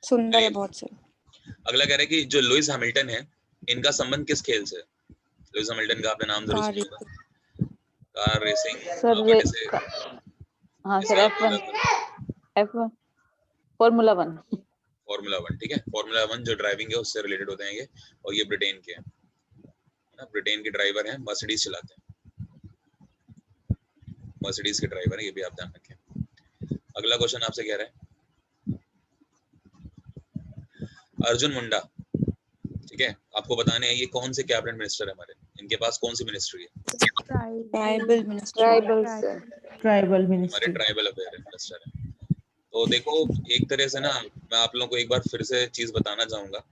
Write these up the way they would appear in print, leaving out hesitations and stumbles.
सुंदर है बहुत से। अगला कह रहा है कि जो लुइस हैमिल्टन है, इनका संबंध किस खेल से? लुइस हैमिल्टन का आपने नाम जरूर सुना होगा। Car racing. सर हाँ सर F1 फॉर्मूला 1। फॉर्मूला 1 ठीक है, फॉर्मूला 1 जो ड्राइविंग है उससे रिलेटेड होते हैं ये, और ये ब्रिटेन के हैं ना, ब्रिटेन के ड्राइवर हैं, मर्सिडीज चलाते हैं, मर्सिडीज के ड्राइवर है, ये भी आप ध्यान रखें। अगला क्वेश्चन आपसे कह रहा है अर्जुन मुंडा, ठीक है, आपको बताने हैं ये कौन से कैबिनेट मिनिस्टर है हमारे, इनके पास कौन सी मिनिस्ट्री है? Tribal ministry. ट्राइबल मिनिस्ट्री, हमारे ट्राइबल अफेयर मिनिस्टर है। तो देखो एक तरह से ना, मैं आप लोगों को एक बार फिर से चीज बताना चाहूंगा,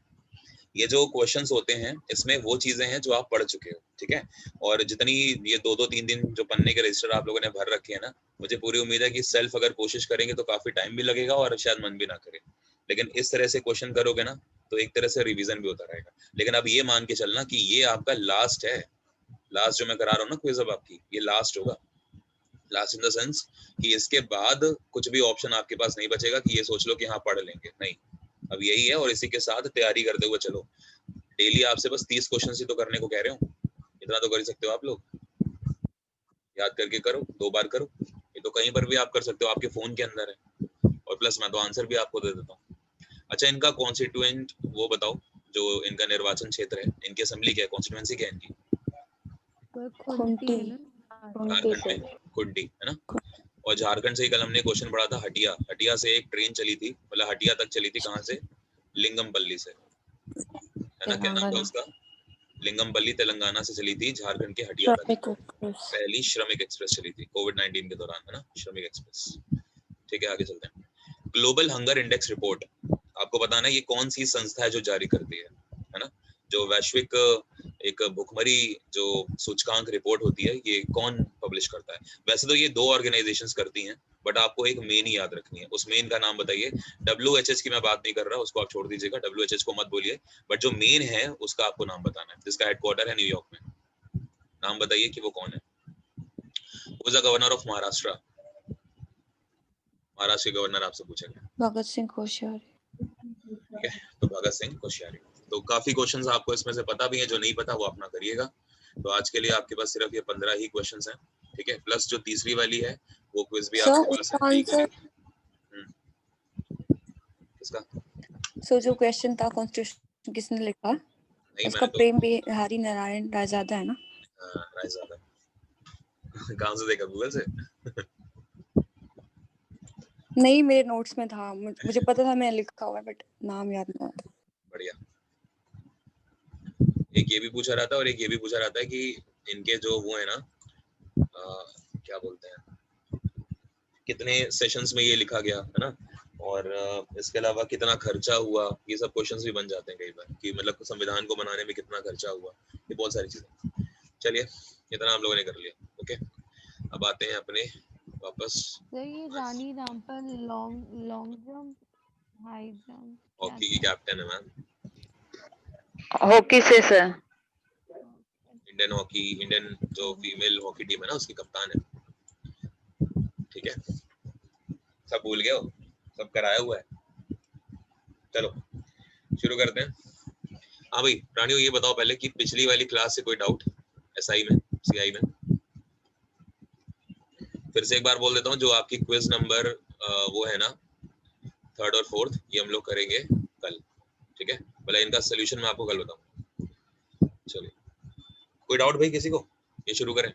ये जो क्वेश्चंस होते हैं इसमें वो चीजें हैं जो आप पढ़ चुके हो, ठीक है, और जितनी ये 2-2 3 दिन जो पढ़ने के रजिस्टर आप लोगों ने भर रखे हैं ना, मुझे पूरी उम्मीद है कि सेल्फ अगर कोशिश करेंगे तो काफी टाइम भी लगेगा और शायद मन भी ना करे, लेकिन इस तरह से क्वेश्चन करोगे ना तो एक तरह से रिवीजन भी होता रहेगा। लेकिन अब ये मान के चलना कि ये आपका लास्ट है, लास्ट जो मैं करा रहा हूँ ना क्विज अब आपकी, ये लास्ट होगा, लास्ट इन द सेंस कि इसके बाद कुछ भी ऑप्शन आपके पास नहीं बचेगा कि ये सोच लो कि हाँ पढ़ लेंगे, नहीं, अब यही है, और इसी के साथ तैयारी करते हुए चलो। डेली आपसे बस 30 क्वेश्चन ही तो करने को कह रहे हो, इतना तो कर ही सकते हो आप लोग, याद करके करो, 2 बार करो, ये तो कहीं पर भी आप कर सकते हो, आपके फोन के अंदर है, और प्लस मैं तो आंसर भी आपको दे देता हूँ। अच्छा, इनका कॉन्स्टिट्यूएंट वो बताओ, जो इनका निर्वाचन क्षेत्र है, इनकी असेंबली क्या है, कॉन्स्टिट्यूएंसी क्या है इनकी? खुंटी। झारखंड में खुड्डी है ना, और झारखंड से ही कल हमने क्वेश्चन पढ़ा था, हटिया, हटिया से एक ट्रेन चली थी, मतलब हटिया तक चली थी, कहाँ से? लिंगमपल्ली से, है ना, क्या नाम था उसका? लिंगमपल्ली तेलंगाना से चली थी झारखंड के हटिया तक, पहली श्रमिक एक्सप्रेस चली थी कोविड-19 के दौरान, है ना, श्रमिक एक्सप्रेस। ठीक है, आगे चलते हैं। ग्लोबल हंगर इंडेक्स रिपोर्ट, आपको बताना है ये कौन सी संस्था है जो जारी करती है ना, जो वैश्विक एक भुखमरी जो सूचकांक रिपोर्ट होती है, ये कौन पब्लिश करता है? वैसे तो ये 2 ऑर्गेनाइजेशंस करती हैं, बट आपको एक मेन ही याद रखनी है, उस मेन का नाम बताइए। WHH की मैं बात नहीं कर रहा, उसको आप छोड़ दीजिएगा, WHH को मत बोलिए, बट जो मेन है उसका आपको नाम बताना है, जिसका हेडक्वार्टर है न्यूयॉर्क में, नाम बताइए कि वो कौन है। Who is the governor of Maharashtra? Maharashtra के गवर्नर आपसे पूछेंगे। भगत सिंह कोश्यारी। ठीक है, तो भगत सिंह कोश्यारी। तो काफी क्वेश्चंस आपको इसमें से पता भी है, जो नहीं पता वो अपना करिएगा। तो आज के लिए आपके पास सिर्फ ये 15 ही क्वेश्चंस हैं, ठीक है, प्लस जो तीसरी वाली है वो क्विज भी आपके पास है। आंसर किसका? सो जो क्वेश्चन था कॉन्स्टिट्यूशन किसने लिखा, नहीं, उसका मैंने तो प्रेम बिहारी नारायण रायजादा है ना? रायजादा। कहाँ से देखा, गूगल से? नहीं, मेरे नोट्स में था, मुझे पता था मैंने लिखा हुआ है, बट नाम याद नहीं आता। बढ़िया। एक ये भी पूछा रहा था और एक ये भी पूछा रहा था कि इनके जो वो है ना, क्या बोलते हैं, कितने सेशंस में ये लिखा गया है ना, और इसके अलावा कितना खर्चा हुआ, ये सब क्वेश्चंस भी बन जाते हैं कई बार कि मतलब संविधान को बनाने में कितना खर्चा हुआ, ये बहुत सारी चीजें। चलिए, इतना हम लोगों ने कर लिया, ओके। अब आते हैं अपने वापस। सर ये Rani Rampal long jump, high jump, hockey की कैप्टन है मैम, हॉकी से सर, इंडियन हॉकी, इंडियन जो फीमेल हॉकी टीम है ना उसकी कप्तान है, ठीक है। सब भूल गए हो, सब कराया हुआ है। चलो शुरू करते हैं। हाँ भाई रानियो, ये बताओ पहले कि पिछली वाली क्लास से कोई डाउट एसआई में, सीआई में? फिर से एक बार बोल देता हूँ, जो आपकी क्विज नंबर वो है ना 3rd और 4th, ये हम लोग करेंगे कल, ठीक है, भले इनका सोल्यूशन मैं आपको कल बताऊँ। चलिए, कोई डाउट भाई किसी को? ये शुरू करें।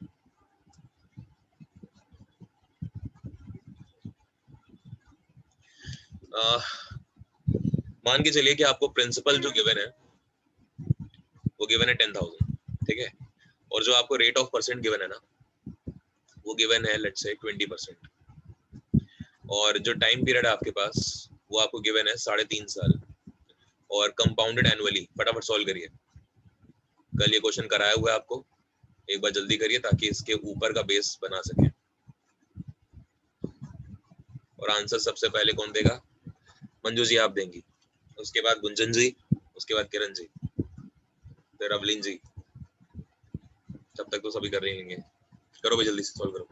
मान के चलिए कि आपको प्रिंसिपल जो गिवन है वो गिवन है 10,000, ठीक है, और जो आपको रेट ऑफ परसेंट गिवन है ना वो गिवन है लेट्स से 20%, और जो टाइम पीरियड है आपके पास वो आपको गिवन है 3.5 साल, और कंपाउंडेड एनुअली। फटाफट सॉल्व करिए, कल ये क्वेश्चन कराया हुआ है आपको, एक बार जल्दी करिए ताकि इसके ऊपर का बेस बना सके। और आंसर सबसे पहले कौन देगा? मंजू जी आप देंगी, उसके बाद गुंजन जी, उसके बाद किरण जी, फिर अवलिन जी, तब तक तो सभी कर रहे हैं। करो भाई जल्दी से सॉल्व करो।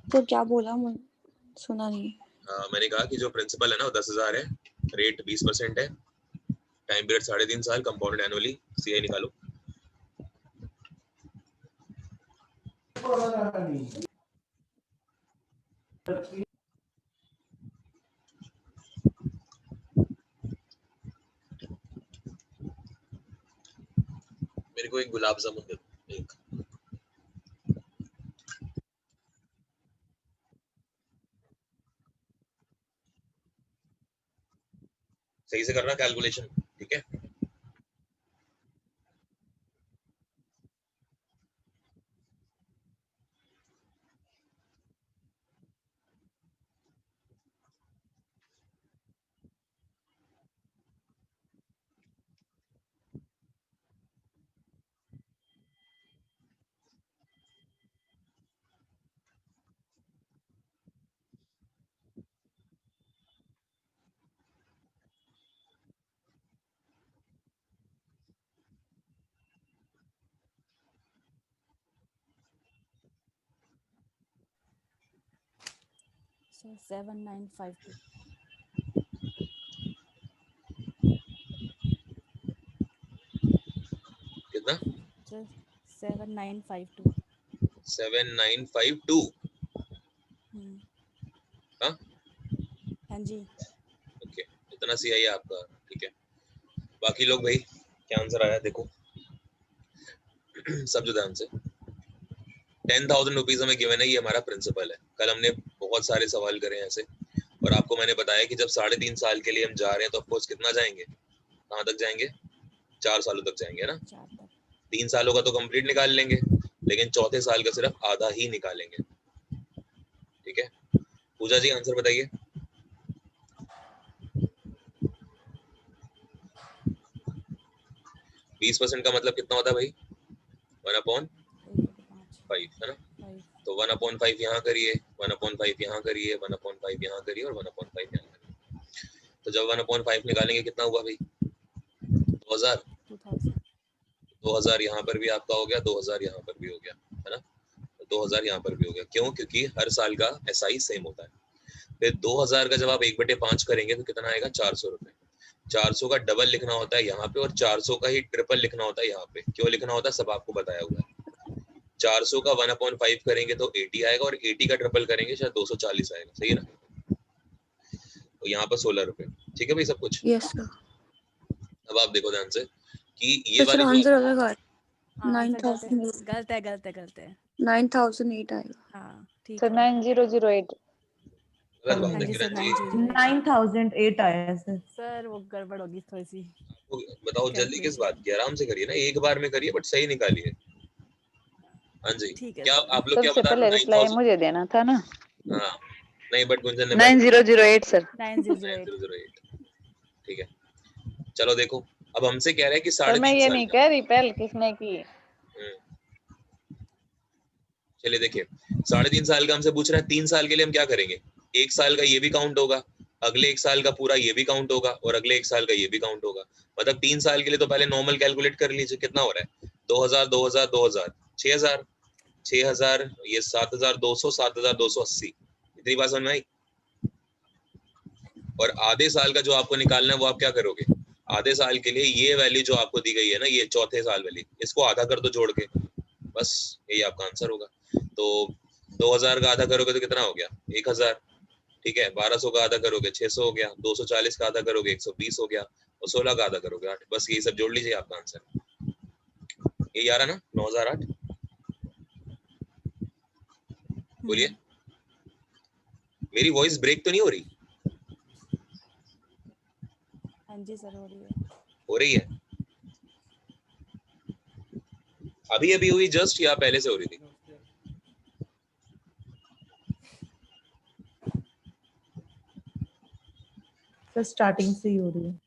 तो क्या बोला, सुना नहीं। मैंने कहा कि जो प्रिंसिपल है ना वो 10,000 है, रेट 20% है, टाइम पीरियड 3.5 साल, कंपाउंडेड एनुअली, सीआई निकालो। मेरे को एक गुलाब जामुन दे दो, एक। सही से करना कैलकुलेशन, ठीक है? So 7952. कितना? So 7952. 7952। हम्म, हाँ, हाँ जी। ओके, इतना सीआई है आपका, ठीक है। बाकी लोग भाई क्या आंसर आया देखो। समझो ध्यान से। 10,000 रुपीज हमें गिवन है, ये हमारा प्रिंसिपल है। कल हमने बहुत सारे सवाल करे हैं ऐसे, और आपको मैंने बताया कि जब 3.5 साल के लिए हम जा रहे हैं तो ऑफकोर्स कितना जाएंगे, कहाँ तक जाएंगे? 4 सालों तक जाएंगे, है ना? 4 तक। 3 सालों का तो कंप्लीट निकाल लेंगे, लेकिन चौथे साल का सिर्फ आधा ही निकालेंगे, ठीक है? पूजा जी आंसर बताइए। 20% का मतलब कितना होता है भाई? 1/5, 1/5 है ना? 5। तो 1/5 यहाँ करिए, 1/5 यहाँ करिए, 1/5 यहाँ करिए और 1/5 यहाँ करिए। तो जब 1/5 निकालेंगे कितना हुआ भाई? 2000। 2000। 2000 यहाँ पर भी आपका हो गया, 2000 यहाँ पर भी हो गया, है ना? 2000 यहाँ पर भी हो गया। क्यों? क्योंकि हर साल का एसआई सेम होता है। फिर 2000 का जब आप 1/5 करेंगे तो कितना आएगा? 400 रुपए। 400 का डबल लिखना होता है यहाँ पे, और 400 का ही ट्रिपल लिखना होता है यहाँ पे। क्यों लिखना होता है सब आपको बताया हुआ है। 400 का 1/5 करेंगे तो 80 आएगा, और 80 का ट्रिपल करेंगे शायद 240 आएगा, सही है ना? तो यहाँ पर 16 रुपए, ठीक है भाई सब कुछ। Yes sir. अब आप देखो ध्यान से कि ये सर वाले जो आंसर अलग आ हाँ आंसर गलत है, 9008 गलत है, गलत है, गलत है। 9008 आएगा। हाँ ठीक सर है। 9008। गलत बात हाँ है जी सर, किरण जी। 9008। 9008 आया सर। सर वो गड़बड़ होगी थोड़ी सी आपको बताओ जल्दी किस बात कैलकुलेशन। की? आराम से करिए ना, एक बार में करिए बट सही निकालिए। हाँ जी, ठीक है क्या सर। आप लोग क्या सबसे बता रहे पहले हो? रिप्लाई 9000। मुझे देना था ना। हाँ, नहीं बट गुंजन ने पहले 9008 सर। 9008। 9008, ठीक है। चलो देखो, अब हमसे कह रहा है कि सर मैं 3.5 ये साल नहीं का। कह रही पहले किसने की। चलिए देखिए, 3.5 साल का हमसे पूछ रहा है, 3 साल के लिए हम क्या करेंगे? 1 साल का ये भी काउंट होगा, अगले 1 साल का पूरा ये भी काउंट होगा, और अगले 1 साल का ये भी काउंट होगा। मतलब 3 साल के लिए तो पहले नॉर्मल कैलकुलेट कर लीजिए, कितना हो रहा है? 2000 2000 2000 6000 6000, ये 7200 7280। इतनी बात समझ में आई? और आधे साल का जो आपको निकालना है वो आप क्या करोगे? आधे साल के लिए ये वैल्यू जो आपको दी गई है ना, ये चौथे साल वाली, इसको आधा कर दो जोड़ के, बस यही आपका आंसर होगा। तो 2000 का आधा करोगे तो कितना हो गया? 1000, ठीक है। 1200 का आधा करोगे 600 हो गया, 240 का आधा करोगे 120 हो गया, और 16 का आधा करोगे 8। बस यही सब जोड़ लीजिए, आपका आंसर यही आ रहा ना, 9008। बोलिए, मेरी वॉइस ब्रेक तो नहीं हो रही? हाँ जी सर हो रही है। हो रही है? अभी अभी हुई जस्ट, या पहले से हो रही थी? सर स्टार्टिंग से ही हो रही है।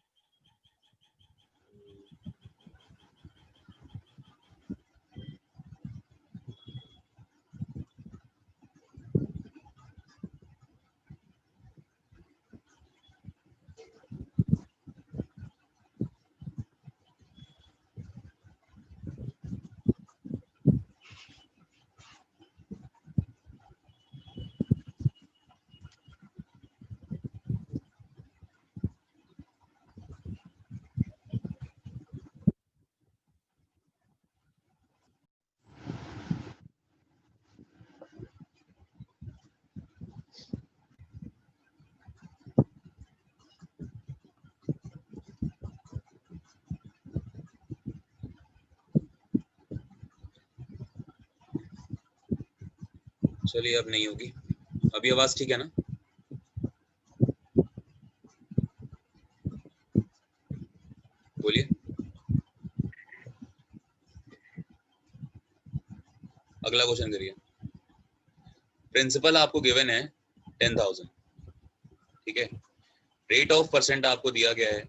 चलिए अब नहीं होगी। अभी आवाज ठीक है ना? बोलिए। अगला क्वेश्चन करिए। प्रिंसिपल आपको गिवन है 10,000, ठीक है। रेट ऑफ परसेंट आपको दिया गया है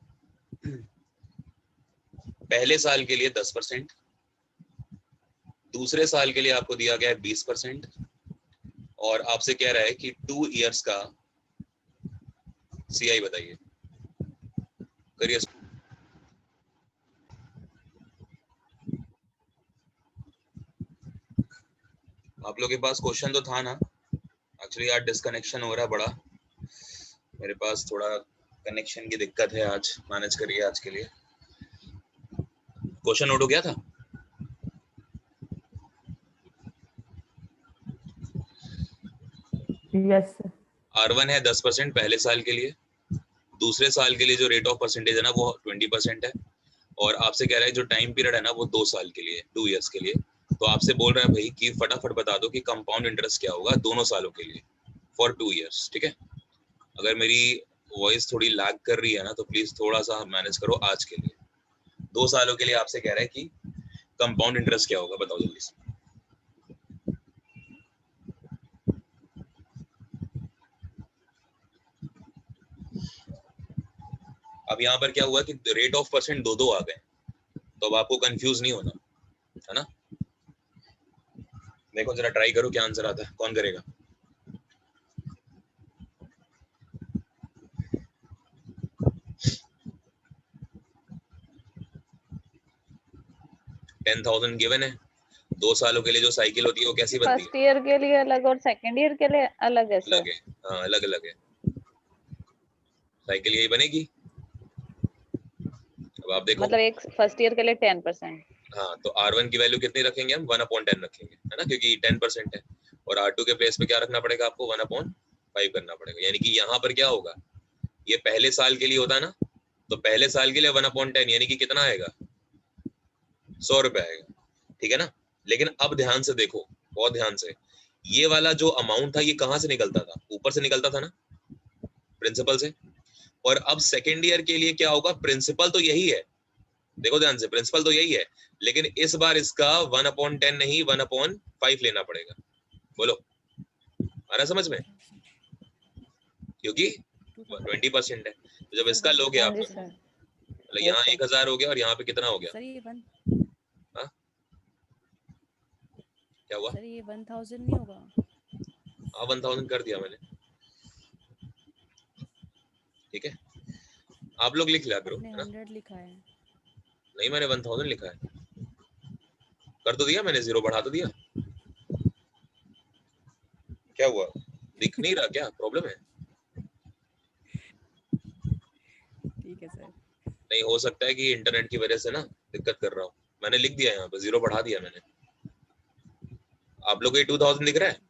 पहले साल के लिए 10%, दूसरे साल के लिए आपको दिया गया है 20%, और आपसे कह रहा है कि 2 इयर्स का सीआई बताइए। करिए। आप लोग के पास क्वेश्चन तो था ना? एक्चुअली आज डिस्कनेक्शन हो रहा है बड़ा, मेरे पास थोड़ा कनेक्शन की दिक्कत है आज, मैनेज करिए आज के लिए। क्वेश्चन नोट हो गया था? Yes sir. R1 है 10% पहले साल के लिए, दूसरे साल के लिए जो रेट ऑफ परसेंटेज है ना वो 20% है, और आपसे कह रहा है जो टाइम पीरियड है ना वो 2 साल के लिए, 2 इयर्स के लिए। तो आपसे बोल रहा है भाई कि फटाफट बता दो कि कंपाउंड इंटरेस्ट क्या होगा दोनों सालों के लिए फॉर 2 इयर्स, ठीक है। अगर मेरी वॉइस थोड़ी लैग कर रही है ना तो प्लीज थोड़ा सा मैनेज करो आज के लिए। 2 सालों के लिए आपसे कह रहा है कि कंपाउंड इंटरेस्ट क्या होगा, बताओ जल्दी से। अब यहाँ पर क्या हुआ कि रेट ऑफ परसेंट दो आ गए, तो अब आपको कंफ्यूज नहीं होना है ना। देखो जरा ट्राई करो क्या आंसर आता है, कौन करेगा? $10,000 गिवन है, 2 सालों के लिए जो साइकिल होती है वो कैसी बनती फर्स्ट ईयर के लिए अलग और सेकंड ईयर के लिए अलग है है? अलग सर। है, हाँ अलग अलग है। साइकिल यही बनेगी। अब आप देखो, मतलब एक फर्स्ट ईयर के लिए 10%। हाँ तो R1 की वैल्यू कितनी रखेंगे हम? 1/10 रखेंगे, है ना, क्योंकि 10% है। और R2 के प्लेस पे क्या रखना पड़ेगा आपको? 1/5 करना पड़ेगा। यानी कि यहाँ पर क्या होगा, ये पहले साल के लिए होता है ना, तो पहले साल के लिए 1/10 यानी कि कितना आएगा? 100 रुपए आएगा, ठीक है ना। लेकिन अब ध्यान से देखो, बहुत ध्यान से, ये वाला जो अमाउंट था ये कहाँ से निकलता था? ऊपर से निकलता था ना, प्रिंसिपल से। और अब सेकेंड ईयर के लिए क्या होगा? प्रिंसिपल तो यही है, देखो ध्यान से, प्रिंसिपल तो यही है, लेकिन इस बार इसका 1/10 नहीं 1/5 लेना पड़ेगा। बोलो आ रहा समझ में? क्योंकि 20% है, तो जब इसका लोगे हाँ आप जी तो सर। मतलब यहाँ Yes, sir. 1,000 हो गया और यहाँ पे कितना हो गया? सर ये वन हाँ क्या हुआ? सर ये 1,000 नहीं होगा? हाँ 1,000 कर दिया मैंने, ठीक है। आप लोग लिख लिया करो, आपने है ना। 100 लिखा है। नहीं मैंने 1,000 लिखा है, कर तो दिया मैंने, 0 बढ़ा तो दिया। क्या हुआ, दिख नहीं रहा क्या? प्रॉब्लम है? ठीक है सर। नहीं हो सकता है कि इंटरनेट की वजह से ना दिक्कत कर रहा हूँ। मैंने लिख दिया यहाँ पे, 0 बढ़ा दिया मैंने। आप लोग को ये 2,000 दिख रहा है?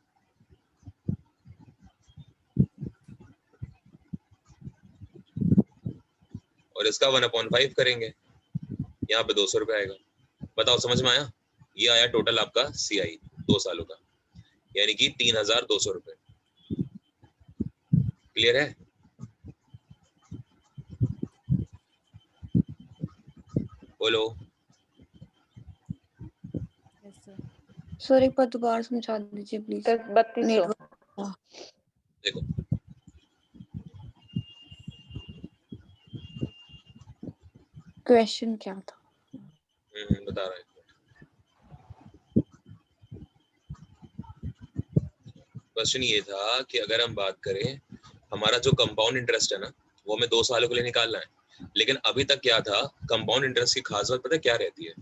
और इसका 1/5 करेंगे, यहाँ पे 200 रुपए आएगा। बताओ समझ में आया? ये आया टोटल आपका सीआई 2 सालों का, यानी कि 3,200 रुपए। क्लियर है? बोलो। Yes sir. सर एक बार दोबारा समझा दीजिए प्लीज। 3200। नेटवर्क देखो क्वेश्चन क्या था? बता रहा है। क्वेश्चन ये था कि अगर हम बात करें, हमारा जो कंपाउंड इंटरेस्ट है ना वो हमें 2 सालों के लिए निकालना है, लेकिन अभी तक क्या था, कंपाउंड इंटरेस्ट की खास बात पता है क्या रहती है?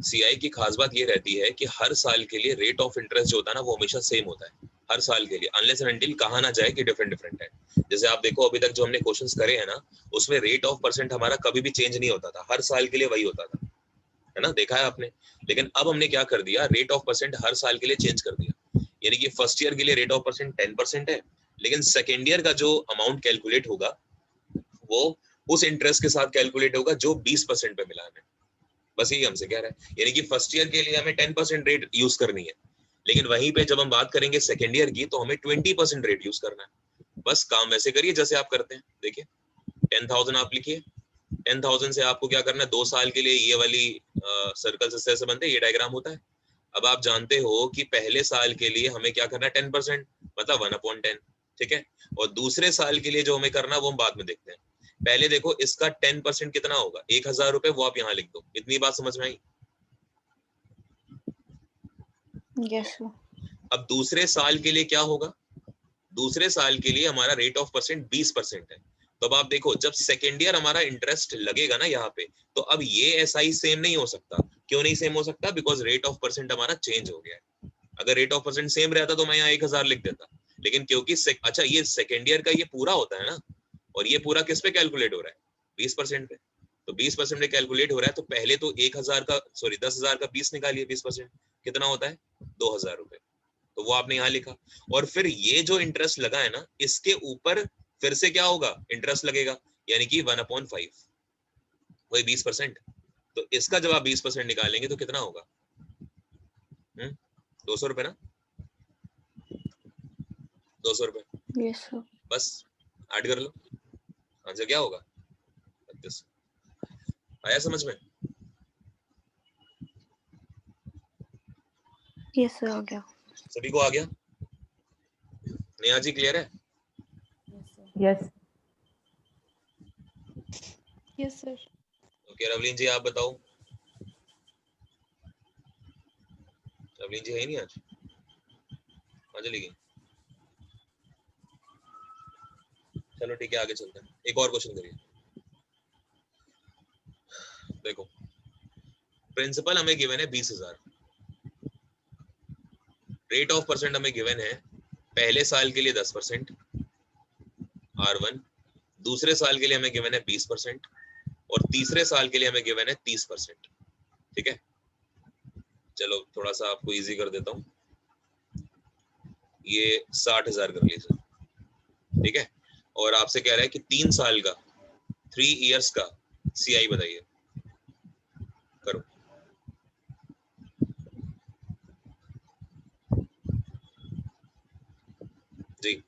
सीआई की खास बात ये रहती है कि हर साल के लिए रेट ऑफ इंटरेस्ट जो होता है ना वो हमेशा सेम होता है हर साल के लिए, अनलेस एंड अनटिल कहा ना जाए कि डिफरेंट डिफरेंट है। जैसे आप देखो अभी तक जो हमने क्वेश्चंस करे हैं ना उसमें रेट ऑफ परसेंट हमारा कभी भी चेंज नहीं होता था, हर साल के लिए वही होता था, है ना, देखा है आपने। लेकिन अब हमने क्या कर दिया, रेट ऑफ परसेंट हर साल के लिए चेंज कर दिया। यानी कि फर्स्ट ईयर के लिए रेट ऑफ परसेंट 10% है, लेकिन सेकेंड ईयर का जो अमाउंट कैलकुलेट होगा वो उस इंटरेस्ट के साथ कैलकुलेट होगा जो 20% पे मिला हमें। बस यही हमसे कह रहा है, यानी कि फर्स्ट ईयर के लिए हमें 10% रेट यूज करनी है, लेकिन वहीं पे जब हम बात करेंगे सेकेंड ईयर की तो हमें 20% रेट यूज करना है। बस काम वैसे करिए जैसे आप करते हैं। देखिए 10,000 आप लिखिए, 10,000 से आपको क्या करना है, 2 साल के लिए ये वाली सर्कल ऐसे बनते हैं, ये डायग्राम होता है। अब आप जानते हो कि पहले साल के लिए हमें क्या करना है 10%, मतलब 1/10, ठीक है। और दूसरे साल के लिए जो हमें करना है वो हम बाद में देखते हैं। पहले देखो इसका 10% कितना होगा, 1,000 रुपए, वो आप यहाँ लिख दो। इतनी बात समझ में आई? Yes sir. अब दूसरे साल के लिए क्या होगा, दूसरे साल के लिए हमारा रेट ऑफ परसेंट 20% है। तो अब आप देखो जब सेकेंड ईयर हमारा इंटरेस्ट लगेगा ना यहाँ पे, तो अब ये एसआई सेम नहीं हो सकता। क्यों नहीं सेम हो सकता? बिकॉज रेट ऑफ परसेंट हमारा चेंज हो गया है। अगर रेट ऑफ परसेंट सेम रहता तो मैं यहाँ 1,000 लिख देता, लेकिन क्योंकि अच्छा ये सेकेंड ईयर का ये पूरा होता है ना, और ये पूरा किस पे कैलकुलेट हो रहा है, 20% पे। तो 20% पे कैलकुलेट हो रहा है, तो पहले तो 1,000 का, सॉरी 10,000 का 20 निकालिए, 20% कितना होता है, 2,000 रुपए। तो वो आपने यहाँ लिखा। और फिर ये जो इंटरेस्ट लगा है ना, इसके ऊपर फिर से क्या होगा, इंटरेस्ट लगेगा, यानी कि 1/5, वही 20%। तो इसका जब आप 20% निकालेंगे तो कितना होगा, 200 रुपए ना, 200 रुपए। Yes sir. बस ऐड कर लो, आंसर क्या होगा, 32। आया समझ में? यस सर, आ गया। सभी को आ गया? नेहा जी क्लियर है? Yes yes sir. Okay Ravleen ji आप बताओ। रवलीन जी है ही नहीं आज, कहाँ चली गई? चलो ठीक है, आगे चलते हैं। एक और क्वेश्चन करिए। देखो प्रिंसिपल हमें गिवन है 20,000, रेट ऑफ परसेंट हमें गिवन है पहले साल के लिए 10% R1, दूसरे साल के लिए हमें गिवन है 20%, और तीसरे साल के लिए हमें गिवन है 30%। ठीक है, चलो थोड़ा सा आपको इजी कर देता हूँ, ये 60,000 कर लीजिए। ठीक है, और आपसे कह रहा है कि 3 साल का, 3 इयर्स का CI बताइए। करो। जी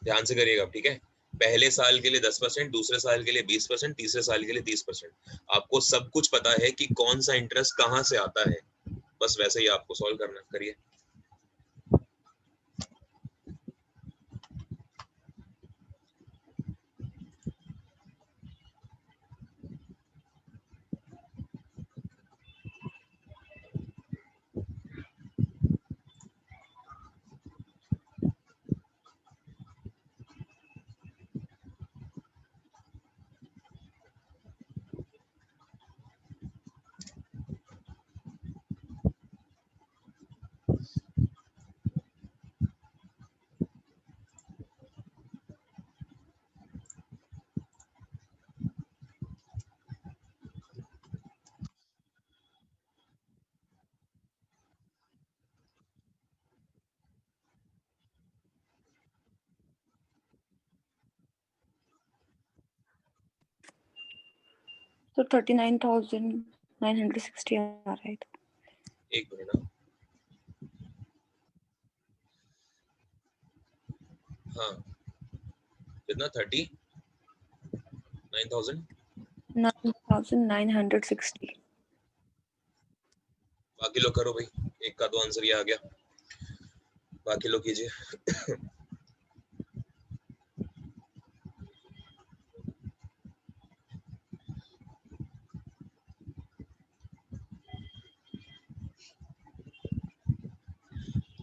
ध्यान से करिएगा, ठीक है। पहले साल के लिए 10%, दूसरे साल के लिए 20%, तीसरे साल के लिए 30%। आपको सब कुछ पता है कि कौन सा इंटरेस्ट कहाँ से आता है, बस वैसे ही आपको सॉल्व करना। करिए। तो 39,960 आ रहा है। एक मिनट। हाँ कितना, 9,960। बाकी लोग करो भाई, एक का तो आंसर ये आ गया, बाकी लोग कीजिए।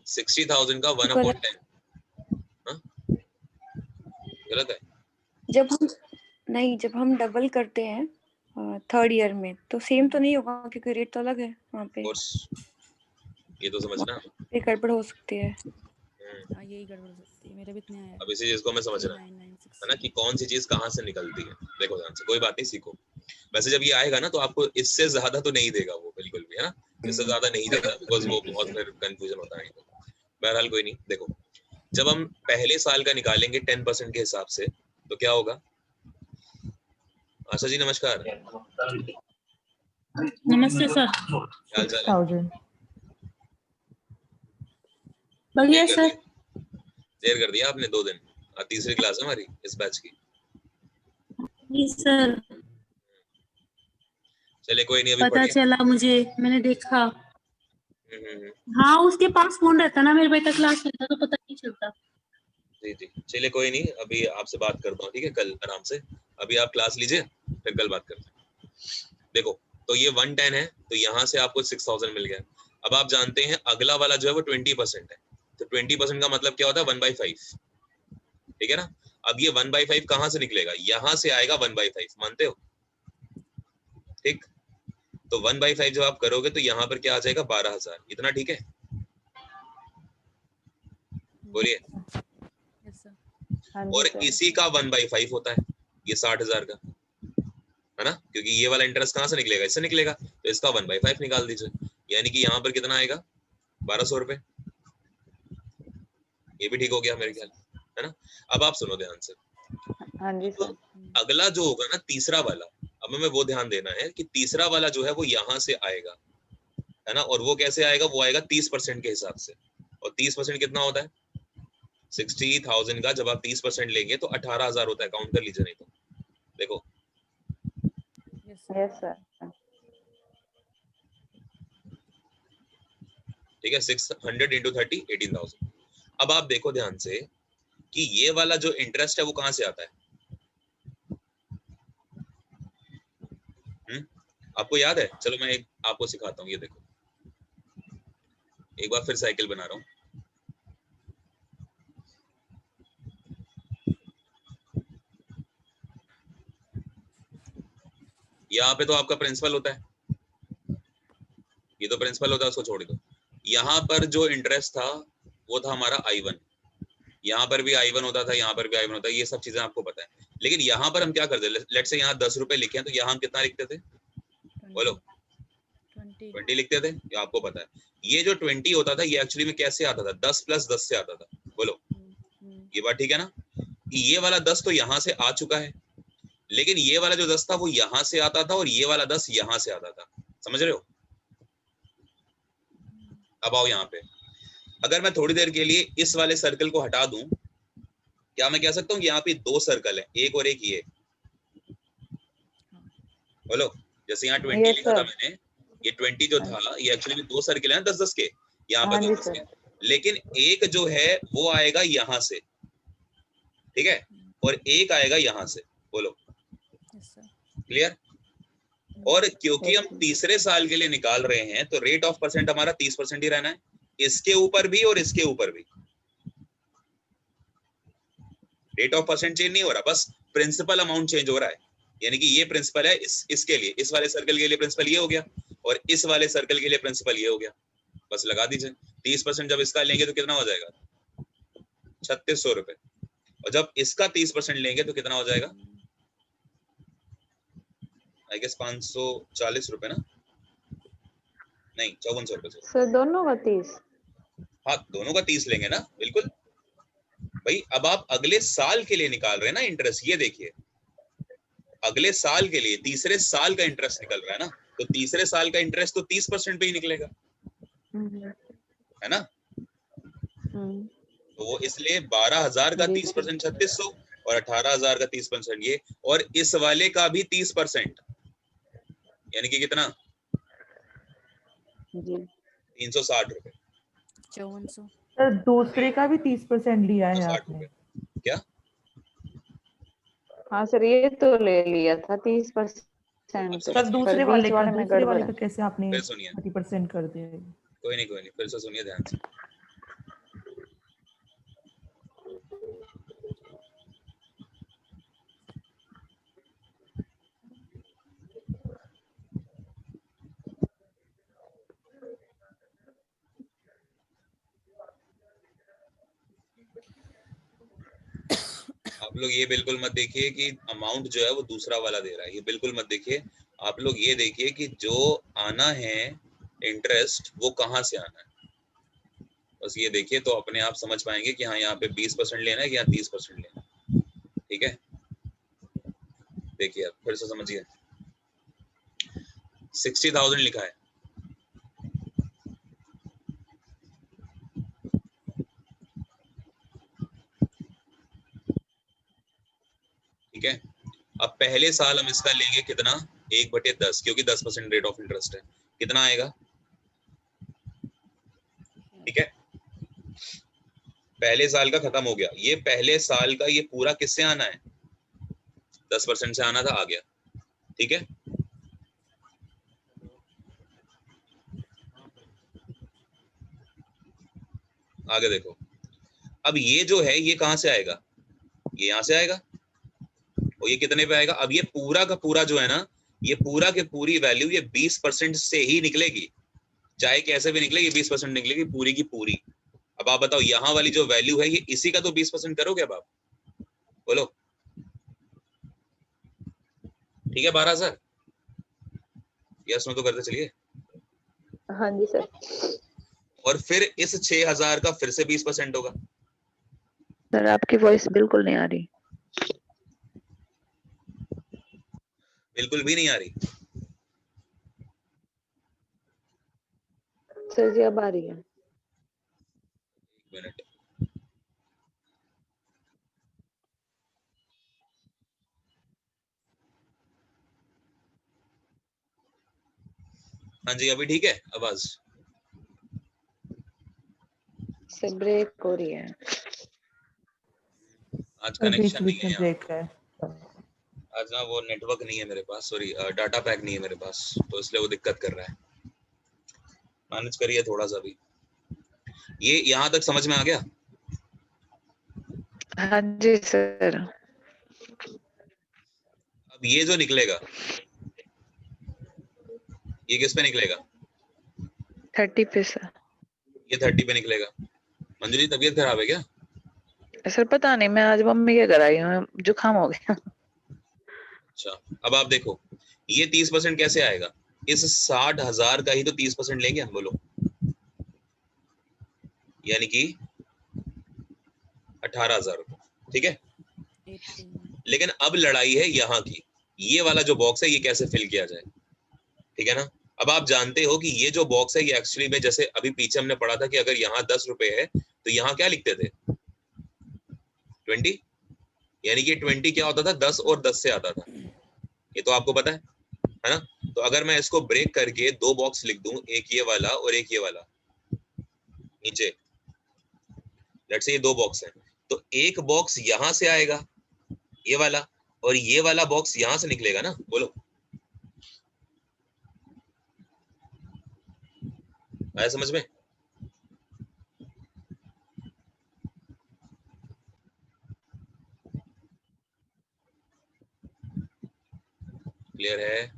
60,000 का 1/10 गलत है। जब हम डबल करते हैं थर्ड ईयर में तो सेम तो नहीं होगा, क्योंकि रेट तो अलग है वहाँ पे। ये तो समझना, ये गड़बड़ हो सकती है। हाँ यही गड़बड़ हो सकती है, मेरे भी इतने आया। अब इसी चीज को मैं समझ रहा है ना कि कौन सी चीज कहाँ से निकलती है। देखो ध्यान से, कोई बात नहीं, सीखो। वैसे जब ये आएगा ना तो आपको इससे ज्यादा तो नहीं देगा वो, बिल्कुल भी, है ना, इससे ज्यादा नहीं देगा, बिकॉज वो बहुत फिर कंफ्यूजन होता है। बहरहाल कोई नहीं। देखो जब हम पहले साल का निकालेंगे 10% के हिसाब से तो क्या होगा। आशा जी नमस्कार। नमस्ते सर। क्या हाल चाल है? 6,000 बढ़िया देर कर सर। दिया, देर कर दिया आपने 2 दिन। तीसरी क्लास है हमारी इस बैच की। जी सर, चलिए कोई नहीं, अभी पता पढ़िए। चला मुझे, मैंने देखा। हम्म। हाँ, उसके पास फोन रहता ना, मेरे बेटा क्लास लेता तो पता नहीं चलता। जी जी, चलिए कोई नहीं, अभी आपसे बात करता हूँ, ठीक है, कल आराम से। अभी आप क्लास लीजिए, फिर कल बात करते हैं। देखो, तो ये 110 है, तो यहाँ से आपको 6000 मिल गया। अब आप जानते हैं अगला वाला जो है वो 20% है, तो 20% का मतलब क्या होता है, 1/5, ठीक है ना। अब ये 1/5 कहाँ से निकलेगा, यहाँ से आएगा 1/5, मानते हो? ठीक, तो 1/5 जब आप करोगे तो यहाँ पर क्या आ जाएगा, 12000, इतना ठीक है? बोलिए। Yes sir. हाँ और जी सर। इसी का 1/5 होता है ये 60,000 का, है ना, क्योंकि ये वाला इंटरेस्ट कहाँ से निकलेगा, इससे निकलेगा, तो इसका 1/5 निकाल दीजिए, यानी कि यहाँ पर कितना आएगा, 1200 रुपए। ये भी ठीक हो गया मेरे ख्याल, है ना। अब आप सुनो ध्यान से, हाँ जी सर। अगला जो होगा ना तीसरा वाला, अब हमें वो ध्यान देना है कि तीसरा वाला जो है वो यहाँ से आएगा, है ना, और वो कैसे आएगा, वो आएगा 30% के हिसाब से। और 30% कितना होता है, 60,000 का जब आप 30% लेंगे तो 18,000 होता है, काउंट कर लीजिए नहीं तो। देखो, यस सर। Yes sir. ठीक है, 600 इंटू 30, 18,000। अब आप देखो ध्यान से कि ये वाला जो इंटरेस्ट है वो कहाँ से आता है। आपको याद है? चलो मैं एक आपको सिखाता हूँ, ये देखो, एक बार फिर साइकिल बना रहा हूँ। यहाँ पे तो आपका प्रिंसिपल होता है, ये तो प्रिंसिपल होता है, उसको छोड़ दो। यहाँ पर जो इंटरेस्ट था वो था हमारा I1, यहाँ पर भी I1 होता था, यहाँ पर भी I1 होता है, ये सब चीजें आपको पता है। लेकिन यहाँ पर हम क्या करते हैं, लेट्स से यहाँ 10 रुपए लिखे हैं, तो यहाँ हम कितना लिखते थे, बोलो? 20 लिखते थे, ये आपको पता है। ये जो 20 होता था, ये एक्चुअली में कैसे आता था, 10 + 10 से आता था, बोलो? ये बात ठीक है ना। ये वाला 10 तो यहाँ से आ चुका है, लेकिन ये वाला जो 10 था वो यहाँ से आता था, और ये वाला 10 यहाँ से आता था, समझ रहे हो? अब आओ यहाँ पे, अगर मैं थोड़ी देर के लिए इस वाले सर्कल को हटा दूं, क्या मैं कह सकता हूँ कि यहाँ पे 2 सर्कल है, एक और एक ये, बोलो? जैसे यहाँ 20 यस लिखा था सर। मैंने, ये 20 जो था ये एक्चुअली में 2 सर्कल है ना, 10-10 के, यहाँ पर हाँ जी 10-10 सर। के, लेकिन एक जो है वो आएगा यहाँ से, ठीक है, और एक आएगा यहाँ से, बोलो? क्लियर? और क्योंकि हम तीसरे साल के लिए निकाल रहे हैं तो रेट ऑफ परसेंट हमारा 30% ही रहना है, इसके ऊपर भी और इसके ऊपर भी। रेट ऑफ परसेंट चेंज नहीं हो रहा, बस प्रिंसिपल अमाउंट चेंज हो रहा है। यानी कि ये प्रिंसिपल है इसके लिए, इस वाले सर्कल के लिए प्रिंसिपल ये हो गया, और इस वाले सर्कल के लिए प्रिंसिपल ये हो गया, बस लगा दीजिए। 30% जब इसका लेंगे तो कितना हो जाएगा, 3600 रुपए, और जब इसका 30% लेंगे तो कितना हो जाएगा, आई गेस 540 रुपए ना, नहीं 5400 रुपए। सर दोनों का 30? हाँ, दोनों का 30 लेंगे ना, बिल्कुल भाई। अब आप अगले साल के लिए निकाल रहे हैं ना इंटरेस्ट, ये देखिए, अगले साल के लिए तीसरे साल का इंटरेस्ट निकल रहा है ना, तो तीसरे साल का इंटरेस्ट तो 30% पे ही निकलेगा, है ना। तो वो इसलिए 12,000 का 30% 3600, और 18,000 का 30% ये, और इस वाले का भी 30%, यानी कि कितना, 360 रुपए। 5400। सर दूसरे का भी 30% लिया है 360 आपने? रुपए क्या? हाँ सर, ये तो ले लिया था 30%, सर पर दूसरे बीच वाले में वाले गड़बड़ का है। कैसे आपने फिर सुनिए, 30% कर दिया? कोई नहीं, फिर से सुनिए ध्यान से। आप लोग ये बिल्कुल मत देखिए कि अमाउंट जो है वो दूसरा वाला दे रहा है, ये बिल्कुल मत देखिए। आप लोग ये देखिए कि जो आना है इंटरेस्ट वो कहाँ से आना है, बस ये देखिए, तो अपने आप समझ पाएंगे कि हाँ यहाँ पे 20% लेना है कि यहाँ 30% लेना है, ठीक है। देखिए आप फिर से समझिए, 60,000 लिखा है, ठीक है। अब पहले साल हम इसका लेंगे कितना, 1/10, क्योंकि 10% रेट ऑफ इंटरेस्ट है, कितना आएगा, ठीक है। पहले साल का खत्म हो गया, ये पहले साल का ये पूरा किससे आना है, 10% से आना था, आ गया, ठीक है। आगे देखो, अब ये जो है ये कहां से आएगा, ये यहां से आएगा, और ये कितने पे आएगा। अब ये पूरा का पूरा जो है ना, ये पूरा के पूरी वैल्यू ये 20% से ही निकलेगी, चाहे कैसे भी निकलेगी 20% निकलेगी पूरी की पूरी। अब आप बताओ यहाँ वाली जो वैल्यू है ये इसी का तो 20% करोगे अब आप, बोलो, ठीक है 12,000, यस नो तो करते चलिए। हाँ जी सर। और फिर इस 6,000 का फिर से 20% होगा। सर आपकी वॉइस बिल्कुल नहीं आ रही। बिल्कुल भी नहीं आ रही। सर जी अब आ रही है। एक मिनट, हाँ जी अभी ठीक है आवाज। सर ब्रेक हो रही है। आज बीच कनेक्शन नहीं बीच है में यहाँ, ब्रेक है। आज ना वो नेटवर्क नहीं है मेरे पास, सॉरी डाटा पैक नहीं है मेरे पास, तो इसलिए वो दिक्कत कर रहा है। मैनेज करिए थोड़ा सा भी। ये यहाँ तक समझ में आ गया। हाँ जी सर। अब ये जो निकलेगा ये किस पे निकलेगा, 30 पे सर। ये 30 पे निकलेगा। मंजू जी तबीयत खराब है क्या? सर पता नहीं, मैं आज मम्मी के घर आई हूँ, जुकाम हो गया। अच्छा, अब आप देखो ये 30% कैसे आएगा, इस 60,000 का ही तो 30% लेंगे हम, बोलो, यानी कि 18,000 रुपए, ठीक है। 18. लेकिन अब लड़ाई है यहाँ की, ये वाला जो बॉक्स है ये कैसे फिल किया जाए, ठीक है ना। अब आप जानते हो कि ये जो बॉक्स है ये एक्चुअली में, जैसे अभी पीछे हमने पढ़ा था कि अगर यहाँ 10 रुपए है तो यहाँ क्या लिखते थे, 20, यानी कि 20 क्या होता था, 10 और 10 से आता था, ये तो आपको पता है ना। तो अगर मैं इसको ब्रेक करके दो बॉक्स लिख दूं, एक ये वाला और एक ये वाला नीचे, लेट्स से ये दो बॉक्स हैं, तो एक बॉक्स यहां से आएगा ये वाला, और ये वाला बॉक्स यहां से निकलेगा ना, बोलो, आया समझ में। क्लियर है?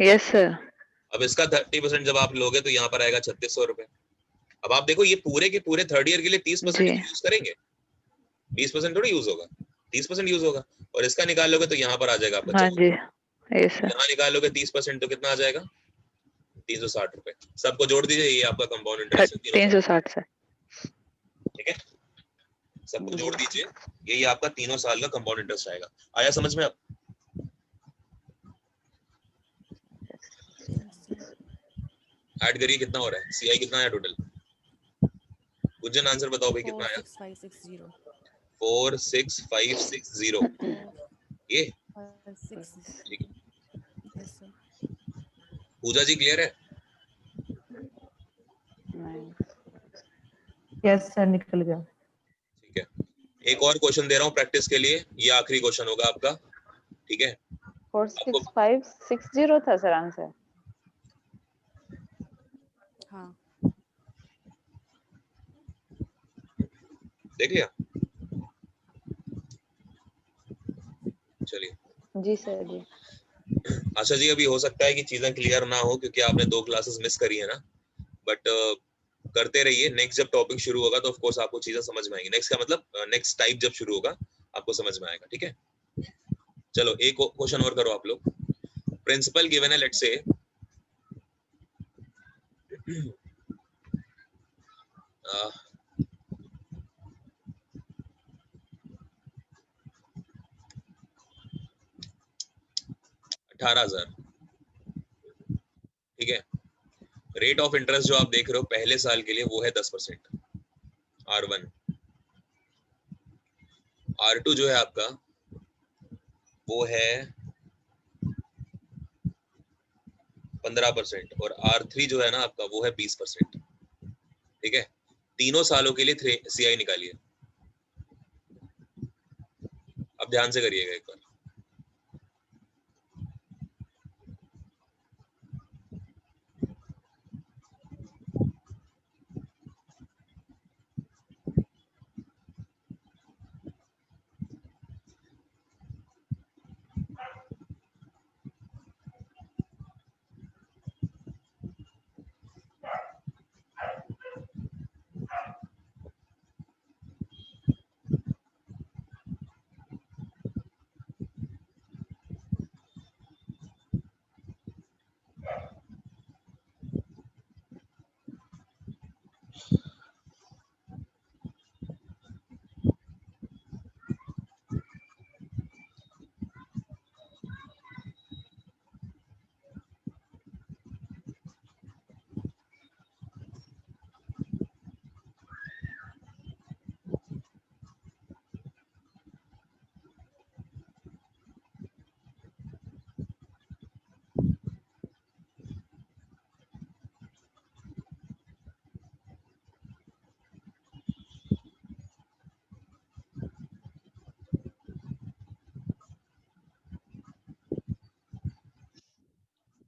Yes sir. अब इसका 30% जब आप लोगे तो यहाँ पर आएगा 3600 रुपए। अब आप देखो ये पूरे के पूरे थर्ड ईयर के लिए 30% जी। यूज करेंगे, 20% थोड़ी यूज होगा, 30% यूज होगा। और इसका निकाल लोगे तो यहाँ पर आ जाएगा आपका हाँ 14, जी यस सर। यहाँ निकाल लोगे 30% तो कितना आ जाएगा, 360 रुपए। सबको जोड़ दीजिए, ये आपका कंपाउंड इंटरेस्ट है 360 सर। ठीक है, सबको जोड़ दीजिए, ये आपका 3 साल का कंपाउंड इंटरेस्ट आएगा। आया समझ में? अब ऐड करिए कितना हो रहा है, सीआई कितना आया टोटल, गुज्जन आंसर बताओ भाई कितना आया। 46560. 46560 ये 6. ठीक है। Yes sir. पूजा जी क्लियर है? यस सर निकल गया। ठीक है, एक और क्वेश्चन दे रहा हूँ प्रैक्टिस के लिए, ये आखिरी क्वेश्चन होगा आपका, ठीक है। 46560 था सर आंसर। हाँ. देख लिया, चलिए। जी सर जी। अच्छा जी, अभी हो सकता है कि चीजें क्लियर ना हो क्योंकि आपने 2 क्लासेस मिस करी है ना, बट करते रहिए। नेक्स्ट जब टॉपिक शुरू होगा तो ऑफ कोर्स आपको चीजें समझ में आएंगी। नेक्स्ट का मतलब नेक्स्ट टाइप जब शुरू होगा आपको समझ में आएगा, ठीक है। चलो एक क्वेश्चन और करो आप लोग। प्रिंसिपल गिवन है, लेट्स से 18,000, ठीक है। रेट ऑफ इंटरेस्ट जो आप देख रहे हो पहले साल के लिए वो है 10%, R1, R2 जो है आपका वो है 15% और R3 जो है ना आपका वो है 20%। ठीक है, तीनों सालों के लिए CI निकालिए। अब ध्यान से करिएगा एक बार।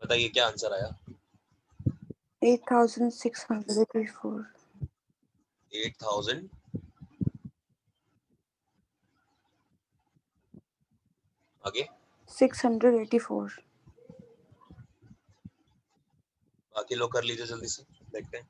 बताइए क्या आंसर आया? 8,684। 8,000 आगे 684। बाकी लोग कर लीजिए जल्दी से, देखते हैं।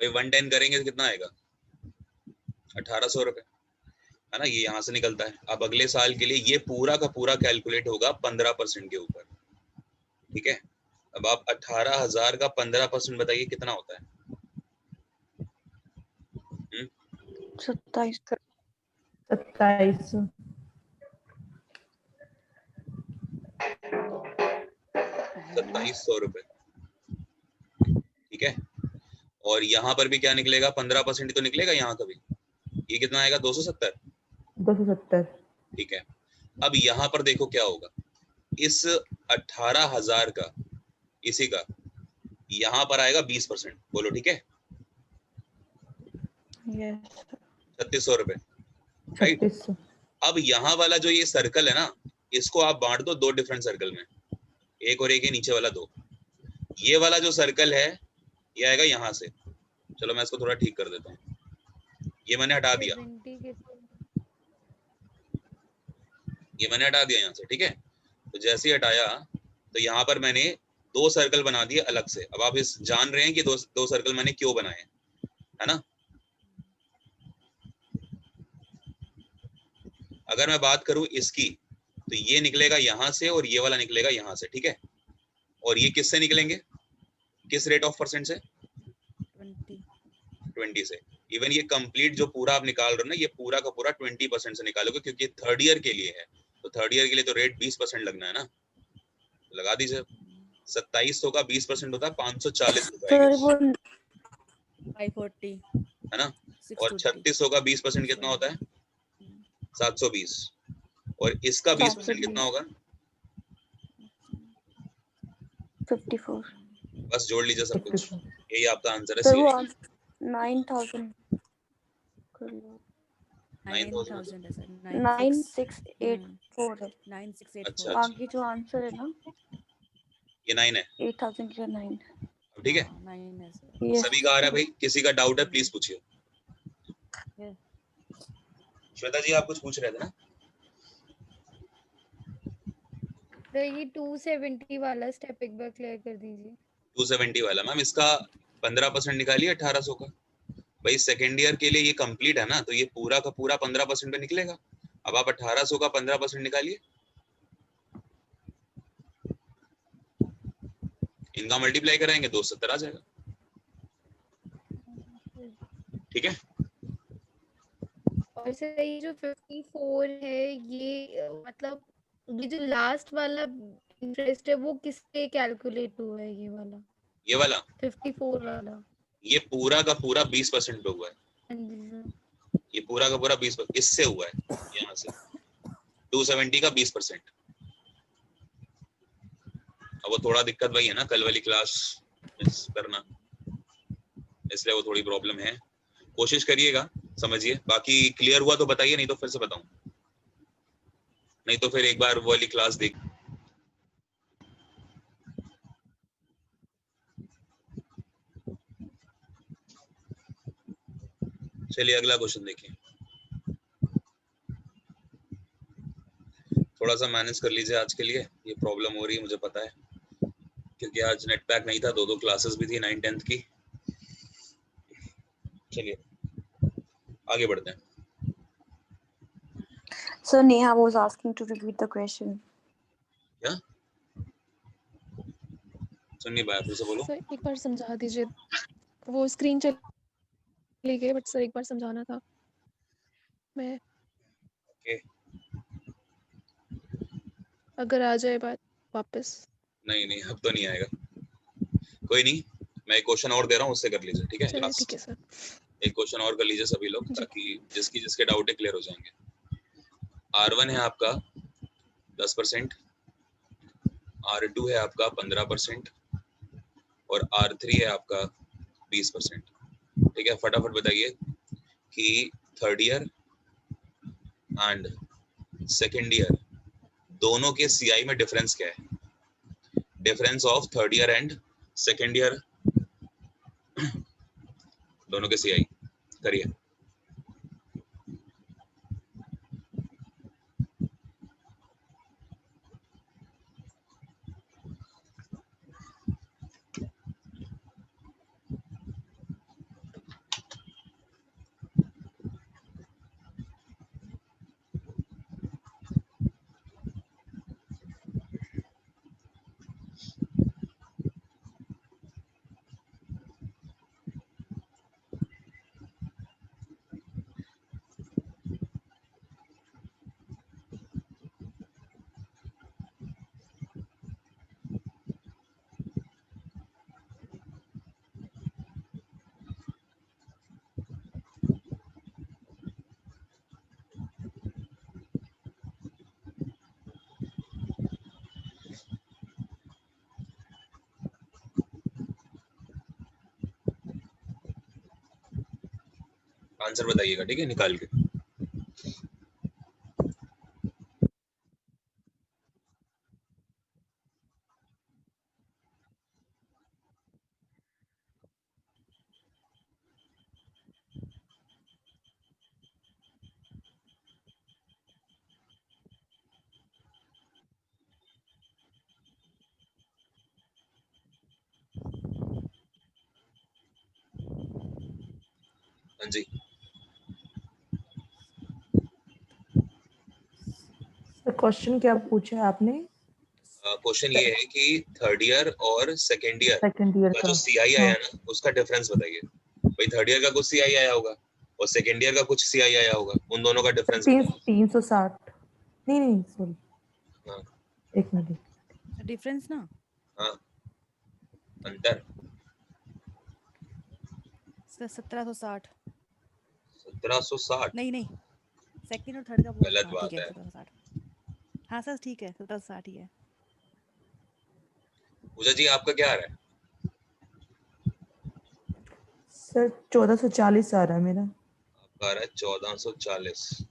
भाई 110 करेंगे तो कितना आएगा? 1800 रुपए है ना, ये यहाँ से निकलता है। अब अगले साल के लिए ये पूरा का पूरा कैलकुलेट होगा 15% के ऊपर। ठीक है, अब आप 18,000 का 15% बताइए कितना होता है? 2700। 2700। 2700 रुपए। ठीक है, और यहाँ पर भी क्या निकलेगा? 15% तो निकलेगा यहाँ का भी। ये कितना आएगा? 270। 270। ठीक है, अब यहाँ पर देखो क्या होगा। इस 18,000 का, इसी का यहाँ पर आएगा 20%। बोलो ठीक है, यस 3600 रुपए। राइट, 3600। अब यहाँ वाला जो ये सर्कल है ना, इसको आप बांट दो दो डिफरेंट सर्कल में, एक और एक है, नीचे वाला दो। ये वाला जो सर्कल है ये आएगा यहाँ से। चलो मैं इसको थोड़ा ठीक कर देता हूँ, ये मैंने हटा दिया, 70 के ये मैंने हटा दिया यहाँ से। ठीक है, तो जैसे ही हटाया तो यहाँ पर मैंने दो सर्कल बना दिए अलग से। अब आप इस जान रहे हैं कि दो सर्कल मैंने क्यों बनाए, है ना। अगर मैं बात करूं इसकी, तो ये निकलेगा यहाँ से और ये वाला निकलेगा यहाँ से। ठीक है, और ये किससे निकलेंगे? किस रेट ऑफ परसेंट से? 20 से। इवन ये कंप्लीट जो पूरा आप निकाल रहे हो ना, ये पूरा का पूरा 20% से निकालोगे, क्योंकि थर्ड ईयर के लिए है। तो थर्ड ईयर के लिए तो रेट 20% लगना है ना, लगा दीजिए। 2700 का 20% होता है 540 सर वो 540 है ना। और 3600 का 20% कितना होता है? 720। और इसका 20% कितना होगा? 54। बस जोड़ लीजिए सब कुछ, यही आपका आंसर है। सर वो CI 9,000 कर लो। 9,000 है सर। 9684 है। 9684। अच्छा, बाकी जो आंसर है ना, ये 9 है। 8,000 का 9। ठीक है, 9 है सर। यस सभी का आ रहा है भाई? किसी का डाउट है प्लीज पूछिए। Yes. श्वेता जी आप कुछ पूछ रहे थे ना? तो ये 270 वाला स्टेप एक बार क्लियर कर दीजिए। 270 वाला मैम, इसका 15% निकालिए 1800 का। भाई सेकेंड ईयर के लिए ये कंप्लीट है ना, तो ये पूरा का पूरा 15% पे निकलेगा। अब आप 1800 का 15% निकालिए, इनका मल्टीप्लाई कराएंगे 270 आ जाएगा। ठीक है। और सर ये जो 54 है ये मतलब ये जो लास्ट वाला इंटरेस्ट है वो किस पे कैलकुलेट हुआ है ये वाला ये वाला 54 वाला? ये पूरा का पूरा 20% पे हुआ है। हाँ जी सर। ये पूरा का पूरा 20% इससे हुआ है, यहाँ से 270 का 20%। अब वो थोड़ा दिक्कत वही है ना, कल वाली क्लास मिस करना, इसलिए वो थोड़ी प्रॉब्लम है। कोशिश करिएगा, समझिए। बाकी क्लियर हुआ तो बताइए, नहीं तो फिर से बताऊं, नहीं तो फिर एक बार वो वाली क्लास देख। चलिए अगला क्वेश्चन देखिए। थोड़ा सा मैनेज कर लीजिए आज के लिए, ये प्रॉब्लम हो रही है मुझे पता है, क्योंकि आज नेट पैक नहीं था, 2 क्लासेस भी थी 9 10th की। चलिए आगे बढ़ते हैं। So Neha was asking to repeat the question. क्या सुन नहीं पाया, फिर से बोलो। सर एक बार समझा दीजिए, वो स्क्रीन चली गई बट सर एक बार समझाना था मैं, ओके अगर आ जाए बात वापस। नहीं नहीं, अब तो नहीं आएगा, कोई नहीं। मैं एक क्वेश्चन और दे रहा हूँ, उससे कर लीजिए, ठीक है। चलिए लास्ट ठीक है सर। एक क्वेश्चन और कर लीजिए सभी लोग, जी। ताकि जिसके डाउट है क्लियर हो जाएंगे। R1 है आपका 10%, R2 है आपका 15% और R3 है आपका 20%, ठीक है। फटाफट बताइए कि third year and second year दोनों के CI में डिफरेंस क्या है, difference of third year and second year दोनों के CI करिए। आंसर बताइएगा, ठीक है, निकाल के। हाँ जी, क्वेश्चन क्या पूछा है आपने? क्वेश्चन ये है कि थर्ड ईयर और सेकेंड ईयर सेकंड ईयर का का। जो CI आया ना, उसका डिफरेंस बताइए। भाई थर्ड ईयर का कुछ CI आया होगा और सेकेंड ईयर का कुछ CI आया होगा, उन दोनों का डिफरेंस बताइए। 360 नहीं सॉरी, हाँ एक मिनट। डिफरेंस ना, हाँ, अंतर 1760। 1760। नहीं नहीं, सेकंड और थर्ड का बोल, गलत हाँ बात ठीक है है। 1760। हाँ सर ठीक है, 1760 ही है। पूजा जी आपका क्या आ रहा है? सर 1440 आ रहा है मेरा। आपका आ रहा है 1440।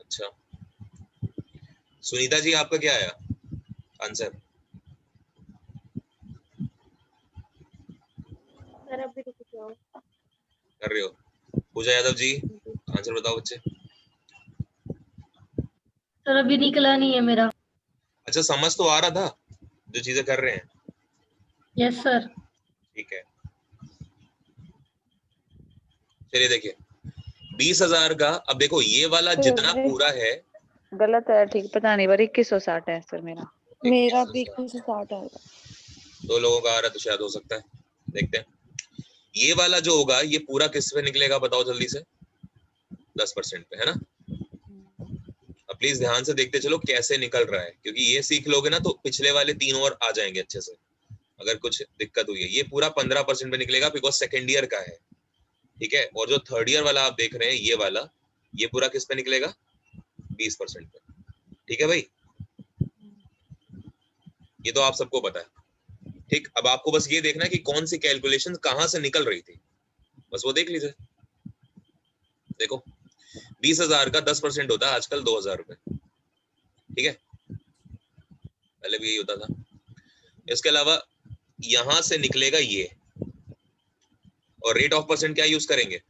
अच्छा, सुनीता जी आपका क्या आया आंसर? सर अभी रुक जाओ। कर रहे हो? पूजा यादव जी आंसर बताओ बच्चे। सर अभी निकला नहीं है मेरा। अच्छा, समझ तो आ रहा था जो चीजें कर रहे हैं, यस सर। ठीक है। चलिए देखिए 20,000 का, अब देखो ये वाला जितना पूरा है, गलत है, ठीक पता नहीं, पर 2160 है सर मेरा। मेरा भी 2160 आएगा। 2 लोगों का आ रहा है तो शायद हो सकता है, देखते हैं। ये वाला जो होगा ये पूरा किस पे निकलेगा बताओ जल्दी से? 10% पे, है ना? अब प्लीज ध्यान से देखते चलो कैसे निकल रहा है, क्योंकि ये सीख लोगे ना तो पिछले वाले 3 और आ जाएंगे अच्छे से। अगर कुछ दिक्कत हुई है, ये पूरा 15% पे निकलेगा बिकॉज सेकेंड ईयर का है, ठीक है। और जो थर्ड ईयर वाला आप देख रहे हैं ये वाला, ये पूरा किस पे निकलेगा? 20% पे, ठीक है भाई। ये तो आप सबको पता है, ठीक। अब आपको बस ये देखना है कि कौन सी कैलकुलेशन कहां से निकल रही थी, बस वो देख लीजिए। देखो 20,000 का 10% होता है आजकल 2,000 रुपए, ठीक है। पहले भी यही होता था। इसके अलावा यहां से निकलेगा ये, और रेट ऑफ परसेंट क्या यूज करेंगे?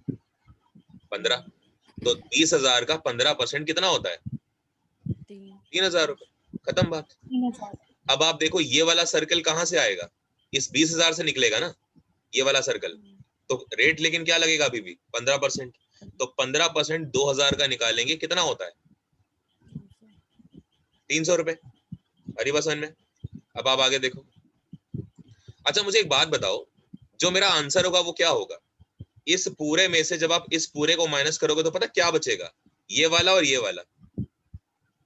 15। तो 20,000 का 15% कितना होता है? 3,000 रुपए, खत्म बात। अब आप देखो ये वाला सर्कल कहां से आएगा? इस 20,000 से निकलेगा ना ये वाला सर्कल, तो रेट लेकिन क्या लगेगा अभी भी? 15%। तो 15% 2,000 का निकालेंगे, कितना होता है? 300 रुपए। अरे बस में। अब आप आगे देखो। अच्छा मुझे एक बात बताओ, जो मेरा आंसर होगा वो क्या होगा? इस पूरे में से जब आप इस पूरे को माइनस करोगे तो पता क्या बचेगा? ये वाला और ये वाला।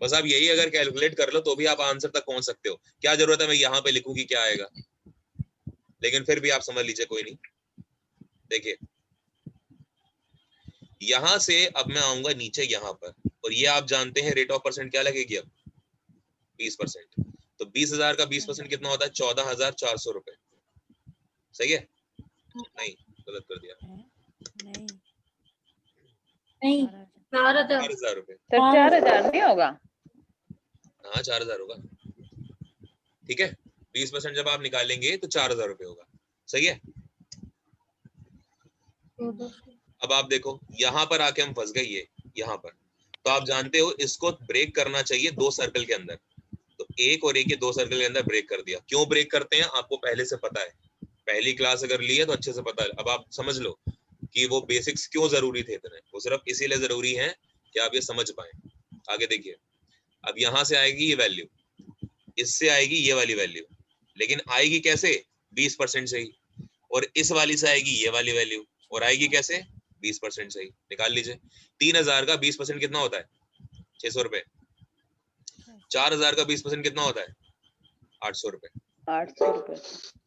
बस आप यही अगर कैलकुलेट कर लो तो भी आप आंसर तक पहुंच सकते हो। क्या जरूरत है मैं यहाँ पे लिखूं कि क्या आएगा, लेकिन फिर भी आप समझ लीजिए, कोई नहीं। देखिए यहां से अब मैं आऊंगा नीचे यहाँ पर, और ये आप जानते हैं रेट ऑफ परसेंट क्या लगेगी अब? 20%। तो 20,000 का 20% कितना होता है? 14,400 रुपए। सही है? नहीं, गलत कर दिया। नहीं 4,000 रुपए। सर 4,000 नहीं होगा? हाँ 4,000 होगा, ठीक है। 20% जब आप निकालेंगे तो 4,000 रुपए होगा, सही है। अब आप देखो यहाँ पर आके हम फंस गए, ये यहाँ पर। तो आप जानते हो इसको ब्रेक करना चाहिए 2 सर्कल के अंदर, तो एक और एक के 2 सर्कल के अंदर ब्रेक कर दिया। क्यों ब्रेक करते हैं आपको पहले से पता है, पहली क्लास अगर ली है तो अच्छे से पता है। अब आप समझ लो कि वो बेसिक्स क्यों जरूरी थे इतने, वो सिर्फ इसीलिए जरूरी है कि आप ये समझ पाए। आगे देखिए, अब यहाँ से आएगी ये वैल्यू, इससे आएगी ये वाली वैल्यू, लेकिन आएगी कैसे? 20% से ही। और इस वाली से आएगी ये वाली वैल्यू, और आएगी कैसे? 20% से ही। निकाल लीजिए। 3,000 का 20% कितना होता है? 600 रुपए। 4,000 का 20% कितना होता है? 800 रुपए। 800 रुपए।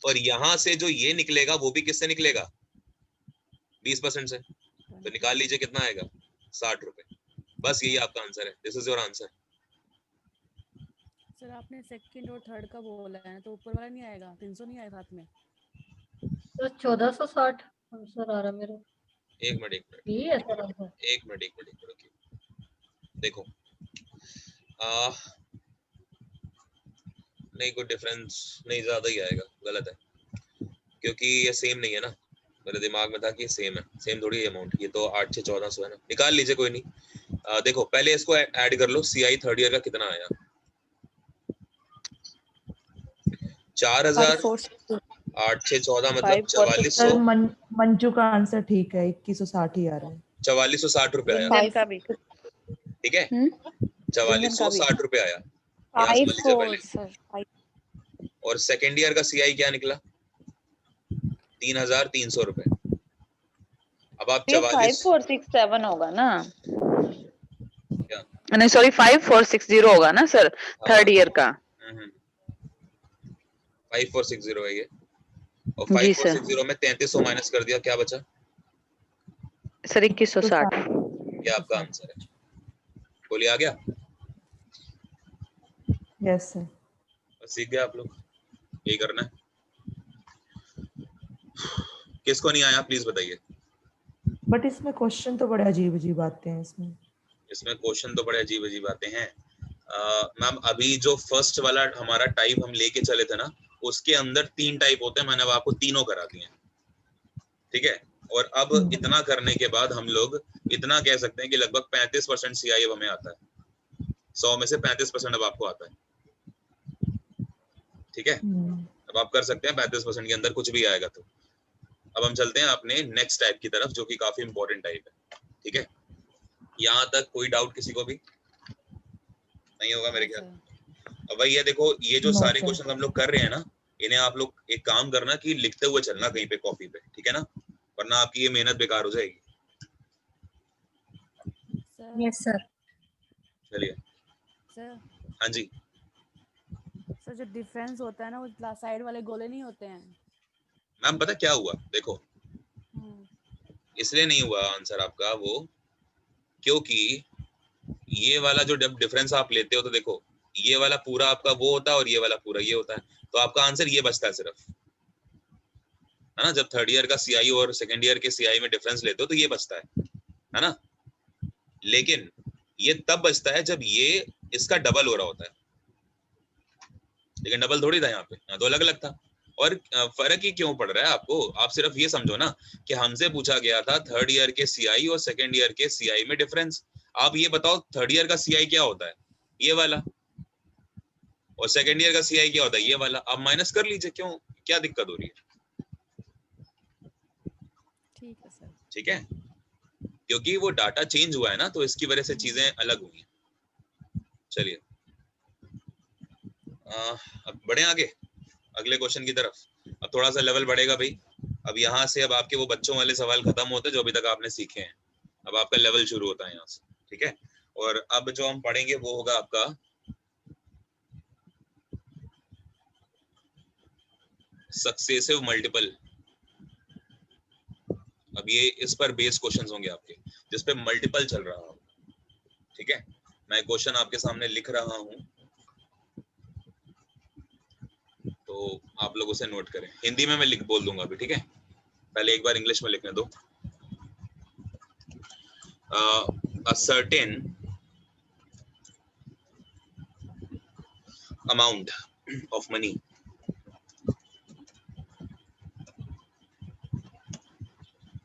और यहाँ से जो ये निकलेगा वो भी किससे निकलेगा? 20% से। तो निकाल लीजिए कितना आएगा? 60 रुपए। बस यही आपका आंसर है। This is your answer. Sir आपने सेकंड और थर्ड का बोला है तो ऊपर वाला नहीं आएगा? 300 नहीं आएगा साथ में? तो 1460 आंसर आ रहा मेरा। एक मिनट ये है सर आंसर। एक मिनट ओके। देखो नहीं कोई डिफरेंस नहीं, ज्यादा ही आएगा। गलत है, क्योंकि ये सेम नहीं है ना। मेरे दिमाग में था कि सेम है, सेम थोड़ी अमाउंट। ये तो 8 से 1400 है ना। निकाल लीजिए, कोई नहीं। देखो पहले इसको ऐड कर लो। CI थर्ड ईयर का कितना आया? 4,000। 8 से 14 मतलब 4400। सर मंजू का आंसर ठीक है, 2160 ही आ रहा है। 4460 रुपए आया, इंजन का भी। ठीक है। 4460 रुपए आया, यहाँ समझ लीजिए पहले। और सेकेंड ईयर का CI क्या निकला? 3,300 रुपए। अब आप 5467 होगा ना? क्या? नहीं सॉरी 5460 होगा ना सर थर्ड ईयर का? 5460 है ये। और जी सर। 5460 में 3300 माइनस कर दिया, क्या बचा? सर 2160। ये आपका आंसर है। बोलिए, आ गया? Yes sir. सीख गए आप लोग, यही करना है। किसको नहीं आया प्लीज बताइए। बट इसमें क्वेश्चन तो बड़े अजीब अजीब आते हैं इसमें क्वेश्चन तो बड़े अजीब अजीब आते हैं। मैम अभी जो फर्स्ट वाला हमारा टाइप हम लेके चले थे ना, उसके अंदर 3 टाइप होते हैं। मैंने अब आपको तीनों करा दिए, ठीक है। और अब इतना करने के बाद हम लोग इतना कह सकते हैं कि लगभग 35% CI अब हमें आता है। 100 में से 35% अब आपको आता है, ठीक है। अब आप कर सकते हैं 35% के अंदर कुछ भी आएगा तो। अब हम चलते हैं अपने नेक्स्ट टाइप की तरफ, जो कि काफी इंपॉर्टेंट टाइप है, ठीक है। यहाँ तक कोई डाउट किसी को भी नहीं होगा मेरे ख्याल। अब भाई ये देखो, ये जो सारे क्वेश्चन हम लोग कर रहे हैं ना, इन्हें आप लोग एक काम करना कि लिखते हुए चलना कहीं पे कॉपी पे, ठीक है ना। वरना आपकी ये मेहनत बेकार हो जाएगी। Sir yes sir. चलिए, सर हाँ जी। सर जो डिफरेंस होता है ना वो साइड वाले गोले नहीं होते हैं। मैम पता क्या हुआ, देखो हम्म, इसलिए नहीं हुआ आंसर आपका वो, क्योंकि ये वाला जो डिफरेंस आप लेते हो तो देखो ये वाला पूरा आपका वो होता है और ये वाला पूरा ये होता है, तो आपका आंसर ये बचता है सिर्फ, है ना। जब थर्ड ईयर का सीआई और सेकंड ईयर के सीआई में डिफरेंस लेते हो तो ये बचता है ना। लेकिन ये तब बचता है जब ये इसका डबल हो रहा होता है, लेकिन डबल थोड़ी था यहाँ पे, यहाँ तो अलग अलग था। और फर्क ही क्यों पड़ रहा है आपको, आप सिर्फ ये समझो ना कि हमसे पूछा गया था थर्ड ईयर के सीआई और सेकंड ईयर के सीआई में डिफरेंस। आप ये बताओ थर्ड ईयर का सीआई क्या होता है, ये वाला, और सेकंड ईयर का सीआई क्या होता है, ये वाला। आप माइनस कर लीजिए, क्यों, क्या दिक्कत हो रही है। ठीक है सर। ठीक है, क्योंकि वो डाटा चेंज हुआ है ना, तो इसकी वजह से चीजें अलग हुई हैं। चलिए अब बढ़े आगे अगले क्वेश्चन की तरफ। अब थोड़ा सा लेवल बढ़ेगा भाई। अब यहाँ से अब आपके वो बच्चों वाले सवाल खत्म होते हैं जो अभी तक आपने सीखे हैं, अब आपका लेवल शुरू होता है यहाँ से। ठीक है, और अब जो हम पढ़ेंगे वो होगा आपका सक्सेसिव मल्टीपल। अब ये इस पर बेस्ड क्वेश्चंस होंगे आपके, जिस पे मल्टीपल चल रहा हो। ठीक है, मैं क्वेश्चन आपके सामने लिख रहा हूं तो आप लोग उसे नोट करें। हिंदी में मैं लिख बोल दूंगा अभी, ठीक है, पहले एक बार इंग्लिश में लिखने दो। A certain amount of money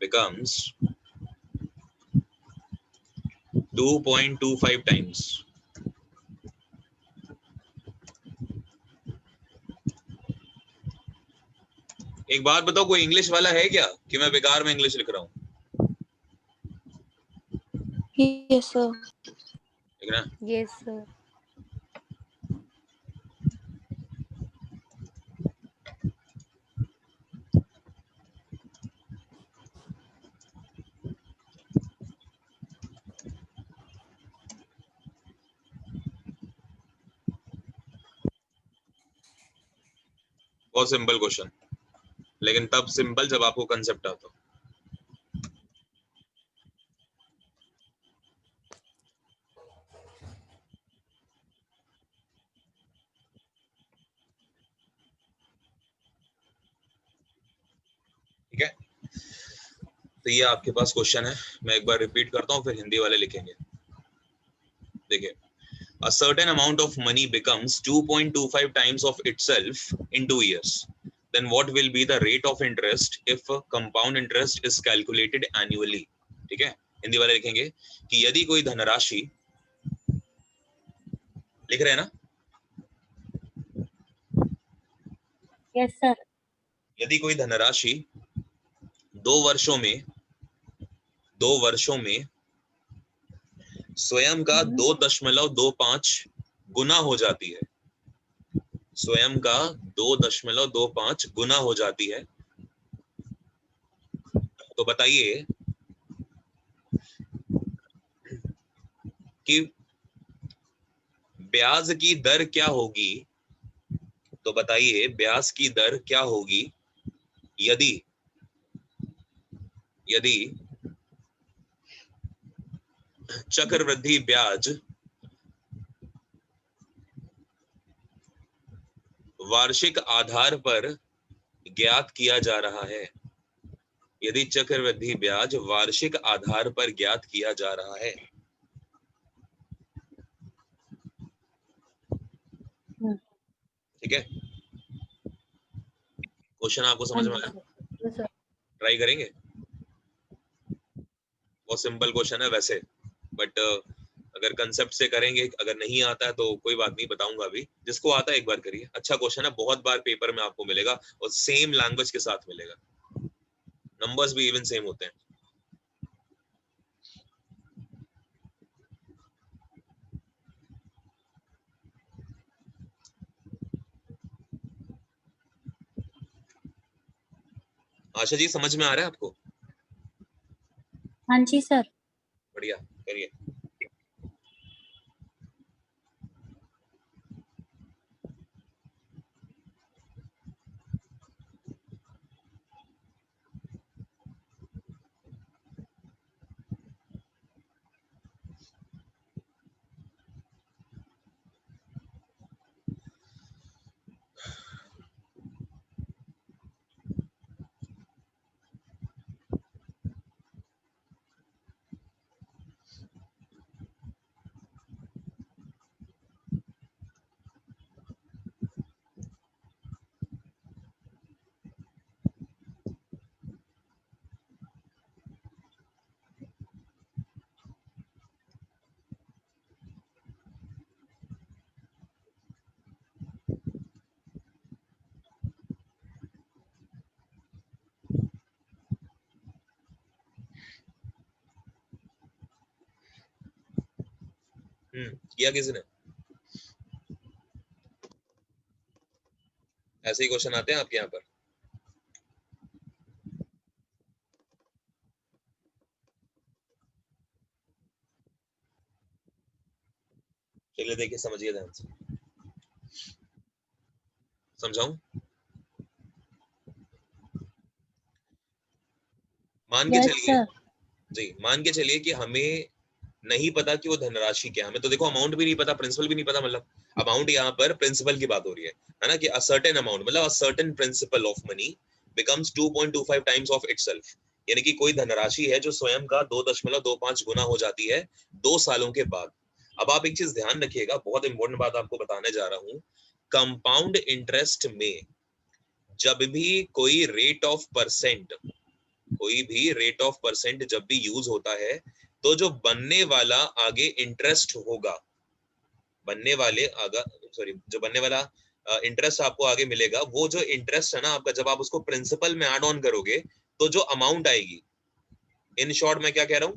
becomes 2.25 times एक बात बताओ, कोई इंग्लिश वाला है क्या कि मैं बेकार में इंग्लिश लिख रहा हूँ? Yes sir. ठीक है ना। Yes sir. बहुत सिंपल क्वेश्चन, लेकिन तब सिंपल जब आपको कंसेप्ट आता हो। ठीक है, तो ये आपके पास क्वेश्चन है, मैं एक बार रिपीट करता हूँ फिर हिंदी वाले लिखेंगे। देखिए, a certain amount of money becomes 2.25 times of itself in 2 years, then what will be the rate of interest if compound interest is calculated annually? ठीक है, हिंदी वाले लिखेंगे कि यदि कोई धनराशि, लिख रहे हैं ना? Yes sir. यदि कोई धनराशि 2 वर्षों में स्वयं का 2.25 गुना हो जाती है, स्वयं का 2.25 गुना हो जाती है, तो बताइए कि ब्याज की दर क्या होगी। तो बताइए ब्याज की दर क्या होगी यदि चक्रवृद्धि ब्याज वार्षिक आधार पर ज्ञात किया जा रहा है, यदि चक्रवृद्धि ब्याज वार्षिक आधार पर ज्ञात किया जा रहा है। ठीक है, क्वेश्चन आपको समझ में आया? Yes sir. ट्राई करेंगे, बहुत सिंपल क्वेश्चन है वैसे, बट अगर कंसेप्ट से करेंगे, अगर नहीं आता है तो कोई बात नहीं, बताऊंगा अभी। जिसको आता है एक बार करिए, अच्छा क्वेश्चन है, बहुत बार पेपर में आपको मिलेगा और सेम लैंग्वेज के साथ मिलेगा, नंबर्स भी इवन सेम होते हैं। आशा जी समझ में आ रहा है आपको? हाँ जी सर। बढ़िया, करिए। किया किसी ने? ऐसे ही क्वेश्चन आते हैं आपके यहाँ पर? चलिए देखिए, समझिए ध्यान से। समझाऊं? मान के यस चलिए सर। जी, मान के चलिए कि हमें नहीं पता कि वो धनराशि क्या है। हमें तो देखो अमाउंट भी नहीं पता, प्रिंसिपल भी नहीं पता। मतलब अमाउंट यहाँ पर प्रिंसिपल की बात हो रही है ना, कि अ सर्टेन अमाउंट मतलब a certain principle of money becomes 2.25 times of itself. यानी कि कोई धनराशि है जो स्वयं का 2.25 गुना हो जाती है 2 सालों के बाद। अब आप एक चीज ध्यान रखिएगा, बहुत इंपॉर्टेंट बात आपको बताने जा रहा हूं। कंपाउंड इंटरेस्ट में जब भी कोई रेट ऑफ परसेंट, कोई भी रेट ऑफ परसेंट जब भी यूज होता है, तो जो बनने वाला आगे इंटरेस्ट होगा, बनने वाले आगा सॉरी जो बनने वाला इंटरेस्ट आपको आगे मिलेगा, वो जो इंटरेस्ट है ना आपका, जब आप उसको प्रिंसिपल में ऐड ऑन करोगे तो जो अमाउंट आएगी, इन शॉर्ट मैं क्या कह रहा हूं,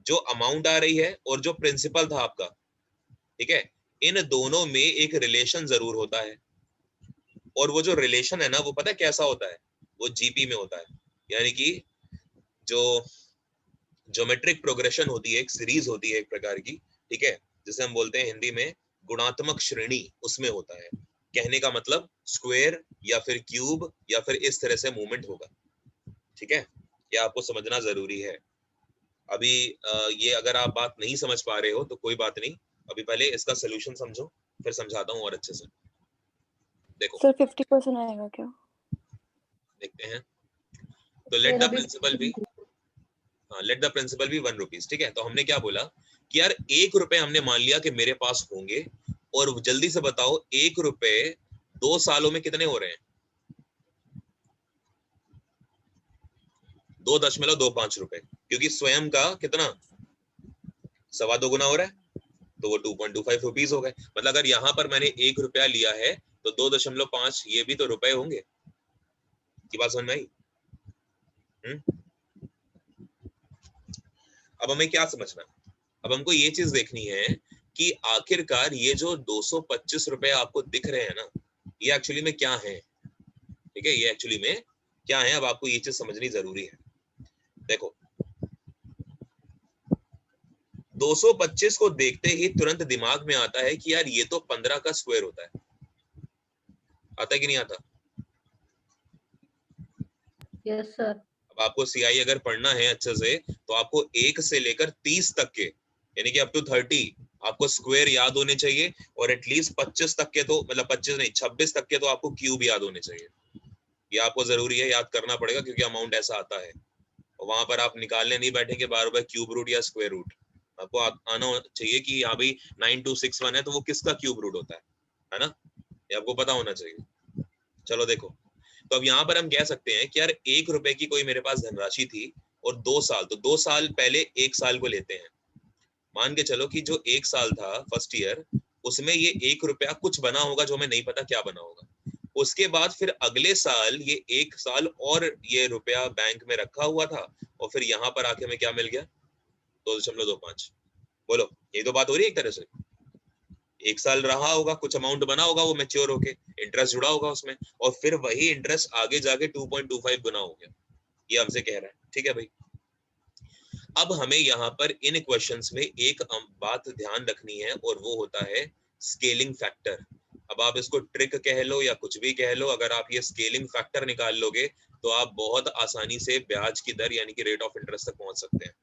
जो अमाउंट आ रही है और जो प्रिंसिपल था आपका, ठीक है, इन दोनों में एक रिलेशन जरूर होता है। और वो जो रिलेशन है ना, वो पता है कैसा होता है, वो जीपी में होता है। यानी कि जो ज्योमेट्रिक प्रोग्रेशन होती है, एक सीरीज होती है एक प्रकार की, ठीक है, जिसे हम बोलते हैं हिंदी में गुणात्मक श्रेणी, उसमें होता है। कहने का मतलब स्क्वायर या फिर क्यूब या फिर इस तरह से मूवमेंट होगा, ठीक है, ये आपको समझना जरूरी है। अभी ये अगर आप बात नहीं समझ पा रहे हो तो कोई बात नहीं, अभी पहले इसका सोल्यूशन समझो, फिर समझाता हूँ और अच्छे से। देखो सर 50% आएगा क्या? देखते हैं। तो लेट द प्रिंसिपल बी, हाँ, let the principal be 1 rupees, ठीक है। तो हमने क्या बोला कि यार 1 रुपए हमने मान लिया कि मेरे पास होंगे, और जल्दी से बताओ 1 रुपए 2 सालों में कितने हो रहे हैं? 2.25 रुपए, क्योंकि स्वयं का कितना 2.25 गुना हो रहा है, तो वो 2.25 रुपीज हो गए। मतलब अगर यहाँ पर मैंने 1 रुपया लिया है तो 2.5 ये भी तो रुपए होंगे। की बात समझ में आई? अब हमें क्या समझना है, अब हमको ये चीज देखनी है कि आखिरकार ये जो 225 रुपए आपको दिख रहे हैं ना, ये एक्चुअली में क्या है, ठीक है, ये एक्चुअली में क्या है, अब आपको ये चीज समझनी जरूरी है। देखो 225 को देखते ही तुरंत दिमाग में आता है कि यार ये तो 15 का स्क्वायर होता है। आता है कि नहीं आता? Yes sir. अब आपको सीआई अगर पढ़ना है अच्छे से, तो आपको 1 से लेकर 30 तक के, यानी कि अप टू 30 आपको स्क्वायर याद होने चाहिए, और एटलीस्ट 25 तक के तो, मतलब 25 नहीं 26 तक के तो आपको क्यूब याद होने चाहिए। ये आपको जरूरी है, याद करना पड़ेगा, क्योंकि अमाउंट ऐसा आता है। और वहां पर आप निकालने नहीं बैठेंगे बार बार क्यूब रूट या स्क्वायर रूट। आपको आना चाहिए कि यहाँ भी 9261 है तो वो किसका क्यूब रूट होता है ना, ये आपको पता होना चाहिए। चलो देखो, तो अब यहाँ पर हम कह सकते हैं कि यार 1 रुपए की कोई मेरे पास धनराशि थी, और 2 साल, तो 2 साल पहले 1 साल को लेते हैं। मान के चलो कि जो 1 साल था फर्स्ट ईयर, उसमें ये 1 रुपया कुछ बना होगा जो हमें नहीं पता क्या बना होगा। उसके बाद फिर अगले साल ये 1 साल और ये रुपया बैंक में रखा हुआ था, और फिर यहाँ पर आके हमें क्या मिल गया, 2.25। बोलो, ये तो बात हो रही है एक तरह से। 1 साल रहा होगा, कुछ अमाउंट बना होगा, वो मैच्योर होके इंटरेस्ट जुड़ा होगा उसमें, और फिर वही इंटरेस्ट आगे जाके 2.25 गुना हो गया। ये हमसे कह रहा है, ठीक है भाई। अब हमें यहाँ पर इन क्वेश्चंस में एक बात ध्यान रखनी है और वो होता है स्केलिंग फैक्टर। अब आप इसको ट्रिक कह लो या कुछ भी कह लो, अगर आप ये स्केलिंग फैक्टर निकाल लोगे तो आप बहुत आसानी से ब्याज की दर यानी कि रेट ऑफ इंटरेस्ट तक पहुंच सकते हैं।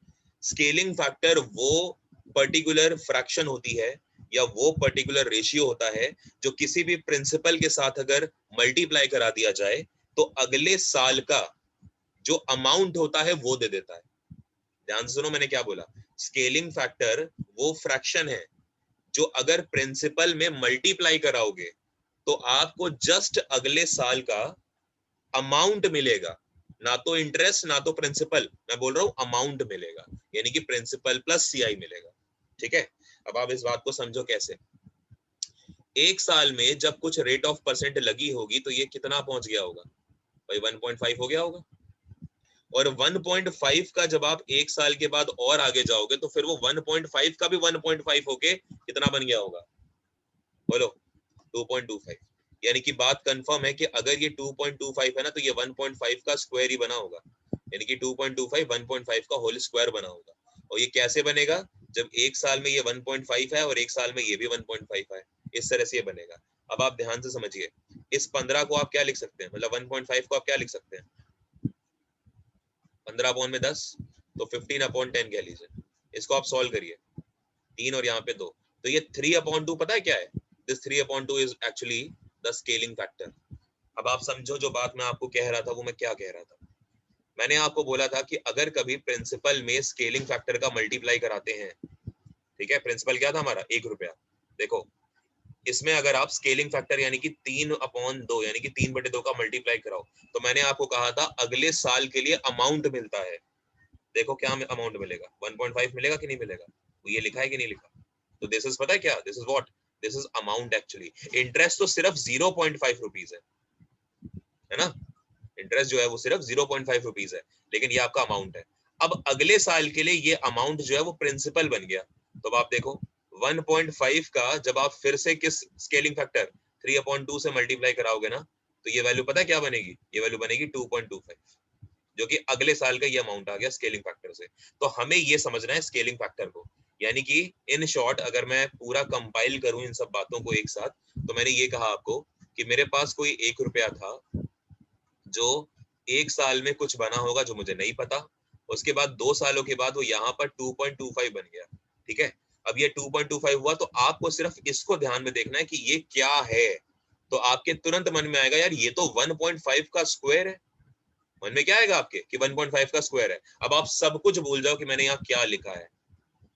स्केलिंग फैक्टर वो पर्टिकुलर फ्रैक्शन होती है या वो पर्टिकुलर रेशियो होता है जो किसी भी प्रिंसिपल के साथ अगर मल्टीप्लाई करा दिया जाए तो अगले साल का जो अमाउंट होता है वो दे देता है। ध्यान से सुनो मैंने क्या बोला। स्केलिंग फैक्टर वो फ्रैक्शन है जो अगर प्रिंसिपल में मल्टीप्लाई कराओगे तो आपको जस्ट अगले साल का अमाउंट मिलेगा, ना तो इंटरेस्ट ना तो प्रिंसिपल, मैं बोल रहा हूं अमाउंट मिलेगा, यानी कि प्रिंसिपल प्लस सीआई मिलेगा। ठीक है, अब आप इस बात को समझो कैसे। एक साल में जब कुछ रेट ऑफ परसेंट लगी होगी तो ये कितना पहुंच गया होगा भाई, 1.5 हो गया होगा। और 1.5 का जब आप एक साल के बाद और आगे जाओगे तो फिर वो 1.5 का भी 1.5 होके कितना बन गया होगा, बोलो 2.25। यानी कि बात कंफर्म है कि अगर ये 2.25 है ना तो ये 1.5 का स्क्वायर ही बना होगा, यानी कि 2.25 1.5 का होल स्क्वायर बना होगा। और ये कैसे बनेगा, जब एक साल में ये 1.5 है और एक साल में ये भी 1.5 है, इस तरह से ये बनेगा। अब आप ध्यान से समझिए, इस 15 को आप क्या लिख सकते हैं, मतलब 1.5 को आप क्या लिख सकते हैं, 15 अपॉन में 10 तो 15/10 कह लीजिए। इसको आप सॉल्व करिए, 3 और यहाँ पे 2 तो ये 3/2 पता है क्या है, this 3/2 is actually the scaling factor. अब आप समझो जो बात मैं आपको कह रहा था वो मैं क्या कह रहा था। मैंने आपको बोला था कि अगर कभी प्रिंसिपल में स्केलिंग फैक्टर का मल्टीप्लाई कराते हैं, ठीक है, प्रिंसिपल क्या था हमारा 1 रुपया, देखो इसमें अगर आप स्केलिंग फैक्टर यानी कि 3/2 यानी कि 3/2 का मल्टीप्लाई कराओ तो मैंने आपको कहा था अगले साल के लिए अमाउंट मिलता है। देखो क्या अमाउंट मिलेगा, 1.5 मिलेगा कि नहीं मिलेगा, तो ये लिखा है कि नहीं लिखा, तो दिस इज पता है क्या, this is what, this is amount actually. Interest तो सिर्फ 0.5 रुपीज है ना, इंटरेस्ट जो है वो सिर्फ 0.5 रुपीज है, लेकिन ये आपका अमाउंट है। अब अगले साल के लिए ये अमाउंट जो है वो प्रिंसिपल बन गया। तो अब आप देखो 1.5 का जब आप फिर से किस स्केलिंग फैक्टर 3/2 से मल्टीप्लाई कराओगे ना तो ये वैल्यू पता है क्या बनेगी, ये वैल्यू बनेगी 2.25, जो कि अगले साल का ये अमाउंट आ गया स्केलिंग फैक्टर से। तो हमें ये समझना है स्केलिंग फैक्टर को, यानी कि इन शॉर्ट अगर मैं पूरा कंपाइल करूं इन सब बातों को एक साथ, तो मैंने ये कहा आपको कि मेरे पास कोई 1 रुपया था जो एक साल में कुछ बना होगा जो मुझे नहीं पता, उसके बाद 2 सालों के बाद वो यहाँ पर 2.25 बन गया। ठीक है, अब ये 2.25 हुआ तो आपको सिर्फ इसको ध्यान में देखना है कि ये क्या है, तो आपके तुरंत मन में आएगा यार ये तो 1.5 का स्क्वायर है। मन में क्या आएगा आपके कि 1.5 का स्क्वायर है। अब आप सब कुछ भूल जाओ कि मैंने यहाँ क्या लिखा है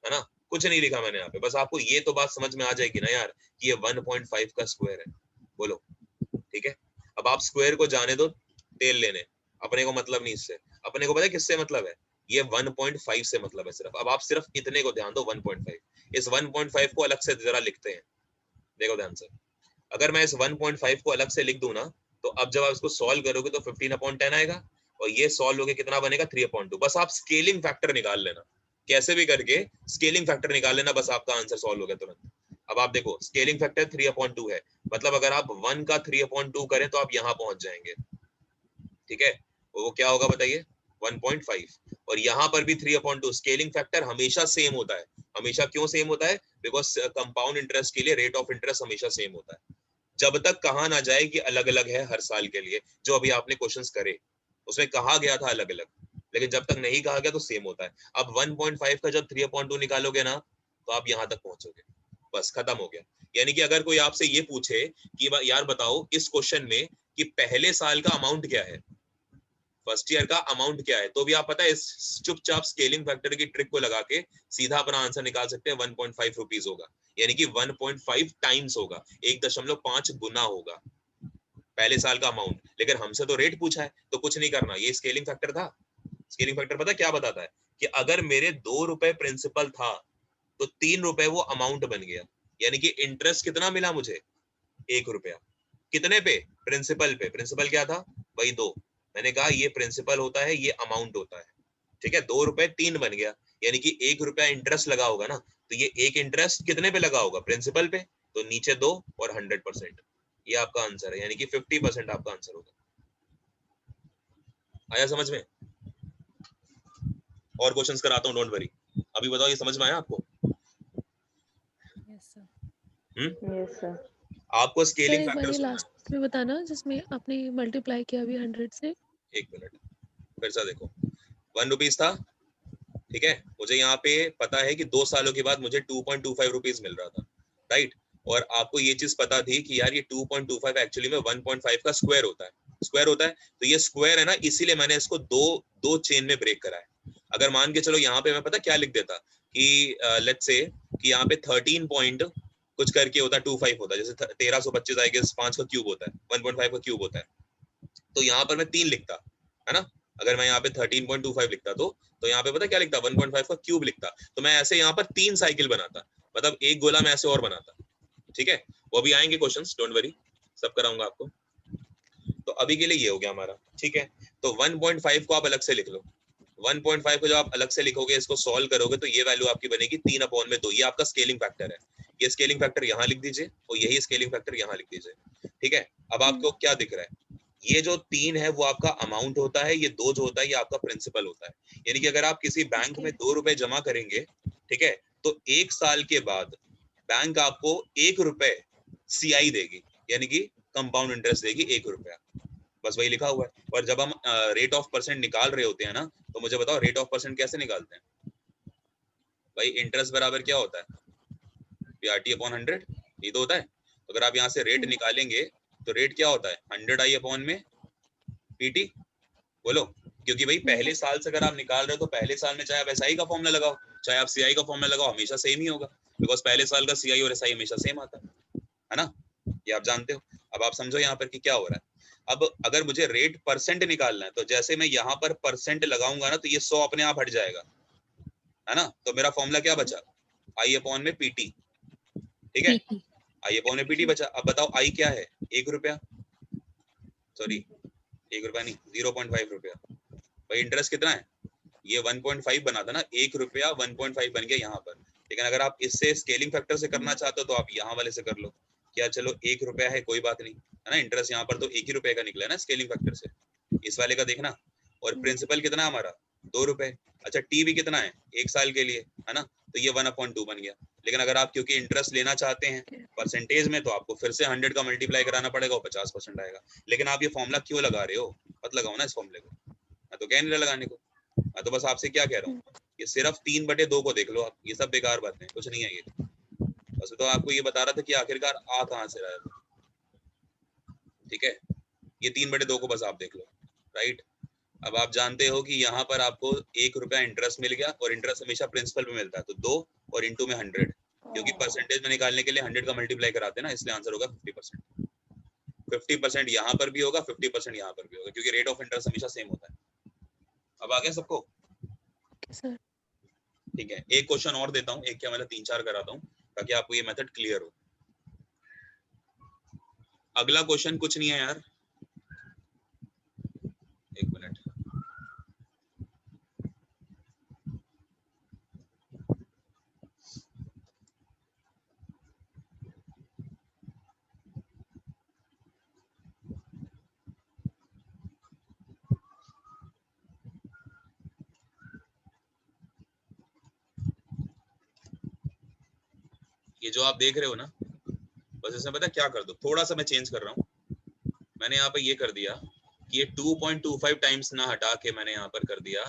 ना, कुछ नहीं लिखा मैंने यहाँ पे, बस आपको ये तो बात समझ में आ जाएगी ना यार कि ये 1.5 का स्क्वायर है, बोलो ठीक है। अब आप स्क्वायर को जाने दो तेल लेने, अपने को मतलब नहीं इससे, अपने को पता है किससे मतलब है, ये 1.5 से मतलब है सिर्फ। अब आप सिर्फ इतने को ध्यान दो 1.5, इस 1.5 को अलग से जरा लिखते हैं, देखो ध्यान से। अगर मैं इस 1.5 को अलग से लिख दूं ना तो अब जब आप इसको सॉल्व करोगे तो 15/10 आएगा और ये सॉल्व होके कितना बनेगा 3/2। बस आप स्केलिंग फैक्टर निकाल लेना, कैसे भी करके स्केलिंग फैक्टर निकाल लेना, बस आपका आंसर सॉल्व हो गया तुरंत। अब आप देखो स्केलिंग फैक्टर 3/2 है, मतलब अगर आप 1 का 3/2 करें तो आप यहाँ पहुंच जाएंगे। ठीक है, वो क्या होगा बताइए 1.5, और यहाँ पर भी 3/2। स्केलिंग फैक्टर हमेशा सेम होता है, हमेशा क्यों सेम होता है, बिकॉज कंपाउंड इंटरेस्ट के लिए रेट ऑफ इंटरेस्ट हमेशा सेम होता है, जब तक कहा ना जाए कि अलग अलग है हर साल के लिए। जो अभी आपने क्वेश्चंस करे उसमें कहा गया था अलग अलग, लेकिन जब तक नहीं कहा गया तो सेम होता है। अब 1.5 का जब 3/2 निकालोगे ना तो आप यहाँ तक पहुंचोगे, बस खत्म हो गया। यानी कि अगर कोई आपसे ये पूछे कि यार बताओ इस क्वेश्चन में कि पहले साल का अमाउंट क्या है, फर्स्ट ईयर का अमाउंट क्या है, तो भी आप पता है इस चुपचाप स्केलिंग फैक्टर की ट्रिक को लगा के सीधा अपना आंसर निकाल सकते हैं, 1.5 रुपीज होगा, यानी कि 1.5 टाइम्स होगा, 1.5 गुना होगा पहले साल का अमाउंट। लेकिन हमसे तो रेट पूछा है तो कुछ नहीं करना, ये स्केलिंग फैक्टर था। स्केलिंग फैक्टर पता क्या बताता है कि अगर मेरे 2 रुपए प्रिंसिपल था तो 3 रुपए वो अमाउंट बन गया, यानी कि इंटरेस्ट कितना मिला मुझे 1 रुपया, कितने पे, प्रिंसिपल पे। प्रिंसिपल क्या था भाई 2, मैंने कहा ये प्रिंसिपल होता है ये अमाउंट होता है। ठीक है, 2 रुपए 3 बन गया, यानी कि 1 रुपया इंटरेस्ट लगा होगा ना, तो ये एक इंटरेस्ट कितने पे लगा होगा, प्रिंसिपल पे, तो नीचे 2 और 100%, ये आपका आंसर है, यानी कि 50% आपका आंसर होगा। आया समझ में? और क्वेश्चंस कराता हूँ, डोंट वरी। अभी बताओ ये समझ में आया आपको? Yes sir. Yes sir. आपको सर स्केलिंग एक बार फैक्टर ये सुनना लास्ट में बताना जिसमें आपने मल्टीप्लाई किया अभी 100 से। है। एक मिनट फिर से देखो, 1 रुपीज था, ठीक है, मुझे यहाँ पे पता है कि 2 सालों के बाद मुझे 2.25 रुपीज मिल रहा था, राइट। और आपको ये चीज पता थी कि यार ये 2.25 एक्चुअली में 1.5 का स्क्वायर होता है, स्क्वायर होता है। तो ये स्क्वायर है ना, इसीलिए मैंने इसको दो चेन में ब्रेक करा है। अगर मान के चलो यहाँ पे मैं पता क्या लिख देता कि लेट्स से कि यहाँ पे 13 पॉइंट कुछ करके होता है 25 होता है, जैसे 1325 आई गेस 5 का क्यूब होता है, 1.5 का क्यूब होता है, तो यहाँ पर मैं 3 लिखता, है ना। अगर मैं यहाँ पे 13.25 लिखता तो यहाँ पे पता क्या लिखता, 1.5 का क्यूब लिखता। तो मैं ऐसे यहाँ पर 3 साइकिल बनाता, मतलब एक गोला मैं ऐसे और बनाता, ठीक है। वो भी आएंगे क्वेश्चंस, डोंट वरी, सब कराऊंगा आपको। तो अभी के लिए ये हो गया हमारा, ठीक है। तो 1.5 को आप अलग से लिख लो। 1.5 को जब आप अलग से लिखोगे, इसको सॉल्व करोगे, तो ये वैल्यू आपकी बनेगी 3/2। ये आपका स्केलिंग फैक्टर है। ये स्केलिंग फैक्टर यहाँ लिख दीजिए और यही स्केलिंग फैक्टर यहाँ लिख दीजिए, ठीक है। अब आपको क्या दिख रहा है, ये जो 3 है वो आपका अमाउंट होता है, ये 2 जो होता है ये आपका प्रिंसिपल होता है। यानी कि अगर आप किसी बैंक में 2 रुपए जमा करेंगे, ठीक है, तो 1 साल के बाद बैंक आपको 1 रुपए CI देगी, यानी कि कंपाउंड इंटरेस्ट देगी 1 रुपया। बस वही लिखा हुआ है। और जब हम रेट ऑफ परसेंट निकाल रहे होते हैं ना, तो मुझे बताओ रेट ऑफ परसेंट कैसे निकालते हैं भाई? इंटरेस्ट बराबर क्या होता है, PRT/100, ये तो होता है। तो अगर आप यहाँ से रेट निकालेंगे तो रेट क्या होता है, 100I/PT, बोलो। क्योंकि भाई पहले साल से अगर आप निकाल रहे हो तो पहले साल में चाहे आप SI का फॉर्मूला लगाओ, चाहे आप CI का फॉर्मूला लगाओ, हमेशा सेम ही होगा, बिकॉज पहले साल का CI और SI हमेशा सेम आता है ना, ये आप जानते हो। अब आप समझो यहाँ पर कि क्या हो रहा है। अब अगर मुझे रेट परसेंट निकालना है, तो जैसे मैं यहाँ पर परसेंट लगाऊंगा ना, तो ये 100 अपने आप हट जाएगा, है ना। तो मेरा फॉर्मूला क्या बचा, I/PT, ठीक है, I/PT बचा। अब बताओ I क्या है, 1 रुपया, सॉरी 1 रुपया नहीं, 0.5 रुपया। भाई इंटरेस्ट कितना है, ये 1.5 बना था ना, 1 रुपया 1.5 बन गया यहाँ पर। लेकिन अगर आप इससे स्केलिंग फैक्टर से करना चाहते हो तो आप यहाँ वाले से कर लो। क्या, चलो 1 रुपया है, कोई बात नहीं, है ना। इंटरेस्ट यहाँ पर तो 1 ही रुपए का निकला है ना स्केलिंग फैक्टर से, इस वाले का देखना। और प्रिंसिपल कितना है हमारा, 2 रुपए। अच्छा, टी भी कितना है, 1 साल के लिए, है ना, तो ये 1/2 बन गया। लेकिन अगर आप क्योंकि इंटरेस्ट लेना चाहते हैं परसेंटेज में, तो आपको फिर से 100 का मल्टीप्लाई कराना पड़ेगा और 50% आएगा। लेकिन आप ये फॉर्मूला क्यों लगा रहे हो, मत लगाओ ना इस फॉर्मूले को, मैं तो कह नहीं रहा लगाने को। मैं तो बस आपसे क्या कह रहा हूँ, ये सिर्फ 3/2 को देख लो आप, ये सब बेकार बातें, कुछ नहीं है ये। बस तो आपको ये बता रहा था कि आखिरकार आ कहाँ से रहा है, ठीक है। ये 3/2 को बस आप देख लो, राइट। अब आप जानते हो कि यहाँ पर आपको 1 रुपया इंटरेस्ट मिल गया, और इंटरेस्ट हमेशा प्रिंसिपल पे मिलता है, तो 2 और इंटू में 100, क्योंकि परसेंटेज में निकालने के लिए 100 का मल्टीप्लाई कराते हैं ना, इसलिए आंसर होगा 50%। 50% यहाँ पर भी होगा, 50% यहाँ पर भी होगा, क्योंकि रेट ऑफ इंटरेस्ट हमेशा सेम होता है। अब आ गया सबको, सर ठीक है। एक क्वेश्चन और देता हूँ, एक क्या मतलब 3-4 कराता हूँ, ताकि आपको ये मेथड क्लियर हो। अगला क्वेश्चन कुछ नहीं है यार, एक मिनट, ये जो आप देख रहे हो ना, बस इसमें पता क्या कर दो, थोड़ा सा मैं चेंज कर रहा हूँ। मैंने यहाँ पे ये कर दिया कि ये 2.25 टाइम्स ना हटा के मैंने यहाँ पर कर दिया,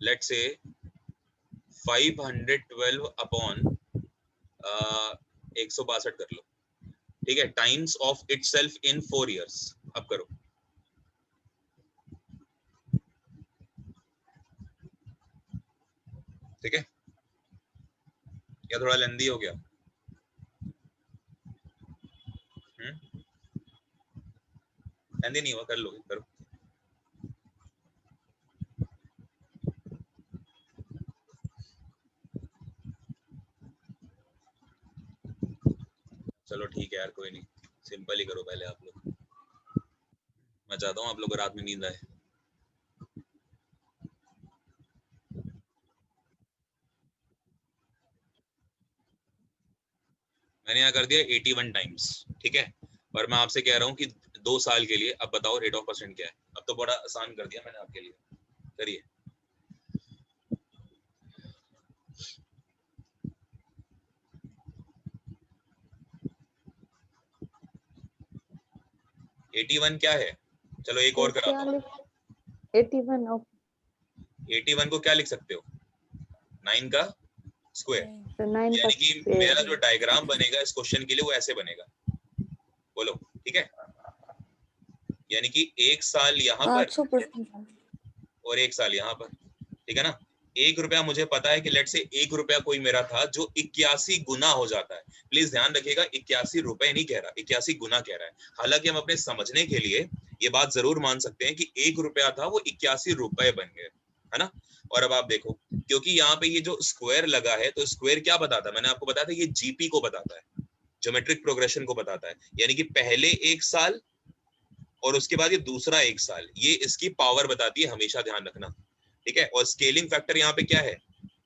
लेट्स से 512/162 कर लो, ठीक है, times of itself in 4 years. अब करो, ठीक है, या थोड़ा लेंदी हो गया? लेंदी नहीं हुआ, कर लोगे, करो। चलो ठीक है यार, कोई नहीं, सिंपल ही करो पहले आप लोग, मैं चाहता हूँ आप लोग को रात में नींद आए। मैंने यहाँ कर दिया 81 टाइम्स, ठीक है। और मैं आपसे कह रहा हूँ कि 2 साल के लिए, अब बताओ रेट ऑफ परसेंट क्या है। अब तो बड़ा आसान कर दिया मैंने आपके लिए। करिए। एटी वन क्या है? चलो एक और करा दो। 81 ओके 81 को क्या लिख सकते हो? 9 का स्क्वायर। तो 9 का यानी कि स्क्वायर मेरा जो डायग्राम बनेगा इस क्वेश्चन के लिए वो ऐसे बनेगा, बोलो ठीक है? यानी कि 1 साल यहाँ पर 800%। और 1 साल यहाँ पर, ठीक है ना? 1 रुपया मुझे पता है कि लेट से 1 रुपया कोई मेरा था जो 81 गुना हो जाता है। प्लीज ध्यान रखिएगा, 81 रुपए नहीं कह रहा, 81 गुना कह रहा है। हालांकि हम अपने समझने के लिए ये बात जरूर मान सकते हैं कि 1 रुपया था वो 81 रुपए बन गए, है ना? और अब आप देखो, क्योंकि यहाँ पे ये जो स्क्वायर लगा है तो स्क्वायर क्या बताता है? मैंने आपको बताया था ये जीपी को बताता है, ज्योमेट्रिक प्रोग्रेशन को बताता है। यानी कि पहले 1 साल और उसके बाद ये दूसरा 1 साल, ये इसकी पावर बताती है, हमेशा ध्यान रखना, ठीक है? और स्केलिंग फैक्टर यहाँ पे क्या है?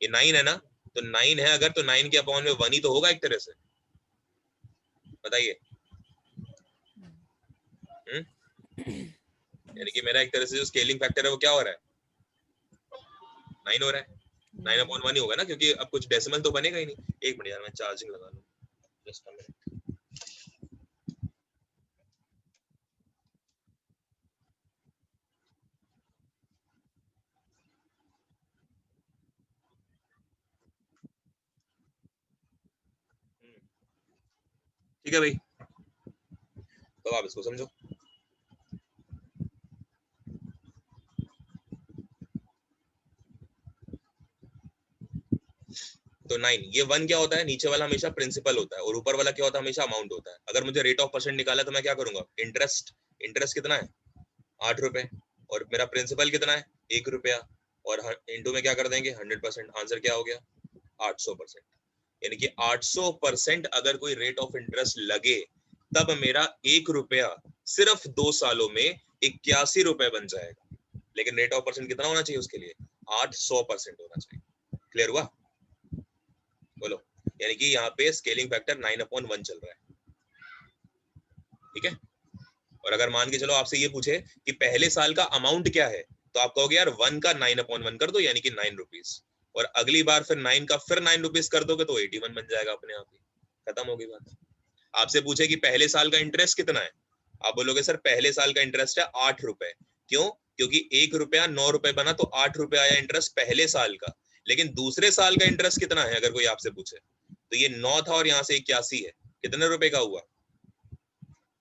ये 9 है ना, तो 9 है अगर, तो 9 के अपॉन में 1 ही तो होगा एक तरह से, बताइए। यानी कि मेरा एक तरह से जो स्केलिंग फैक्टर है वो क्या हो रहा है? 9 हो रहा है। 9 अपॉन 1 ही होगा ना, क्योंकि अब कुछ डेसिमल तो बनेगा ही नहीं। एक मिनट यार, मैं चार्जिंग लगा लूं, जस्ट अ मिनट। ठीक है भाई, तो आप इसको समझो। तो 9, ये 1 क्या होता है? नीचे वाला हमेशा प्रिंसिपल होता है और ऊपर वाला क्या होता है? हमेशा अमाउंट होता है। अगर मुझे रेट ऑफ परसेंट निकाला तो मैं क्या करूंगा? इंटरेस्ट, इंटरेस्ट कितना है? 8 रुपए। और मेरा प्रिंसिपल कितना है? 1 रुपया। और इंटू में क्या कर देंगे? 100%। आंसर क्या हो गया? 800%। यानी कि 800% अगर कोई रेट ऑफ इंटरेस्ट लगे तब मेरा 1 रुपया सिर्फ 2 सालों में 81 रुपए बन जाएगा। लेकिन रेट ऑफ परसेंट कितना होना चाहिए उसके लिए? 800% होना चाहिए। क्लियर हुआ? बोलो। यानी कि यहाँ पे स्केलिंग फैक्टर 9/1 चल रहा है, ठीक है? और अगर मान के चलो आपसे ये पूछे कि पहले साल का अमाउंट क्या है, तो आप कहोगे यार 1 का 9/1 कर दो, यानी कि 9 रुपीज। और अगली बार फिर 9 का फिर 9 रुपीज कर दोगे तो 81 बन जाएगा अपने आप ही, खत्म हो गई बात। आपसे पूछे कि पहले साल का इंटरेस्ट कितना है, आप बोलोगे सर पहले साल का इंटरेस्ट है 8 रुपए। क्यों? क्योंकि 1 रुपया 9 रुपए बना तो 8 रुपए आया इंटरेस्ट पहले साल का। लेकिन दूसरे साल का इंटरेस्ट कितना है अगर कोई आपसे पूछे, तो ये 9 था और यहाँ से 81 है, कितने रुपए का हुआ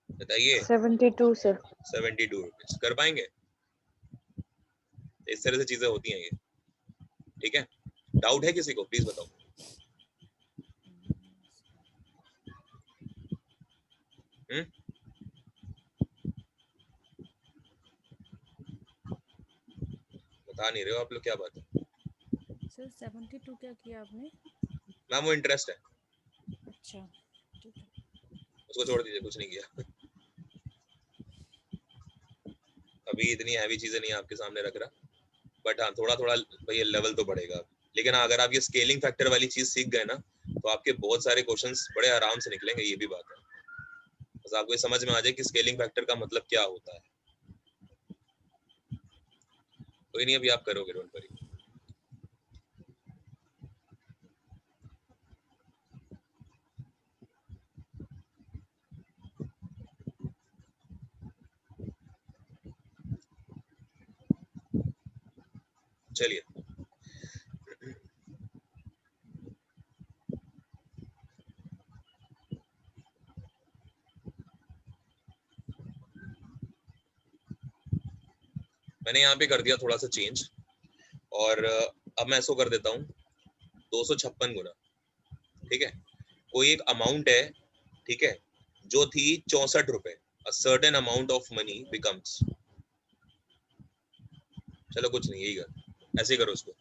बताइए? 72 सर 72 रुपीज। कर पाएंगे? इस तरह से चीजें होती हैं ये, ठीक है? डाउट है किसी को? प्लीज बताओ। बता नहीं रहे हो आप लोग, क्या बात है? सर 72 क्या किया आपने? मैम वो इंटरेस्ट है, अच्छा ठीक है। उसको छोड़ दीजिए, कुछ नहीं किया। अभी इतनी हैवी चीजें नहीं आपके सामने रख रहा, बट हाँ थोड़ा थोड़ा भैया लेवल तो बढ़ेगा। लेकिन हाँ, अगर आप ये स्केलिंग फैक्टर वाली चीज सीख गए ना, तो आपके बहुत सारे क्वेश्चंस बड़े आराम से निकलेंगे, ये भी बात है। बस आपको ये समझ में आ जाए कि स्केलिंग फैक्टर का मतलब क्या होता है। कोई नहीं, अभी आप करोगे, डोंट वरी। चलिए, मैंने यहाँ पे कर दिया थोड़ा सा चेंज, और अब मैं इसको कर देता हूँ 256 गुना, ठीक है? कोई एक अमाउंट है, ठीक है, जो थी 64 रुपए। A certain amount of money becomes, चलो कुछ नहीं, यही कर, ऐसे ही करो उसको।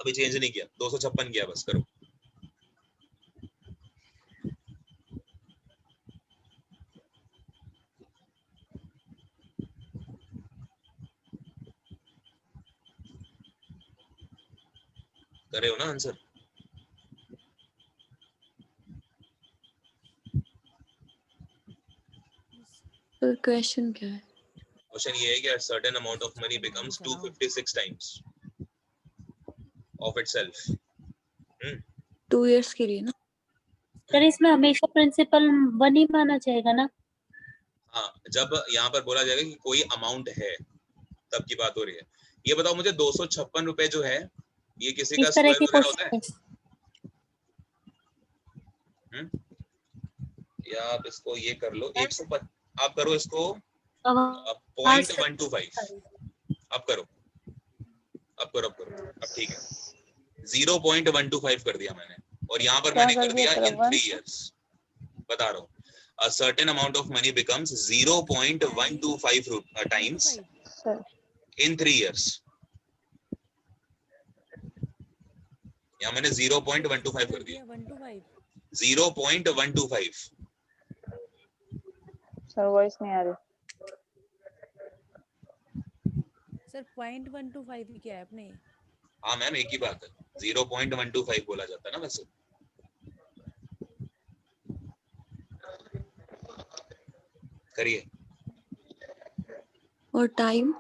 अभी चेंज नहीं किया, 256 किया, बस करो। करे हो ना आंसर? तो क्वेश्चन क्या है? क्वेश्चन ये है कि a certain amount of money becomes 256 times of itself. 2 years के लिए ना? सर इसमें हमेशा प्रिंसिपल 1 ही माना जाएगा ना? हाँ, जब यहाँ पर बोला जाएगा कि कोई अमाउंट है तब की बात हो रही है। ये बताओ मुझे 256 रुपए जो है ये किसी का इस तरह स्क्वायर के वगैरह होता है? क्वेश्चन या आप इसको ये कर लो 150, आप करो इसको अब 0.125, अब करो अब ठीक है 0.125 कर दिया मैंने, और यहाँ पर क्या मैंने कर कर दिया दिया इन प्रवन? 3 years। बता रहा हूँ, a certain amount of money becomes 0.125 times sir in 3 years। यहाँ मैंने 0.125 कर दिया, 0.125। सर वॉइस नहीं आ रही। सर 0.125 ही क्या है अपने? हाँ मैम एक ही बात है, 0.125 बोला जाता है ना वैसे। करिए। और टाइम?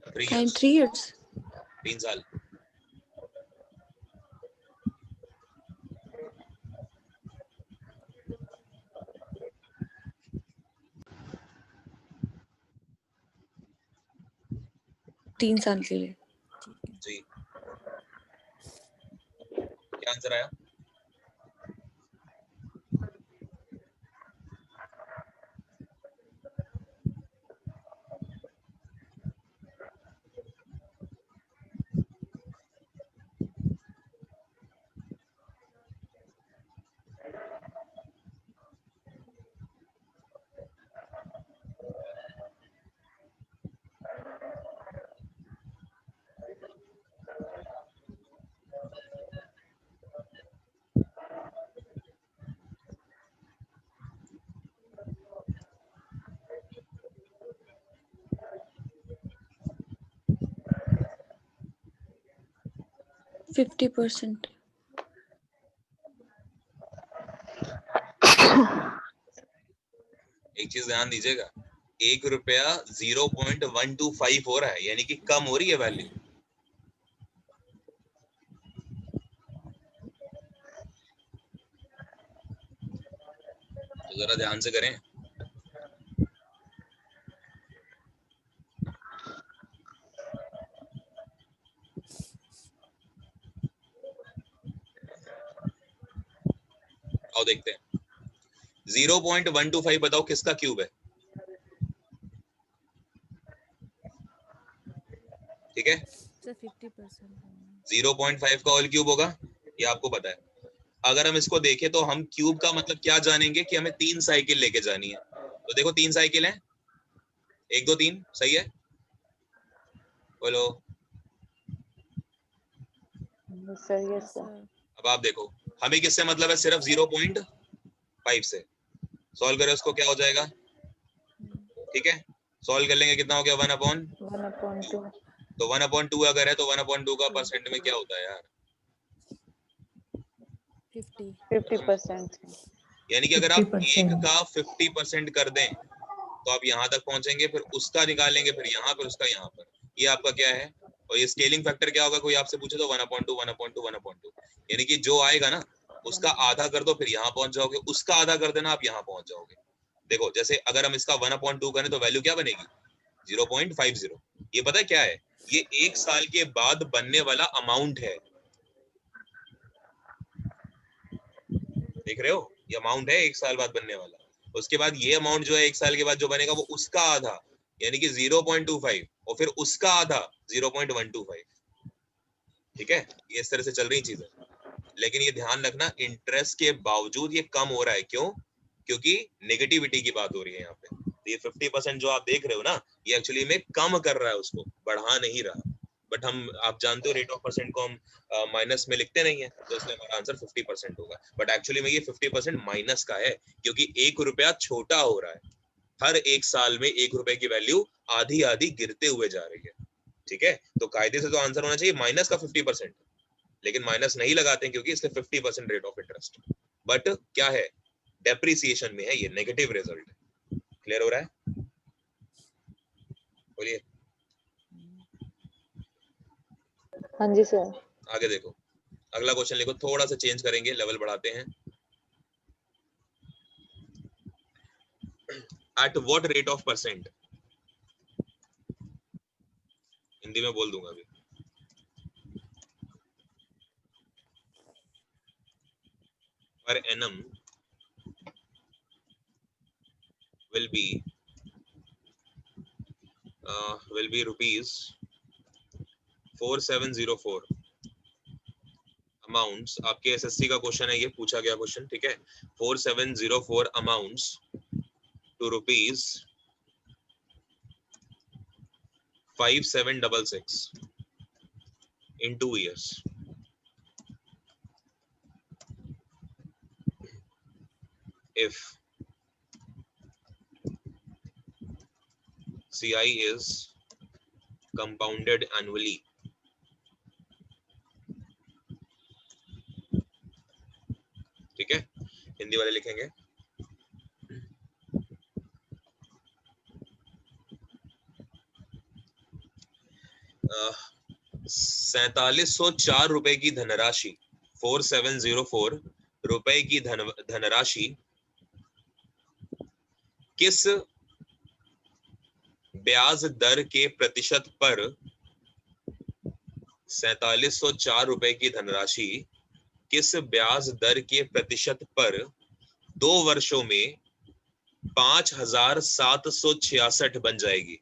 3 time years, 3 years। 3 साल। तीन साल के लिए। जी क्या आंसर आया? फिफ्टी %। एक चीज ध्यान दीजिएगा, 1 रुपया 0.125 हो रहा है, यानी कि कम हो रही है वैल्यू। तो जरा ध्यान से करें। आओ देखते हैं 0.125 बताओ किसका क्यूब है? ठीक है, सर 50%। 0.5 का होल क्यूब होगा, ये आपको पता है। अगर हम इसको देखें तो हम क्यूब का मतलब क्या जानेंगे कि हमें 3 साइकिल लेके जानी है। तो देखो 3 साइकिल है, 1 2 3, सही है? बोलो। Sir yes sir. अब आप देखो हमें किससे मतलब है? सिर्फ 0.5 से। सॉल्व करें उसको, क्या हो जाएगा? ठीक है, सॉल्व कर लेंगे, कितना हो गया? 1/2। तो 1/2 अगर है तो 1/2 का परसेंट में क्या होता है यार? 50%। यानी कि अगर आप 50%। 1 का 50% कर दें तो आप यहाँ तक पहुंचेंगे, फिर उसका निकालेंगे, फिर यहाँ पर उसका यहाँ पर। ये आपका क्या है? और ये स्केलिंग फैक्टर क्या होगा? कोई आपसे पूछे तो 1/2 1/2 1/2, यानी कि जो आएगा ना उसका आधा कर दो, फिर यहाँ पहुंच जाओगे, उसका आधा कर देना, आप यहाँ पहुंच जाओगे। देखो जैसे अगर हम इसका 1/2 करें तो वैल्यू क्या बनेगी? 0.50। ये पता है क्या है? ये 1 साल के बाद बनने वाला अमाउंट है। देख रहे हो, ये अमाउंट है 1 साल बाद बनने वाला। उसके बाद ये अमाउंट जो है 1 साल के बाद जो बनेगा वो उसका आधा, यानी कि 0.25, और फिर उसका आधा 0.125। ठीक है, ये इस तरह से चल रही चीजें। लेकिन ये ध्यान रखना, इंटरेस्ट के बावजूद ये कम हो रहा है। क्यों? क्योंकि नेगेटिविटी की बात हो रही है यहाँ पे। तो ये 50% जो आप देख रहे हो ना, ये एक्चुअली में कम कर रहा है, उसको बढ़ा नहीं रहा। बट हम, आप जानते हो रेट ऑफ परसेंट को हम माइनस में लिखते नहीं है, तो इसलिए हमारा आंसर 50% होगा। बट एक्चुअली में ये 50% माइनस का है, क्योंकि 1 रुपया छोटा हो रहा है। हर 1 साल में 1 रुपए की वैल्यू आधी आधी गिरते हुए जा रही है। ठीक है, तो कायदे से तो आंसर होना चाहिए माइनस का 50%, लेकिन माइनस नहीं लगाते हैं क्योंकि इसके 50% रेट ऑफ इंटरेस्ट। बट क्या है? डेप्रिसिएशन में है, ये नेगेटिव रिजल्ट है। क्लियर हो रहा है? बोलिए। हाँ जी सर। आगे देखो, अगला क्वेश्चन लिखो, थोड़ा सा चेंज करेंगे, लेवल बढ़ाते हैं। At what rate of percent, Hindi में बोल दूंगा अभी। Per annum will be rupees 4704 amounts. आपके एसएससी का क्वेश्चन है ये, पूछा गया क्वेश्चन, ठीक है। 4704 amounts to rupees 5766 in 2 years. If CI is compounded annually, ठीक है, हिंदी वाले लिखेंगे। uh, 4704 रुपए की धनराशि, 4704 रुपए की धनराशि किस ब्याज दर के प्रतिशत पर, 4704 रुपए की धनराशि किस ब्याज दर के प्रतिशत पर 2 वर्षों में 5766 बन जाएगी,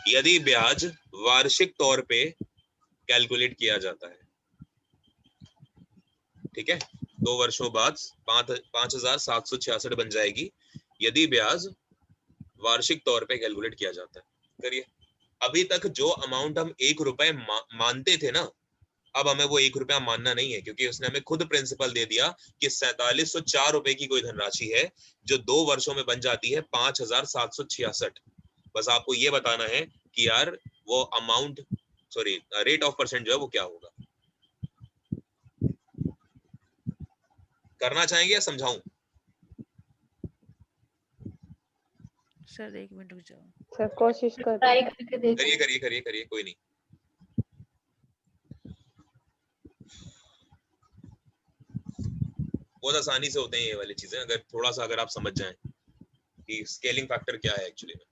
यदि ब्याज वार्षिक तौर पे कैलकुलेट किया जाता है। ठीक है, 2 वर्षों बाद 5766 बन जाएगी यदि ब्याज वार्षिक तौर पे कैलकुलेट किया जाता है। करिए। अभी तक जो अमाउंट हम 1 रुपए मानते थे ना, अब हमें वो 1 रुपया मानना नहीं है, क्योंकि उसने हमें खुद प्रिंसिपल दे दिया कि 4704 रुपए की कोई धनराशि है जो 2 वर्षों में बन जाती है 5766। बस आपको ये बताना है कि यार वो amount, sorry, rate of percent जो है वो क्या होगा। करना चाहेंगे या समझाऊं? सर 1 मिनट रुक जाओ। सर कोशिश कर ट्राई करके देखो। करिए करिए करिए करिए, कोई नहीं। बहुत आसानी से होते हैं ये वाली चीजें, अगर थोड़ा सा अगर आप समझ जाएं कि स्केलिंग फैक्टर क्या है एक्चुअली में।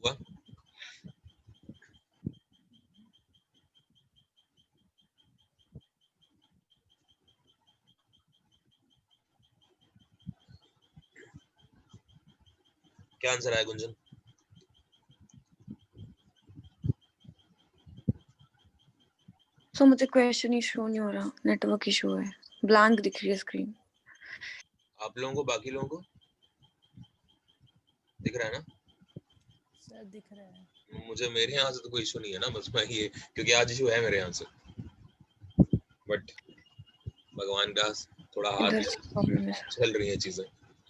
हुआ? क्या आंसर आया गुंजन? सो मुझे क्वेश्चन ही शो नहीं हो रहा, नेटवर्क इशू है, ब्लैंक दिख रही है स्क्रीन। आप लोगों को, बाकी लोगों को दिख रहा है ना? सर दिख रहा है। मुझे, मेरे यहाँ से तो कोई इशू नहीं है ना, बस मैं ये, क्योंकि आज इशू है मेरे यहाँ से, बट भगवान का थोड़ा हाथ इधर से प्रॉब्लम है। चल रही है चीजें।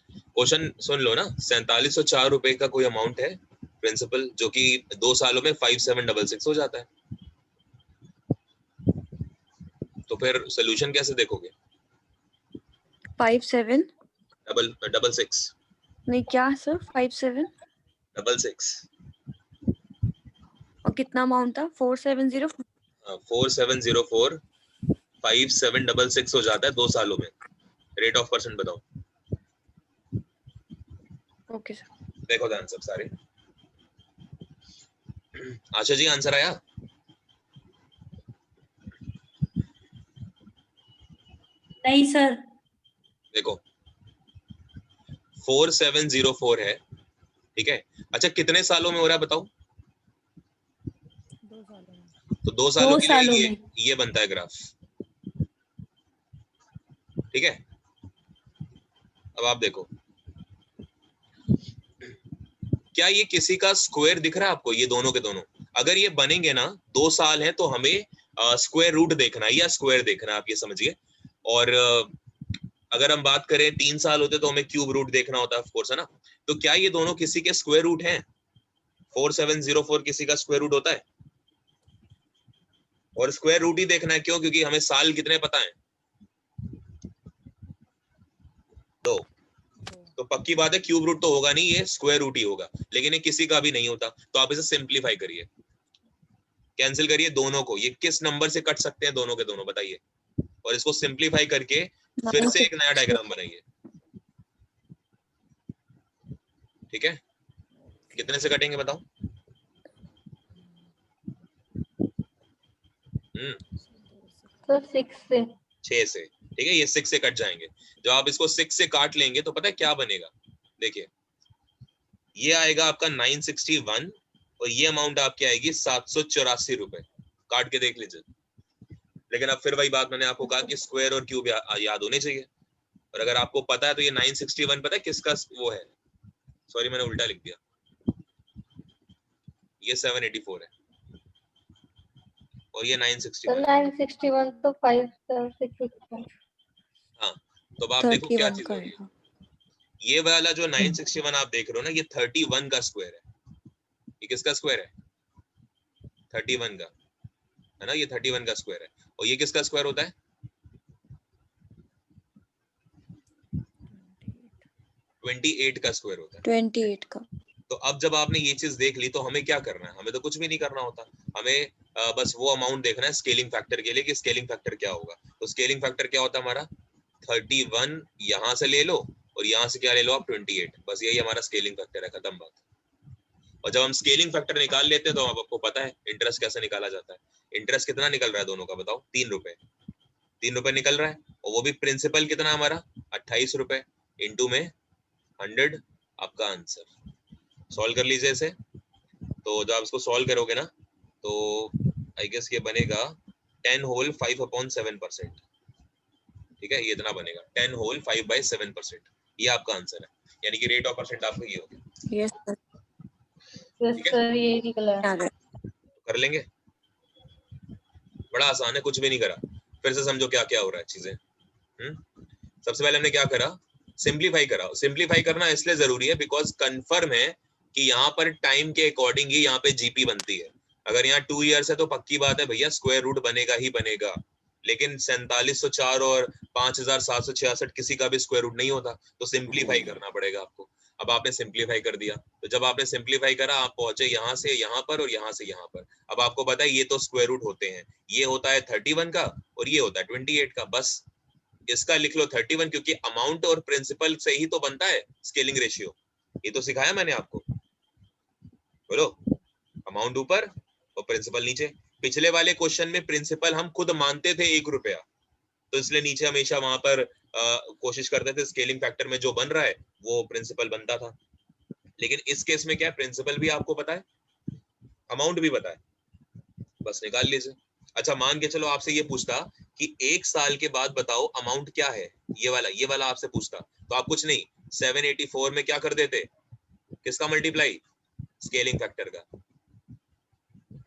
क्वेश्चन सुन लो ना, 4704 रुपए का कोई अमाउंट है प्रिंसिपल, जो कि 2 सालों में 5766 हो जाता है। तो फिर सोल्यूशन कैसे देखोगे? 57 नहीं, क्या सर? 5766 और कितना अमाउंट था? 470। 4704 5766 हो जाता है 2 सालों में। रेट ऑफ परसेंट बताओ। Okay sir. देखो द आंसर सारे। आशा जी आंसर आया? नहीं सर। देखो 4704 है, ठीक है। अच्छा कितने सालों में हो रहा है बताओ? 2 सालों में। तो 2 सालों 2 के सालों लिए में। ये बनता है ग्राफ, ठीक है। अब आप देखो क्या ये किसी का स्क्वायर दिख रहा है आपको? ये दोनों के दोनों अगर ये बनेंगे ना 2 साल है तो हमें स्क्वायर रूट देखना है या स्क्वायर देखना है, आप ये समझिए। और अगर हम बात करें 3 साल होते तो हमें क्यूब रूट देखना होता है, ऑफ कोर्स, है ना। तो क्या ये दोनों किसी के स्क्वायर रूट हैं? 4704 किसी का स्क्वायर रूट होता है? और स्क्वायर रूट ही देखना है, क्यों? क्योंकि हमें साल कितने पता है? 2। तो पक्की बात है क्यूब रूट तो होगा नहीं, ये स्क्वायर रूट ही होगा। लेकिन ये किसी का भी नहीं होता, तो आप इसे सिंप्लीफाई करिए, कैंसिल करिए दोनों को। ये किस नंबर से कट सकते हैं दोनों के दोनों, बताइए। और इसको सिंप्लीफाई करके फिर से एक नया डायग्राम बनाइए, ठीक है। कितने से कटेंगे बताओ? तो 6 से। 6 से, ठीक है। ये 6 से कट जाएंगे। जब आप इसको 6 से काट लेंगे तो पता है क्या बनेगा? देखिए ये आएगा आपका 961 और ये अमाउंट आपकी आएगी 784 रुपए। काट के देख लीजिए। लेकिन अब फिर वही बात मैंने आपको कहा कि स्क्वायर और क्यूब याद होने चाहिए। और अगर आपको पता है तो ये 961 पता है किसका वो है? सॉरी मैंने उल्टा लिख दिया, ये 784 है और ये 961 है। 961 तो 5 6 हाँ तो अब आप देखो क्या 31 चीज का हो रही है। आएगा। ये वाला जो 961 आप देख रहे हो ना, ये 31 का स्क्वायर है। ये किसका स्क्वायर है? 31 का, है ना। ये 31 का स्क्वायर है। और ये किसका स्क्वायर होता है? 28 का स्क्वायर होता है। 28 का। तो अब जब आपने ये चीज देख ली तो हमें क्या करना है? हमें तो कुछ भी नहीं करना होता। हमें बस वो अमाउंट देखना है स्केलिंग फैक्टर के लिए कि स्केलिंग फैक्टर क्या होगा। तो स्केलिंग फैक्टर क्या होता है हमारा? 31 यहां से ले लो और यहां से क्या ले लो आप? 28। बस यही हमारा स्केलिंग फैक्टर है, खत्म बात। और जब हम स्केलिंग फैक्टर निकाल लेते हैं तो आपको पता है इंटरेस्ट कैसे निकाला जाता है। इंटरेस्ट कितना निकल रहा है दोनों का बताओ? 3 रुपए। 3 रुपए निकल रहा है और वो भी प्रिंसिपल कितना हमारा? 28 रुपए इंटू में 100, आपका आंसर। सॉल्व कर लीजिए इसे। तो जब आप इसको सॉल्व करोगे ना तो आई गेस ये बनेगा 10 होल 5/7%, ठीक है। ये इतना बनेगा 10 होल 5/7%। ये आपका आंसर है, यानी कि रेट ऑफ परसेंट आपका ये हो गया। Yes sir. ठीक है सर ये निकला। आ गया। कर लेंगे, बड़ा आसान है, कुछ भी नहीं करा। फिर से समझो क्या क्या हो रहा है चीजें। सबसे पहले हमने क्या करा? सिंप्लीफाई करा। सिंप्लीफाई करना इसलिए जरूरी है बिकॉज कंफर्म है कि यहाँ पर टाइम के अकॉर्डिंग ही यहाँ पे जीपी बनती है। अगर यहाँ 2 इयर्स है तो पक्की बात है भैया स्क्वायर रूट बनेगा ही बनेगा। लेकिन 4704 और 5766 किसी का भी स्क्वायर रूट नहीं होता, तो सिंप्लीफाई करना पड़ेगा आपको। अब आपने सिंप्लीफाई कर दिया, तो जब आपने सिंप्लीफाई करा आप पहुंचे यहाँ से यहाँ पर और यहाँ से यहाँ पर। अब आपको पता है ये तो स्क्वायर रूट होते हैं, ये होता है 31 का और ये होता है 28 का। बस इसका लिख लो 31, क्योंकि अमाउंट और प्रिंसिपल से ही तो बनता है स्केलिंग रेशियो। ये तो सिखाया मैंने आपको, बोलो। अमाउंट ऊपर और प्रिंसिपल नीचे। पिछले वाले क्वेश्चन में प्रिंसिपल हम खुद मानते थे 1 रुपया, तो इसलिए नीचे हमेशा वहां पर कोशिश करते थे स्केलिंग फैक्टर में जो बन रहा है वो प्रिंसिपल बनता था। लेकिन इस केस में क्या है? प्रिंसिपल भी आपको पता है, अमाउंट भी पता है, बस निकाल लीजिए। अच्छा मान के चलो आपसे ये पूछता कि 1 साल के बाद बताओ अमाउंट क्या है, ये वाला आपसे पूछता, तो आप कुछ नहीं 784 में क्या कर देते? किसका मल्टीप्लाई? स्केलिंग फैक्टर का।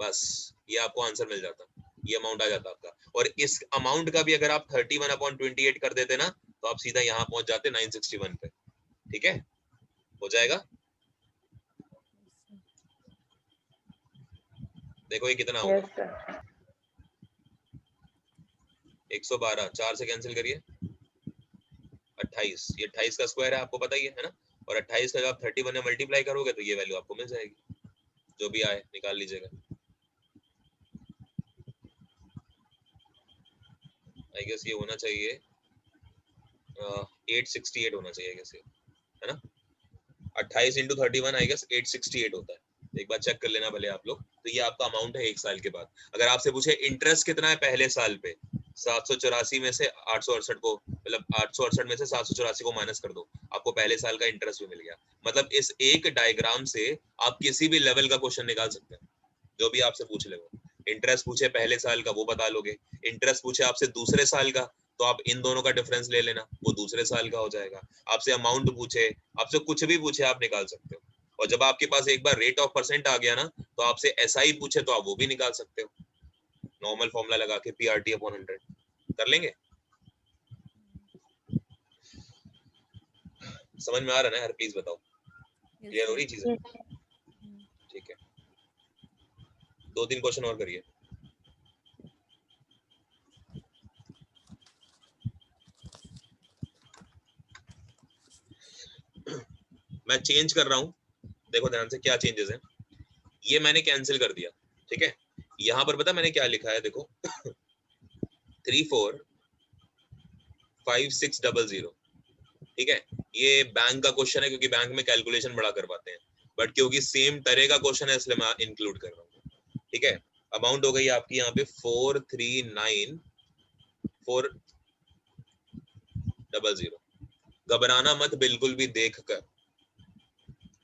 बस ये आपको आंसर मिल जाता, ये अमाउंट आ जाता आपका। और इस अमाउंट का भी अगर आप 31/28 कर देते ना तो आप सीधा यहाँ पहुंच जाते 961 पे। ठीक है, हो जाएगा। देखो ये कितना होगा? Yes sir. 112, 4 से कैंसिल करिए, 28। ये 28 का स्क्वायर है, आपको पता ही है ना। और 28 का जब आप 31 में मल्टीप्लाई करोगे तो ये वैल्यू आपको मिल जाएगी, जो भी आए निकाल लीजिएगा। आई गेस ये होना चाहिए 868 होना चाहिए, आई गेस ये, है ना। 28 इंटू 31 आई गेस 868 होता है, एक बार चेक कर लेना भले आप लोग। तो ये आपका अमाउंट है 1 साल के बाद। अगर आपसे पूछे इंटरेस्ट कितना है पहले साल पे, 784 में से 868 को, मतलब 868 में से 784 को माइनस कर दो, आपको पहले साल का इंटरेस्ट भी मिल गया। मतलब इस एक डायग्राम से आप किसी भी लेवल का क्वेश्चन निकाल सकते हैं, जो भी आपसे पूछ ले। वो इंटरेस्ट पूछे पहले साल का, वो बता लोगे। इंटरेस्ट पूछे आपसे दूसरे साल का, तो आप इन दोनों का डिफरेंस ले लेना, वो दूसरे साल का हो जाएगा। आपसे अमाउंट पूछे, आपसे कुछ भी पूछे, आप निकाल सकते हो। और जब आपके पास एक बार रेट ऑफ परसेंट आ गया ना, तो आपसे एसआई पूछे तो आप वो भी निकाल सकते हो, नॉर्मल फॉर्मूला लगा के पीआरटी अपॉन 100 कर लेंगे। समझ में आ रहा है ना यार? प्लीज बताओ, क्लियर हो रही चीजें? ठीक है, 2-3 क्वेश्चन और करिए। मैं चेंज कर रहा हूं, देखो ध्यान से क्या चेंजेस हैं। ये मैंने कैंसिल कर दिया, ठीक है। यहां पर पता मैंने क्या लिखा है, देखो 345600, ठीक है। ये बैंक का क्वेश्चन है, क्योंकि बैंक में कैलकुलेशन बड़ा करवाते हैं, बट क्योंकि सेम तरह का क्वेश्चन है इसलिए मैं इंक्लूड कर रहा हूँ, ठीक है। अमाउंट हो गई आपकी यहाँ पे 439400। घबराना मत, बिल्कुल भी देख कर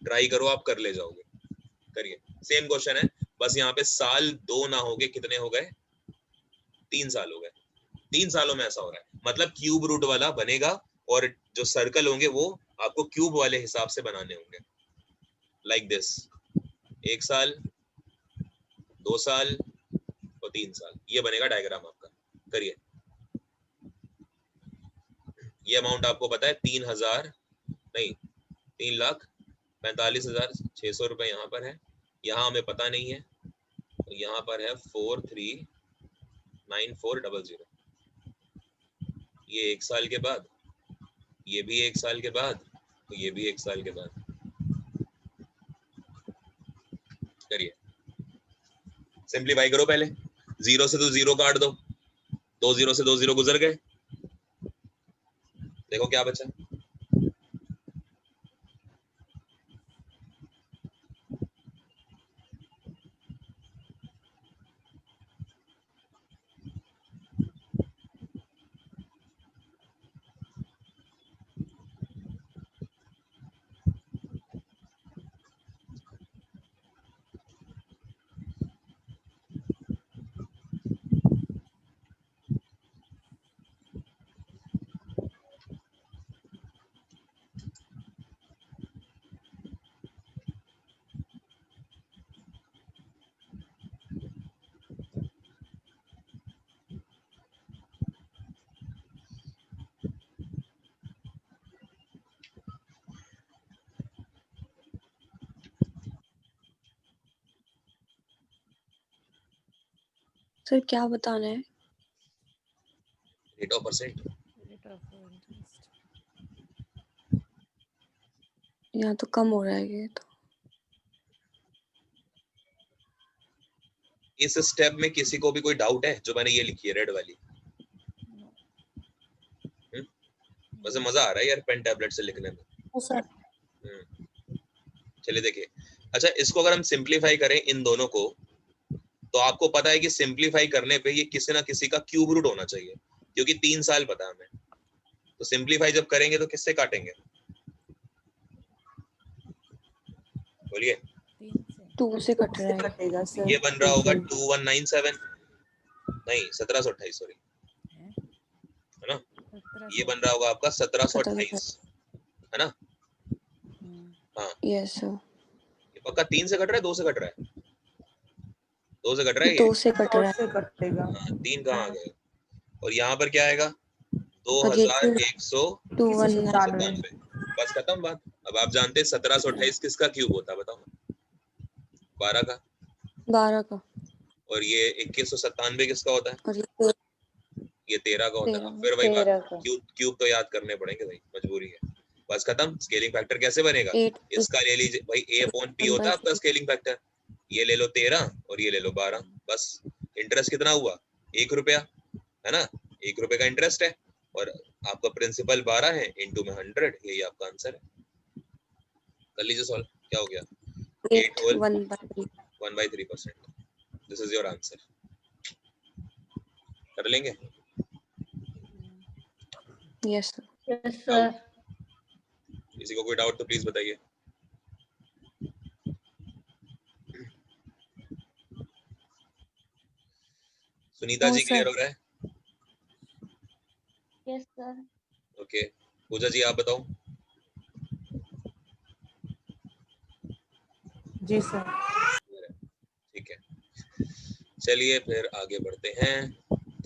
ट्राई करो, आप कर ले जाओगे। करिए, सेम क्वेश्चन है, बस यहाँ पे साल 2 ना हो गए, कितने हो गए? 3 साल हो गए। 3 सालों में ऐसा हो रहा है, मतलब क्यूब रूट वाला बनेगा, और जो सर्कल होंगे वो आपको क्यूब वाले हिसाब से बनाने होंगे, लाइक दिस। 1 साल, 2 साल और 3 साल, ये बनेगा डायग्राम आपका। करिए, ये अमाउंट आपको पता है 3,45,600 रुपए यहाँ पर है, यहाँ हमें पता नहीं है, तो यहाँ पर है 439400। ये 1 साल के बाद, ये भी 1 साल के बाद, तो ये भी 1 साल के बाद। करिए, सिंप्लीफाई करो पहले। 0 से तो 0 काट दो, 2 0 से 2 0 गुजर गए, देखो क्या बचा। सर क्या बताना है? Rate of percent. यहाँ तो कम हो रहा है ये तो। इस स्टेप में किसी को भी कोई डाउट है? जो मैंने ये लिखी है रेड वाली, वैसे मजा आ रहा है यार पेन टैबलेट से लिखने में। चलिए देखिए, अच्छा इसको अगर हम सिंप्लीफाई करें इन दोनों को, तो आपको पता है कि सिंप्लीफाई करने पे ये किसी ना किसी का क्यूब रूट होना चाहिए, क्योंकि 3 साल पता है हमें। तो सिंप्लीफाई जब करेंगे तो किससे काटेंगे? बोलिए। 2 से कट रहा है। कटेगा सर। ये बन रहा होगा 2197, नहीं 1728, सॉरी, है ना। ये बन रहा होगा आपका 1728, है ना। हाँ यस सर। ये पक्का 3 से कट रहा है, 2 से कट रहा है? 2 से कट रहा है ये। 2 से कट रहा है। से कटेगा। हाँ, 3 कहाँ आ गए? और यहाँ पर क्या आएगा? और ये 2197। बस खत्म बात। अब आप जानते हैं 1728 किसका क्यूब होता है, बताओ? 12 का। 12 का। और ये 2197 किसका होता है? और ये 13 का होता है। फिर वही बात, क्यूब तो याद करने पड़ेंगे भाई, मजबूरी है। बस खत्म। स्केलिंग फैक्टर कैसे बनेगा? इसका ले लीजिए भाई, a अपॉन p होता है आपका स्केलिंग फैक्टर। ये ले लो 13 और ये ले लो 12, बस। इंटरेस्ट कितना हुआ? 1 रुपया, है ना। 1 रुपए का इंटरेस्ट है, और आपका प्रिंसिपल 12 है, इंटू में 100, यही आपका आंसर है। कर लीजिए सॉल्व, क्या हो गया? 8 8 whole 1/3 1/3%, this is your answer. कर लेंगे? Yes sir. Yes doubt? Sir. किसी को कोई डाउट तो प्लीज बताइए। Sunita no ji clear sir. हो रहा है? Yes sir. Okay, Pooja ji आप बताओ। जी सर। ठीक है, चलिए फिर आगे बढ़ते हैं,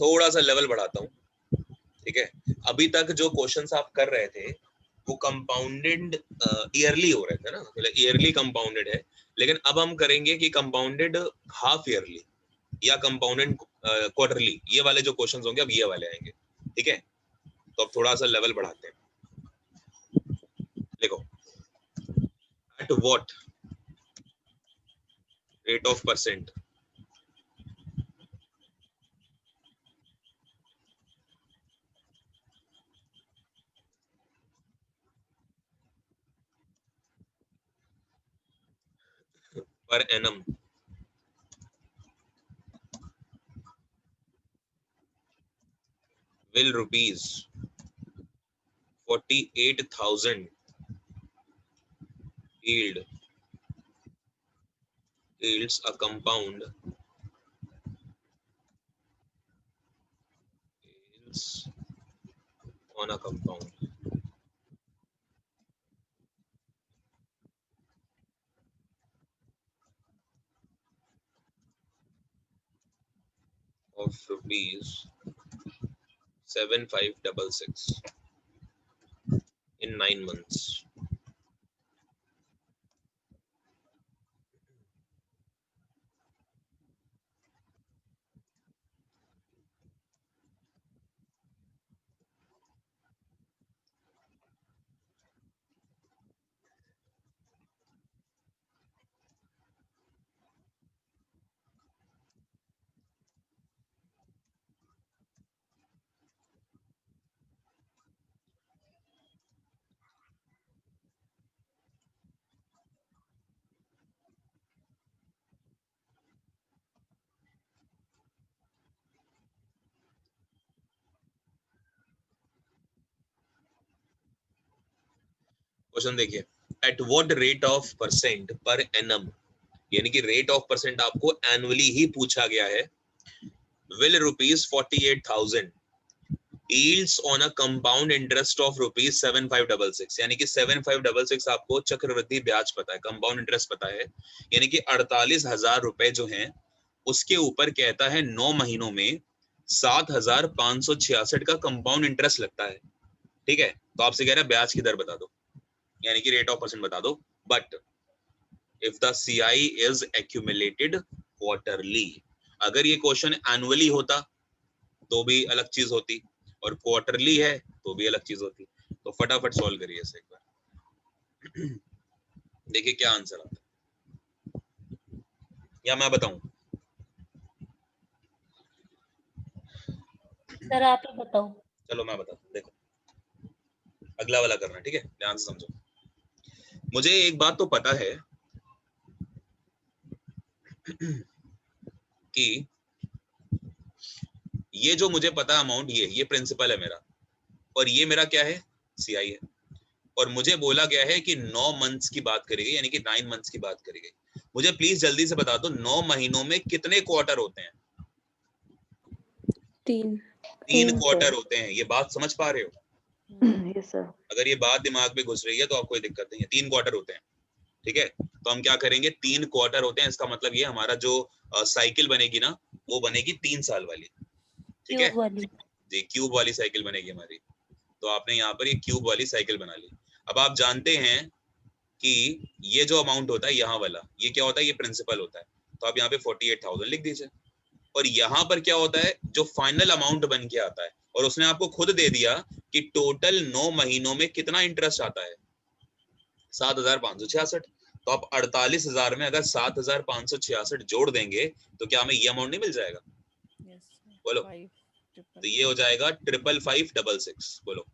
थोड़ा सा लेवल बढ़ाता हूँ। ठीक है, अभी तक जो क्वेश्चंस आप कर रहे थे वो कंपाउंडेड ईयरली हो रहे थे ना, मतलब ईयरली कंपाउंडेड है, लेकिन अब हम करेंगे कि कंपाउंडेड हाफ ईयरली या कंपाउंडेड क्वार्टरली, ये वाले जो क्वेश्चंस होंगे अब ये वाले आएंगे। ठीक है, तो अब थोड़ा सा लेवल बढ़ाते हैं। देखो, at what rate of percent per annum will rupees 48,000 yields a compound yields on a compound of rupees 7566 in 9 months. Question देखिए, at what rate of percent per annum, यानी कि रेट ऑफ परसेंट आपको annually ही पूछा गया है, will rupees 48,000 yields on a compound interest of rupees 7566, यानी कि 7566 आपको चक्रवृद्धि ब्याज पता है, कंपाउंड इंटरेस्ट पता है, यानी कि 48,000 रुपए जो हैं उसके ऊपर कहता है 9 महीनों में 7,566 का कंपाउंड इंटरेस्ट लगता है। ठीक है, तो आपसे कह रहा है ब्याज की दर बता दो, यानी कि रेट ऑफ परसेंट बता दो। But if the CI is accumulated quarterly, अगर ये क्वेश्चन एनुअली होता तो भी अलग चीज होती, और क्वार्टरली है तो भी अलग चीज होती। तो फटाफट सॉल्व करिए इसे एक बार, देखिए क्या आंसर आता है, या मैं बताऊं? सर आप ही बताओ। चलो मैं बताता हूं, देखो अगला वाला करना, ठीक है, ध्यान से समझो। मुझे एक बात तो पता है कि ये जो मुझे पता अमाउंट, ये प्रिंसिपल है मेरा, और ये मेरा क्या है, CI है, और मुझे बोला गया है कि 9 मंथ्स की बात करी गई, यानी कि 9 मंथ्स की बात करी गई। मुझे प्लीज जल्दी से बता दो 9 महीनों में कितने क्वार्टर होते हैं? 3 3 क्वार्टर होते हैं, ये बात समझ पा रहे हो? Yes sir. अगर ये बात दिमाग में घुस रही है तो आपको कोई दिक्कत नहीं है, 3 क्वार्टर होते हैं। ठीक है, तो हम क्या करेंगे, 3 क्वार्टर होते हैं, इसका मतलब ये हमारा जो साइकिल बनेगी ना, वो बनेगी 3 साल वाली। ठीक है क्यूब वाली। जी, क्यूब वाली साइकिल बनेगी हमारी। तो आपने यहाँ पर ये क्यूब वाली साइकिल बना ली। अब आप जानते हैं कि ये जो अमाउंट होता है यहाँ वाला, ये क्या होता है, ये प्रिंसिपल होता है, तो आप यहाँ पे 48,000 लिख दीजिए। और यहाँ पर क्या होता है, जो फाइनल अमाउंट बन के आता है, और उसने आपको खुद दे दिया कि टोटल 9 महीनों में कितना इंटरेस्ट आता है, 7,566। तो आप 48,000 में अगर 7,566 जोड़ देंगे तो क्या हमें ये अमाउंट नहीं मिल जाएगा? यस बोलो, 5 तो ये हो जाएगा 55,566। बोलो,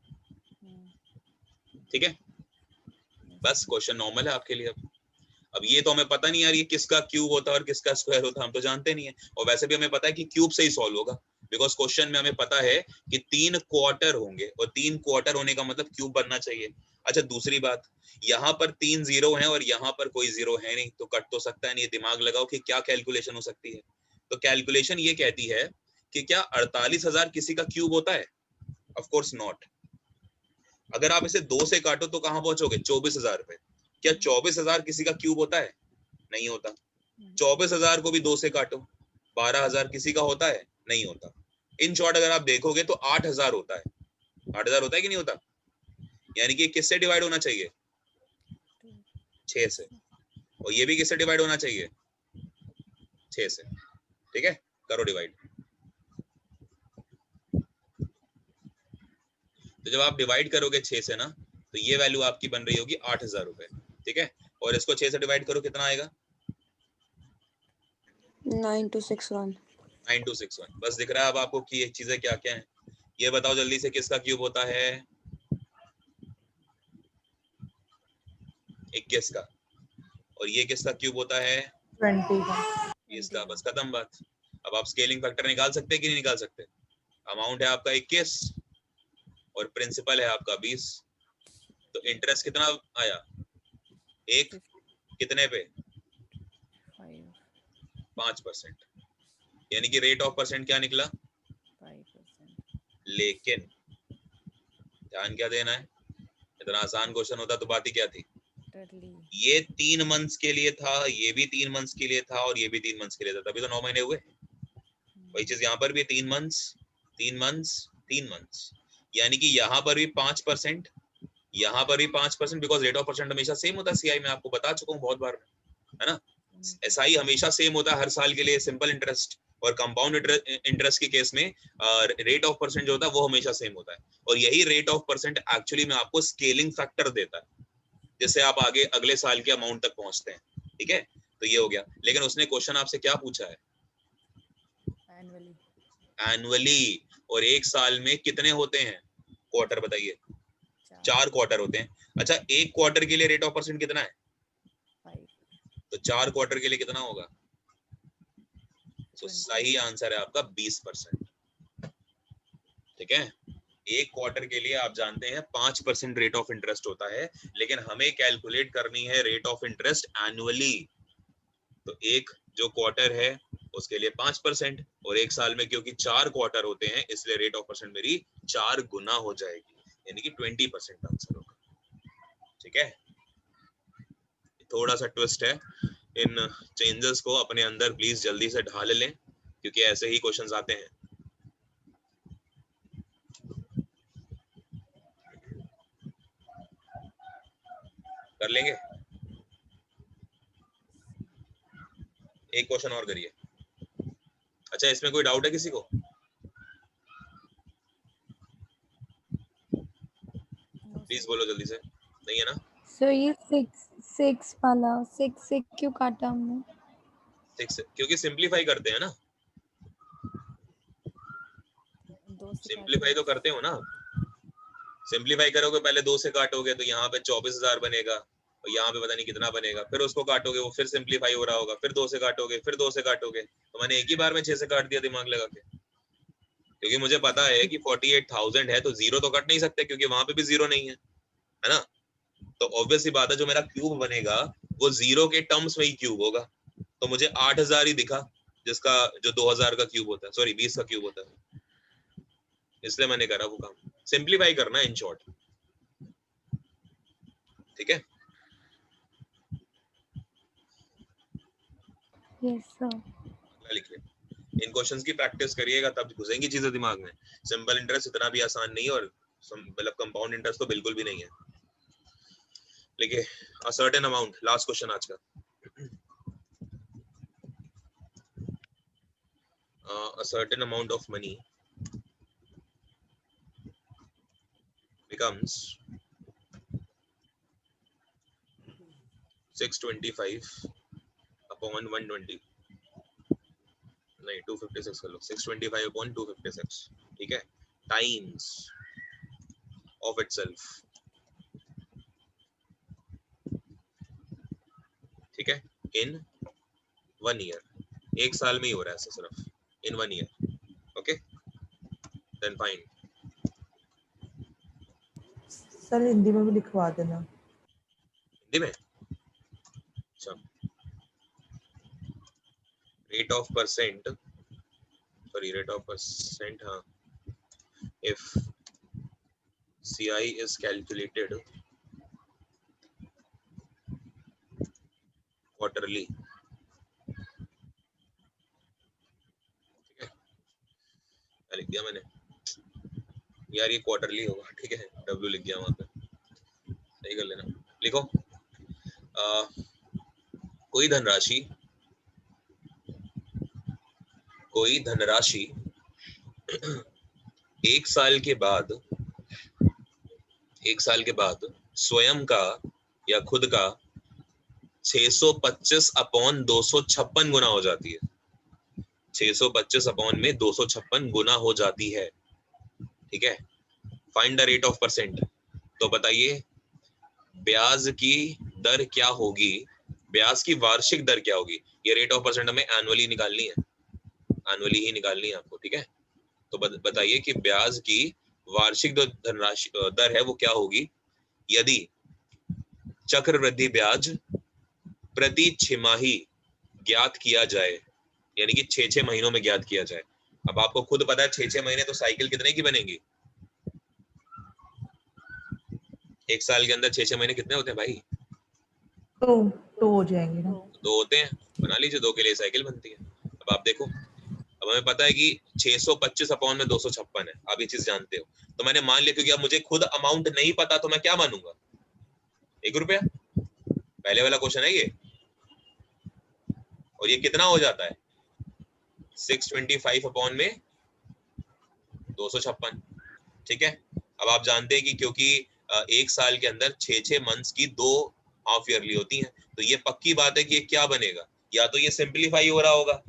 ठीक है, बस क्वेश्चन नॉर्मल है आपके लिए। अब ये तो हमें पता नहीं यार ये किसका क्यूब होता है और किसका स्क्वायर होता है, हम तो जानते नहीं है। और वैसे भी हमें पता है कि क्यूब से ही सॉल्व होगा, बिकॉज क्वेश्चन में हमें पता है कि 3 क्वार्टर होंगे और 3 क्वार्टर होने का मतलब क्यूब बनना चाहिए। अच्छा दूसरी बात, यहाँ पर 3 जीरो हैं और यहाँ पर कोई जीरो है नहीं, तो कट तो सकता है नहीं। दिमाग लगाओ कि क्या कैलकुलेशन हो सकती है। तो कैलकुलेशन ये कहती है कि क्या 48,000 किसी का क्यूब होता है? Of course not. अगर आप इसे 2 से काटो तो कहां पहुंचोगे? 24,000 पे। क्या 24,000 किसी का क्यूब होता है? नहीं होता। 24,000 को भी 2 से काटो, 12,000 किसी का होता है? नहीं होता। इन शॉर्ट अगर आप देखोगे तो 8,000 होता है। 8,000 होता है कि नहीं होता? यानी कि किससे डिवाइड होना चाहिए? 6 से। और ये भी किससे डिवाइड होना चाहिए? 6 से। ठीक है, करो डिवाइड। तो जब आप डिवाइड करोगे 6 से ना, तो ये वैल्यू आपकी बन रही होगी 8,000 रुपए। ठीक है, और इसको 6 से डिवाइड करो, कितना आएगा? 9261। 9261। बस दिख रहा है अब आपको कि ये चीजें क्या क्या हैं। ये बताओ जल्दी से, किसका क्यूब होता है? 21 का। और ये किसका क्यूब होता है? 20 का। 20 का। बस खत्म बात। अब आप स्केलिंग फैक्टर निकाल सकते हैं कि नहीं निकाल सकते? अमाउंट है आपका 21 और प्रिंसिपल है आपका 20, तो इंटरेस्ट कितना आया? एक कितने पे? 5%। यानी कि रेट ऑफ परसेंट क्या निकला? 5%। लेकिन ध्यान क्या देना है, इतना आसान क्वेश्चन होता तो बात ही क्या थी। ये 3 मंथ्स के लिए था, ये भी 3 मंथ्स के लिए था और ये भी 3 मंथ्स के लिए था, तभी तो 9 महीने हुए। वही चीज यहाँ पर भी 3 मंथ्स 3 मंथ्स 3 मंथ्स, यानी कि यहाँ पर भी 5%, यहाँ पर भी 5%, बिकॉज रेट ऑफ परसेंट हमेशा सेम होता है। सीआई में आपको बता चुका हूँ बहुत बार, है ना। एसआई हमेशा सेम होता है हर साल के लिए, सिंपल इंटरेस्ट। और कंपाउंड इंटरेस्ट के केस में रेट ऑफ परसेंट जो होता है वो हमेशा सेम होता है। और यही रेट ऑफ परसेंट एक्चुअली में आपको स्केलिंग फैक्टर देता है, जिससे आप आगे अगले साल के अमाउंट तक पहुंचते हैं। ठीक है, तो ये हो गया। लेकिन उसने क्वेश्चन आपसे क्या पूछा है? एनुअली। और एक साल में कितने होते हैं क्वार्टर? बताइए। 4 क्वार्टर होते हैं। अच्छा, एक क्वार्टर के लिए रेट ऑफ परसेंट कितना है? 5। तो 4 क्वार्टर के लिए कितना होगा? तो सही आंसर है आपका 20%। ठीक है, एक क्वार्टर के लिए आप जानते हैं 5% रेट ऑफ इंटरेस्ट होता है, लेकिन हमें कैलकुलेट करनी है रेट ऑफ इंटरेस्ट एनुअली। तो एक जो क्वार्टर है उसके लिए 5%, और एक साल में क्योंकि 4 क्वार्टर होते हैं इसलिए रेट ऑफ परसेंट मेरी 4 गुना हो जाएगी, यानी कि 20% आंसर होगा। ठीक है, थोड़ा सा ट्विस्ट है, इन चेंजेस को अपने अंदर प्लीज जल्दी से ढाल लें, क्योंकि ऐसे ही क्वेश्चंस आते हैं। कर लेंगे, एक क्वेश्चन और करिए। अच्छा, इसमें कोई डाउट है किसी को? प्लीज बोलो जल्दी से। नहीं है ना? सो ये 6 वाला 6 से क्यों काटा हमने? 6, क्योंकि सिंपलीफाई करते हैं ना। सिंपलीफाई तो करते हो ना। सिंपलीफाई करोगे, पहले 2 से काटोगे तो यहाँ पे 24,000 बनेगा, और यहाँ पे पता नहीं कितना बनेगा, फिर उसको काटोगे वो फिर सिंपलीफाई हो रहा होगा, फिर 2 से काटोगे, फिर 2 से काटोगे। तो मैंने एक ही बार में 6 से काट दिया दिमाग लगा के, क्योंकि मुझे पता है कि 48,000 है तो जीरो तो कट नहीं सकते, क्योंकि वहां पे भी जीरो नहीं है ना। तो ऑब्वियस सी बात है, जो मेरा क्यूब बनेगा वो जीरो के टर्म्स में ही क्यूब होगा। तो मुझे 8,000 ही दिखा, जिसका जो 2,000 का क्यूब होता है, सॉरी 20 का क्यूब होता है, इसलिए मैंने करा वो काम। सिंपलीफाई करना इन शॉर्ट। ठीक है, यस सर। लिखिए, इन क्वेश्चंस की प्रैक्टिस करिएगा तब घुसेंगी चीजें दिमाग में। सिंपल इंटरेस्ट इतना भी आसान नहीं है, और मतलब कंपाउंड इंटरेस्ट तो बिल्कुल भी नहीं है। लिखिए, a certain amount, last question आज का। A certain amount of money becomes 625 upon 120, नहीं 256 कर लो, 625 upon 256, ठीक है, टाइम्स of itself ठीक है, इन 1 ईयर, एक साल में ही हो रहा है ऐसा सिर्फ, in 1 year. Okay, then fine. Sir Hindi में भी लिखवा देना। हिंदी में? अच्छा, rate of percent, sorry rate of percent, हाँ, if CI is calculated quarterly, ठीक है, लिख दिया मैंने यार, ये क्वार्टरली होगा, ठीक है, W लिख दिया वहां पे, सही कर लेना। लिखो कोई धनराशि एक साल के बाद स्वयं का या खुद का 625/256 गुना हो जाती है। 625 अपॉन में 256 गुना हो जाती है, ठीक है। Find the rate of percent. तो बताइए ब्याज की दर क्या होगी, ब्याज की वार्षिक दर क्या होगी। ये रेट ऑफ परसेंट हमें एनुअली निकालनी है, एनुअली ही निकालनी है आपको, ठीक है। तो बताइए कि ब्याज की वार्षिक धनराशि दर है वो क्या होगी यदि चक्रवृद्धि ब्याज प्रति छमाही ज्ञात किया जाए, यानी कि 6-6 महीनों में ज्ञात किया जाए। अब आपको खुद पता है 6-6 महीने तो साइकिल कितने की बनेगी, एक साल के अंदर 6-6 महीने कितने होते हैं भाई? तो हो जाएंगे ना, 2 होते हैं, बना लीजिए, 2 के लिए साइकिल बनती है। अब आप देखो, अब हमें पता है कि 625 अपॉन में 256 है, आप ये चीज जानते हो। तो मैंने मान लिया, क्योंकि अब मुझे खुद अमाउंट नहीं पता तो मैं क्या मानूंगा, 1 रुपया। पहले वाला क्वेश्चन है ये, और ये कितना हो जाता है 625 अपॉन में 256, ठीक है। अब आप जानते हैं कि क्योंकि एक साल के अंदर 6-6 मंथ्स की 2 हाफ ईयरली होती हैं, तो ये पक्की बात है कि ये क्या बनेगा, या तो ये सिंप्लीफाई हो रहा होगा,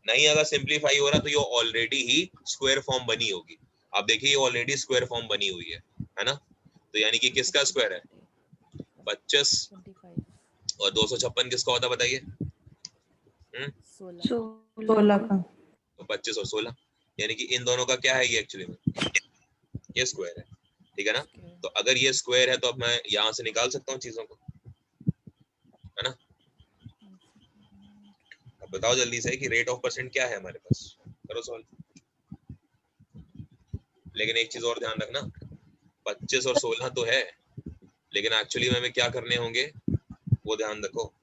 नहीं अगर सिंप्लीफाई हो रहा तो ये ऑलरेडी ही स्क्वायर फॉर्म बनी होगी। आप देखिए ये ऑलरेडी स्क्वायर फॉर्म बनी हुई है ना। तो यानी कि किसका स्क्वायर है 25 और 256 किसका होता बताइए? 16 का। तो 25 और 16, यानी कि इन दोनों का क्या है ये एक्चुअली में, ये स्क्वायर है, ठीक है ना। तो अगर ये स्क्वायर है तो अब मैं यहाँ से निकाल सकता हूँ चीजों को, है ना। अब बताओ जल्दी से कि रेट ऑफ परसेंट क्या है हमारे पास, करो सॉल्व। लेकिन एक चीज और ध्यान रखना, 25 और 16 तो है, लेकिन एक्चुअली में हमें क्या करने होंगे वो ध्यान रखो।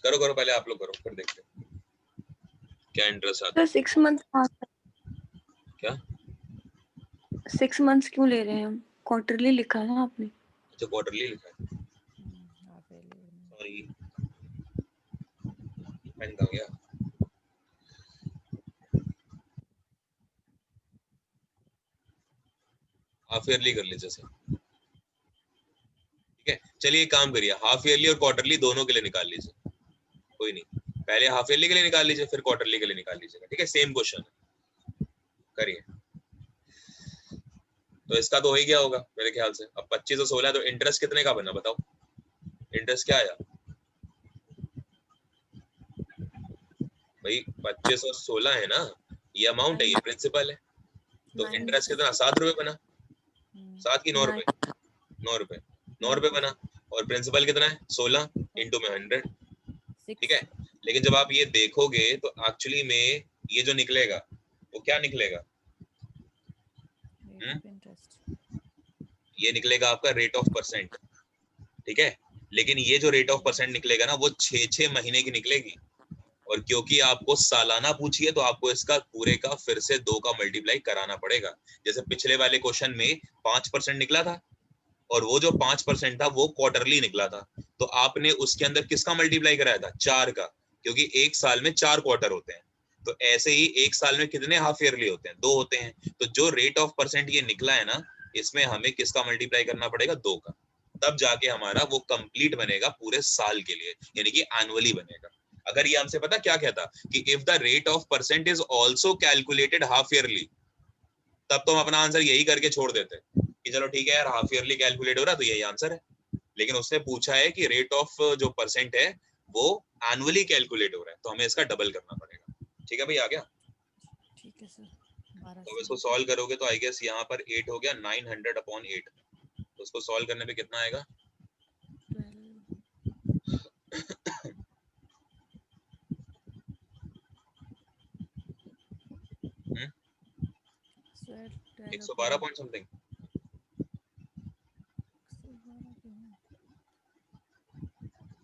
करो पहले आप लोग करो, फिर देखते हैं क्या इंटरेस्ट आता है। 6 मंथ क्या 6 मंथ्स क्यों ले रहे हैं हम, क्वार्टरली लिखा है ना आपने। अच्छा क्वार्टरली लिखा है, सॉरी पेन कहाँ गया। हाफ ईयरली कर लीजिए सर, ठीक है। चलिए एक काम करिए, हाफ ईयरली और क्वार्टरली दोनों के लिए निकाल लीजिए, कोई नहीं, पहले हाफ ईयरली के लिए निकाल लीजिए फिर क्वार्टरली के लिए निकाल लीजिएगा, ठीक है। सेम क्वेश्चन है, करिए। तो इसका तो हो ही गया होगा मेरे ख्याल से। अब 25 और 16 तो इंटरेस्ट कितने का बना बताओ, इंटरेस्ट क्या आया भाई? 25 और 16 है ना, ये अमाउंट है, ये प्रिंसिपल है। तो इंटरेस्ट कितना 7 रुपए बना, 7 की 9 रुपए, 9 रुपए, 9 रुपए बना। और प्रिंसिपल कितना है 16 इंटू में 100, ठीक है। लेकिन जब आप ये देखोगे तो एक्चुअली में ये जो निकलेगा वो क्या निकलेगा, ये निकलेगा आपका रेट ऑफ परसेंट, ठीक है। लेकिन ये जो रेट ऑफ परसेंट निकलेगा ना वो 6-6 महीने की निकलेगी, और क्योंकि आपको सालाना पूछिए तो आपको इसका पूरे का फिर से 2 का मल्टीप्लाई कराना पड़ेगा। जैसे पिछले वाले क्वेश्चन में 5% निकला था, और वो जो 5% था वो क्वार्टरली निकला था, तो आपने उसके अंदर किसका मल्टीप्लाई कराया था 4 का, क्योंकि एक साल में 4 क्वार्टर होते हैं। तो ऐसे ही एक साल में कितने हाफ ईयरली होते हैं 2 होते हैं। तो जो रेट ऑफ परसेंट ये निकला है ना, इसमें हमें किसका मल्टीप्लाई करना पड़ेगा 2 का, तब जाके हमारा वो कंप्लीट बनेगा पूरे साल के लिए, यानी कि एनुअली बनेगा। अगर ये हमसे पता क्या कहता कि if the rate of percent is also calculated half yearly, तब तो हम अपना आंसर यही करके छोड़ देते कि चलो ठीक है यार हाफ ईयरली कैलकुलेट हो रहा तो यही आंसर है, लेकिन उसने पूछा है कि रेट ऑफ जो परसेंट है वो एनुअली कैलकुलेट हो रहा है, तो हमें इसका डबल करना पड़ेगा। ठीक है भाई, आ गया? ठीक है सर। 12 तो इसको सॉल्व करोगे तो आई गेस यहाँ पर 8 हो गया, 900/8, तो उसको सॉल्व करने पे कितना आएगा? 112 पॉइंट समथिंग।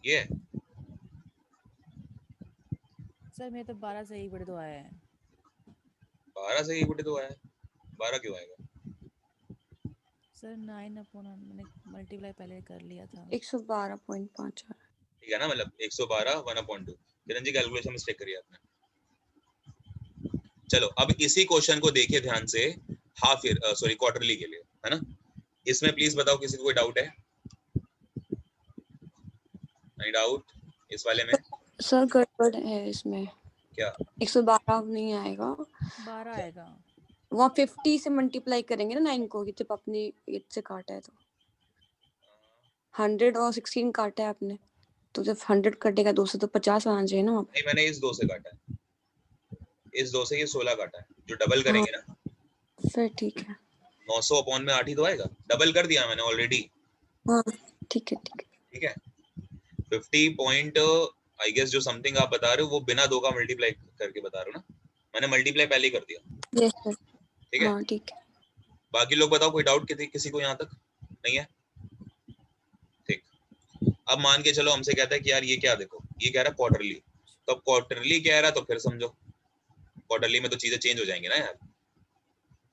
ये सर मैं तो 12 से 1 बड़े तो आया है। 12 से 1/2 आया है, 12 क्यों आएगा? सर 9 मैंने मल्टीप्लाई पहले कर लिया था। 112.5 ठीक है ना, मतलब 112 1/2। किरण जी कैलकुलेशन मिस्टेक करी आपने। चलो अब इसी क्वेश्चन को देखिए ध्यान से, हाफ ईयर सॉरी क्वार्टरली के लिए, है ना। इसमें प्लीज बताओ किसी को कोई डाउट है? नहीं डाउट इस वाले में? सर गड़बड़ है इसमें। क्या? 112 नहीं आएगा, 12 आएगा। वहाँ 50 से मल्टीप्लाई करेंगे ना 9 को, जब आपने 8 से काटा है तो 100 और 16 काटा है आपने, तो जब 100 कटेगा 2 से तो 50 आना चाहिए ना वहाँ पे। नहीं मैंने इस 2 से काटा है, इस 2 से ये 16 काटा है, जो डबल करेंगे ना फिर ठीक है। 900 अपॉन में 8 ही तो आएगा, डबल कर दिया मैंने ऑलरेडी। हाँ ठीक है ठीक है। ठीक है, 50 पॉइंट आई गेस जो समथिंग आप बता रहे हो वो बिना 2 का मल्टीप्लाई करके बता रहे हो ना, मैंने मल्टीप्लाई पहले ही कर दिया। Yes sir. ठीक है, हाँ ठीक है। बाकी लोग बताओ कोई डाउट किसी को यहाँ तक नहीं है? ठीक, अब मान के चलो हमसे कहता है कि यार ये क्या, देखो ये कह रहा है क्वार्टरली, तो अब क्वार्टरली कह रहा है तो फिर समझो क्वार्टरली में तो चीजें चेंज हो जाएंगी ना यार,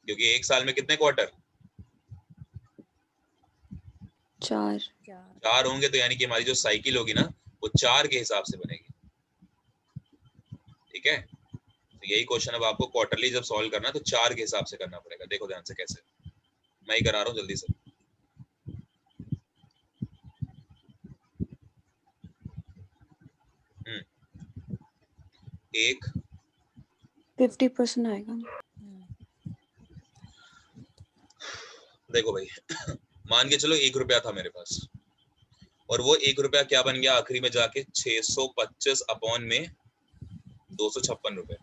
क्योंकि एक साल में कितने क्वार्टर? 4 होंगे, तो यानी कि हमारी जो साइकिल होगी ना वो 4 के हिसाब से बनेगी। ठीक है, तो यही क्वेश्चन अब आपको क्वार्टरली जब सॉल्व करना है तो 4 के हिसाब से करना पड़ेगा। देखो ध्यान से कैसे, मैं ही करा रहा हूँ जल्दी से। एक 50% आएगा। देखो भाई मान के चलो 1 रुपया था मेरे पास, और वो 1 रुपया क्या बन गया आखिरी में जाके 625 अपॉन में 256 रुपए।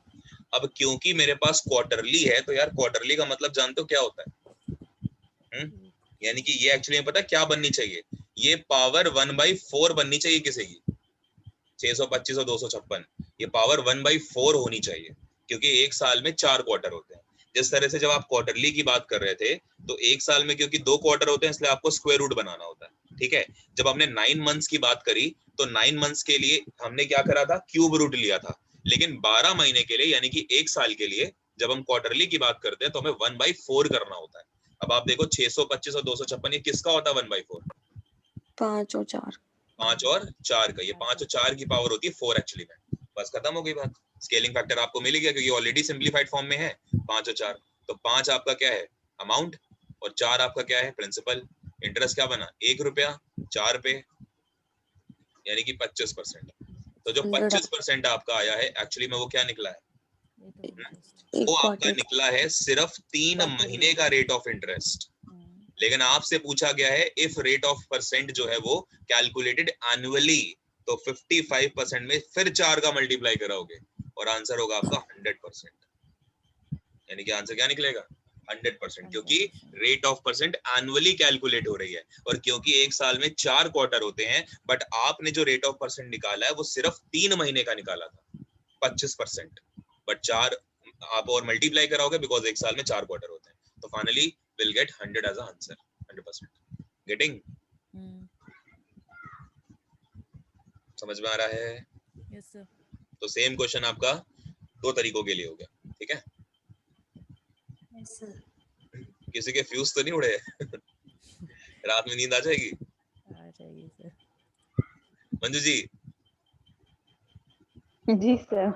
अब क्योंकि मेरे पास क्वार्टरली है तो यार क्वार्टरली का मतलब जानते हो क्या होता है? यानी कि ये एक्चुअली में पता है क्या बननी चाहिए, ये पावर 1/4 बननी चाहिए किसी की, 625 और 256, ये पावर 1/4 होनी चाहिए, क्योंकि एक साल में 4 क्वार्टर होते हैं। जिस तरह से जब आप क्वार्टरली की बात कर रहे थे तो एक साल में क्योंकि 2 क्वार्टर होते हैं इसलिए आपको स्क्वायर रूट बनाना होता है। ठीक है, जब हमने 9 मंथ्स की बात करी तो 9 मंथ्स के लिए हमने क्या करा था, क्यूब रूट लिया था, लेकिन 12 महीने के लिए यानी कि एक साल के लिए जब हम क्वार्टरली की बात करते हैं तो हमें 1/4 करना होता है। अब आप देखो 625 और 256 ये किसका होता है 1/4? 5 और 4। 5 और 4 का, ये 5 और 4 की पावर होती है 4 एक्चुअली में। बस खत्म हो गई बात, स्केलिंग फैक्टर आपको मिल गया क्योंकि ऑलरेडी सिंपलीफाइड फॉर्म में है 5 और 4। तो 5 आपका क्या है अमाउंट और 4 आपका क्या है प्रिंसिपल। इंटरेस्ट क्या बना 1 रुपया 4 पे यानी कि 25%। तो जो 25% आपका आया है एक्चुअली में वो क्या निकला है, वो आपका निकला है सिर्फ 3 महीने का रेट ऑफ इंटरेस्ट। लेकिन आपसे पूछा गया है इफ रेट ऑफ परसेंट जो है वो कैलकुलेटेड एनुअली, तो 55% में फिर 4 का मल्टीप्लाई कराओगे और आंसर होगा आपका 100%। यानी कि आंसर क्या निकलेगा 100%, क्योंकि rate of percent annually calculate हो रही है और क्योंकि एक साल में 4 क्वार्टर होते हैं, बट आपने जो रेट ऑफ परसेंट निकाला है वो सिर्फ 3 महीने का निकाला था 25%, बट 4 आप और मल्टीप्लाई कराओगे बिकॉज एक साल में 4 क्वार्टर होते हैं, तो finally will get 100 as answer 100%। Getting समझ में आ रहा है? Yes sir. तो सेम क्वेश्चन आपका 2 तरीकों के लिए हो गया। ठीक है, यस सर। किसी के फ्यूज तो नहीं उड़े रात में नींद आ जाएगी? आ जाइए सर। मंजू जी जी सर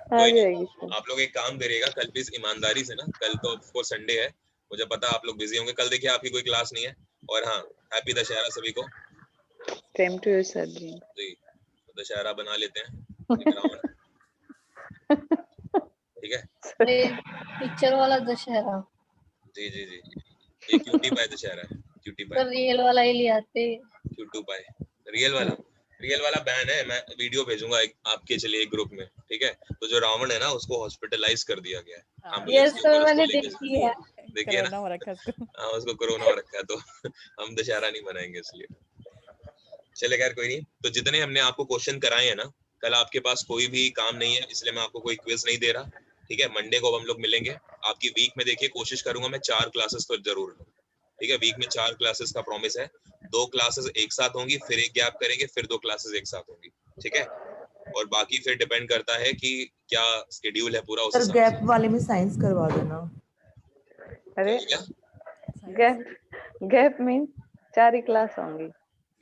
कोई नहीं, आप लोग एक काम करिएगा कल प्लीज ईमानदारी से ना, कल तो ऑफ कोर्स संडे है, मुझे पता आप लोग बिजी होंगे, कल देखिए आपकी कोई क्लास नहीं है। और हाँ हैप्पी दशहरा सभी को। सेम टू यू सर जी। जी तो दशहरा बना लेते हैं ठीक है, पिक्चर वाला दशहरा। जी जी जी ये क्यूटी पाई दशहरा है, क्यूटी तो पाई, रियल वाला ही ले आते। क्यूटू पाई। रियल वाला बैन है। मैं वीडियो भेजूंगा एक आपके चलिए एक ग्रुप में, ठीक है। तो जो रावण है ना उसको हॉस्पिटलाइज कर दिया गया है एम्बुलेंस यस के सर, ऊपर, उसको मैंने लेके देखी है। देखिए ना। कोरोना हो रखा है उसको। हाँ उसको कोरोना हो रखा है, तो हम दशहरा नहीं मनाएंगे इसलिए। चले खैर कोई नहीं। तो जितने हमने आपको क्वेश्चन कराए हैं ना, कल आपके पास कोई भी काम नहीं है इसलिए मैं आपको कोई क्विज नहीं दे रहा, ठीक है। मंडे को अब हम लोग मिलेंगे। आपकी वीक में देखिए कोशिश करूंगा मैं 4 क्लासेस तो जरूर लूं, ठीक है। वीक में 4 क्लासेस का प्रॉमिस है। 2 क्लासेस एक साथ होंगी, फिर एक गैप करेंगे, फिर 2 क्लासेस एक साथ होंगी, ठीक है। और बाकी फिर डिपेंड करता है कि क्या शेड्यूल है पूरा उस सर हिसाब गैप से। वाले में साइंस करवा देना। अरे क्या गैप गैप मीन 4 ही क्लास होंगी।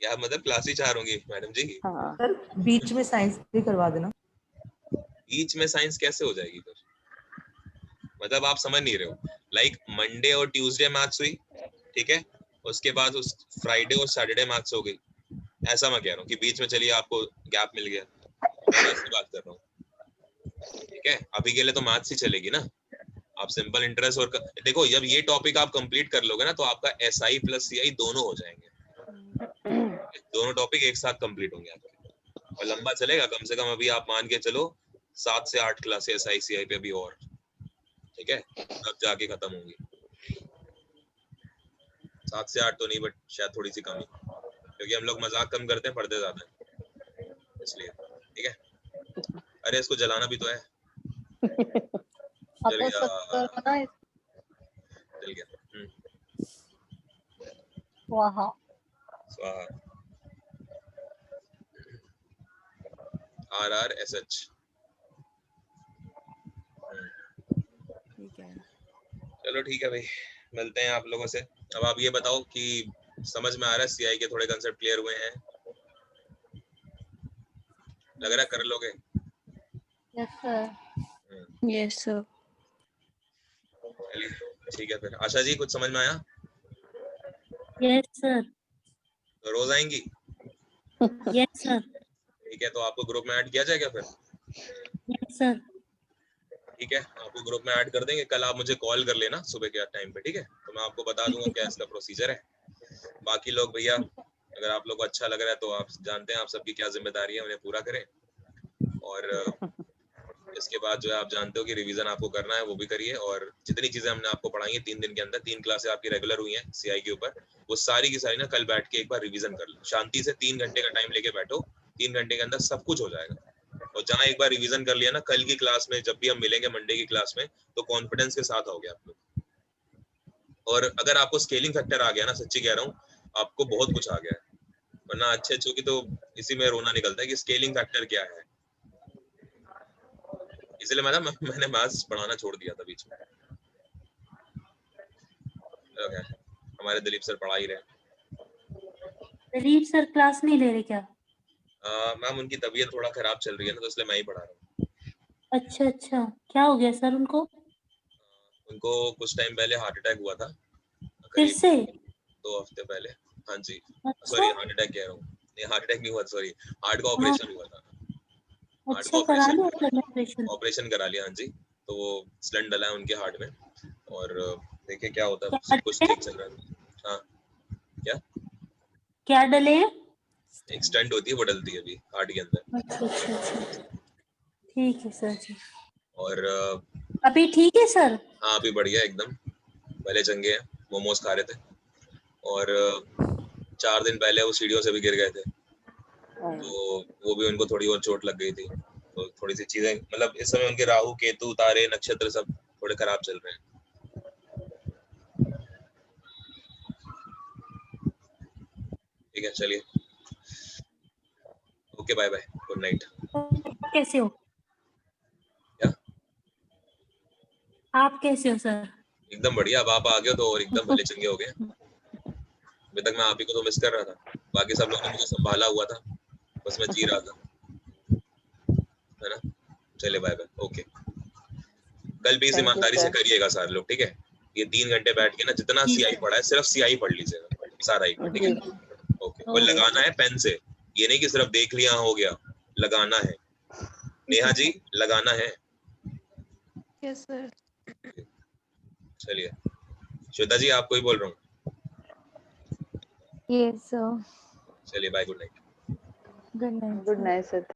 या मतलब क्लास ही 4 होंगी मैडम जी। हाँ सर बीच में साइंस भी करवा देना। बीच में साइंस कैसे हो जाएगी फिर? मतलब आप समझ नहीं रहे हो। लाइक मंडे और ट्यूसडे मैथ्स हुई, ठीक है। उसके बाद उस फ्राइडे और सैटरडे मैथ्स हो गई। ऐसा मैं कह रहा हूँ कि बीच में चलिए आपको गैप मिल गया, मैं वैसी बात कर रहा हूँ, ठीक है। अभी के लिए तो मैथ्स ही चलेगी ना। आप सिंपल इंटरेस्ट और देखो जब ये टॉपिक आप कंप्लीट कर लोगे ना तो आपका एसआई प्लस सीआई दोनों हो जाएंगे। दोनों टॉपिक एक साथ कंप्लीट होंगे आपके, और लंबा चलेगा। कम से कम अभी आप मान के चलो 7 से 8 क्लासेस एसआई सीआई पे भी और, ठीक है, तब जाके खत्म होंगी। 7 से 8 तो नहीं, बट शायद थोड़ी सी कमी, क्योंकि हम लोग मजाक कम करते हैं, पढ़ते ज्यादा है इसलिए, ठीक है। अरे इसको जलाना भी तो है। जल गया, जल गया। स्वाहा। स्वाहा। RRSH। ठीक है। चलो ठीक है भाई, मिलते हैं आप लोगों से। अब आप ये बताओ कि समझ में आ रहा है, सीआई के थोड़े कंसेप्ट क्लियर हुए हैं? लग रहा है कर लोगे? Yes sir. Yes sir. चलिए ठीक है फिर। आशा जी कुछ समझ में आया? Yes sir. तो रोज आएंगी? Yes sir. ठीक है, तो आपको ग्रुप में ऐड किया जाएगा फिर? Yes sir. ठीक है, आपको ग्रुप में ऐड कर देंगे। कल आप मुझे कॉल कर लेना सुबह के टाइम पे, ठीक है। तो मैं आपको बता दूंगा क्या इसका प्रोसीजर है। बाकी लोग भैया, अगर आप लोग को अच्छा लग रहा है तो आप जानते हैं आप सबकी क्या जिम्मेदारी है, उन्हें पूरा करें। और इसके बाद जो है आप जानते हो कि रिवीजन आपको करना है, वो भी करिए। और जितनी चीजें हमने आपको पढ़ाई है 3 दिन के अंदर, 3 क्लासेस आपकी रेगुलर हुई हैं सीआई के ऊपर, वो सारी की सारी ना कल बैठ के एक बार रिवीजन कर लो। शांति से 3 घंटे का टाइम लेके बैठो, 3 घंटे के अंदर सब कुछ हो जाएगा। और जहाँ एक बार रिवीजन कर लिया ना, कल की क्लास में जब भी हम मिलेंगे मंडे की क्लास में, तो कॉन्फिडेंस के साथ आओगे आप लोग। और अगर आपको स्केलिंग फैक्टर आ गया ना, सच्ची कह रहा हूँ, आपको बहुत कुछ आ गया है। वरना अच्छे अच्छों की तो इसी में रोना निकलता है कि स्केलिंग फैक्टर क्या है। इसलिए मैंने मैथ्स पढ़ाना छोड़ दिया था बीच में। हमारे दिलीप सर पढ़ा ही रहे। दिलीप सर क्लास नहीं ले रहे क्या? मैम उनकी तबीयत थोड़ा खराब चल रही है ना, तो इसलिए मैं ही पढ़ा रहा हूँ। अच्छा अच्छा, क्या हो गया सर उनको? उनको कुछ टाइम पहले हार्ट अटैक हुआ था, फिर करीब से? 2 हफ्ते पहले। हाँ जी, अच्छा सॉरी हार्ट अटैक कह रहा हूँ, नहीं हार्ट अटैक नहीं हुआ, सॉरी हार्ट का ऑपरेशन हुआ था। हार्ट का अच्छा, करा लिया ऑपरेशन? ऑपरेशन करा लिया, हाँ जी। तो वो स्टंट डला है उनके हार्ट में, और देखिए क्या होता है। क्या सब कुछ डले? ठीक चल रहा है। हाँ क्या क्या डले? एक स्टंट होती है, वो डलती है अभी हार्ट के अंदर। अच्छा अच्छा अच्छा, ठीक है सर जी। और अभी ठीक है सर? हाँ अभी बढ़िया एकदम, भले चंगे हैं। मोमोज खा रहे थे, और 4 दिन पहले वो सीढ़ियों से भी गिर गए थे, तो वो भी उनको थोड़ी और चोट लग गई थी। तो थोड़ी सी चीजें, मतलब इस समय उनके राहु केतु तारे नक्षत्र सब थोड़े खराब चल रहे हैं। ठीक है चलिए, okay bye bye, good night. कैसे हो? क्या? आप कैसे हो सर? एकदम बढ़िया, अब आप आ गए तो और एकदम भले चंगे हो गए। अभी तक मैं आप ही को तो मिस कर रहा था, बाकी सब लोगों ने मुझे संभाला हुआ था, बस मैं जी रहा था, है ना। चलिए बाय बाय, ओके। कल भी इस ईमानदारी से करिएगा सारे लोग, ठीक है। ये 3 घंटे बैठ के ना जितना सीआई पढ़ा है सिर्फ सीआई पढ़ लीजिएगा सारा ही, ठीक है। ओके, और लगाना है पेन से, ये नहीं कि सिर्फ देख लिया हो गया, लगाना है। नेहा जी लगाना है। Yes sir. चलिए श्वेता जी आपको ही बोल रहा हूँ। Yes sir. चलिए bye, good night. Good night good night sir.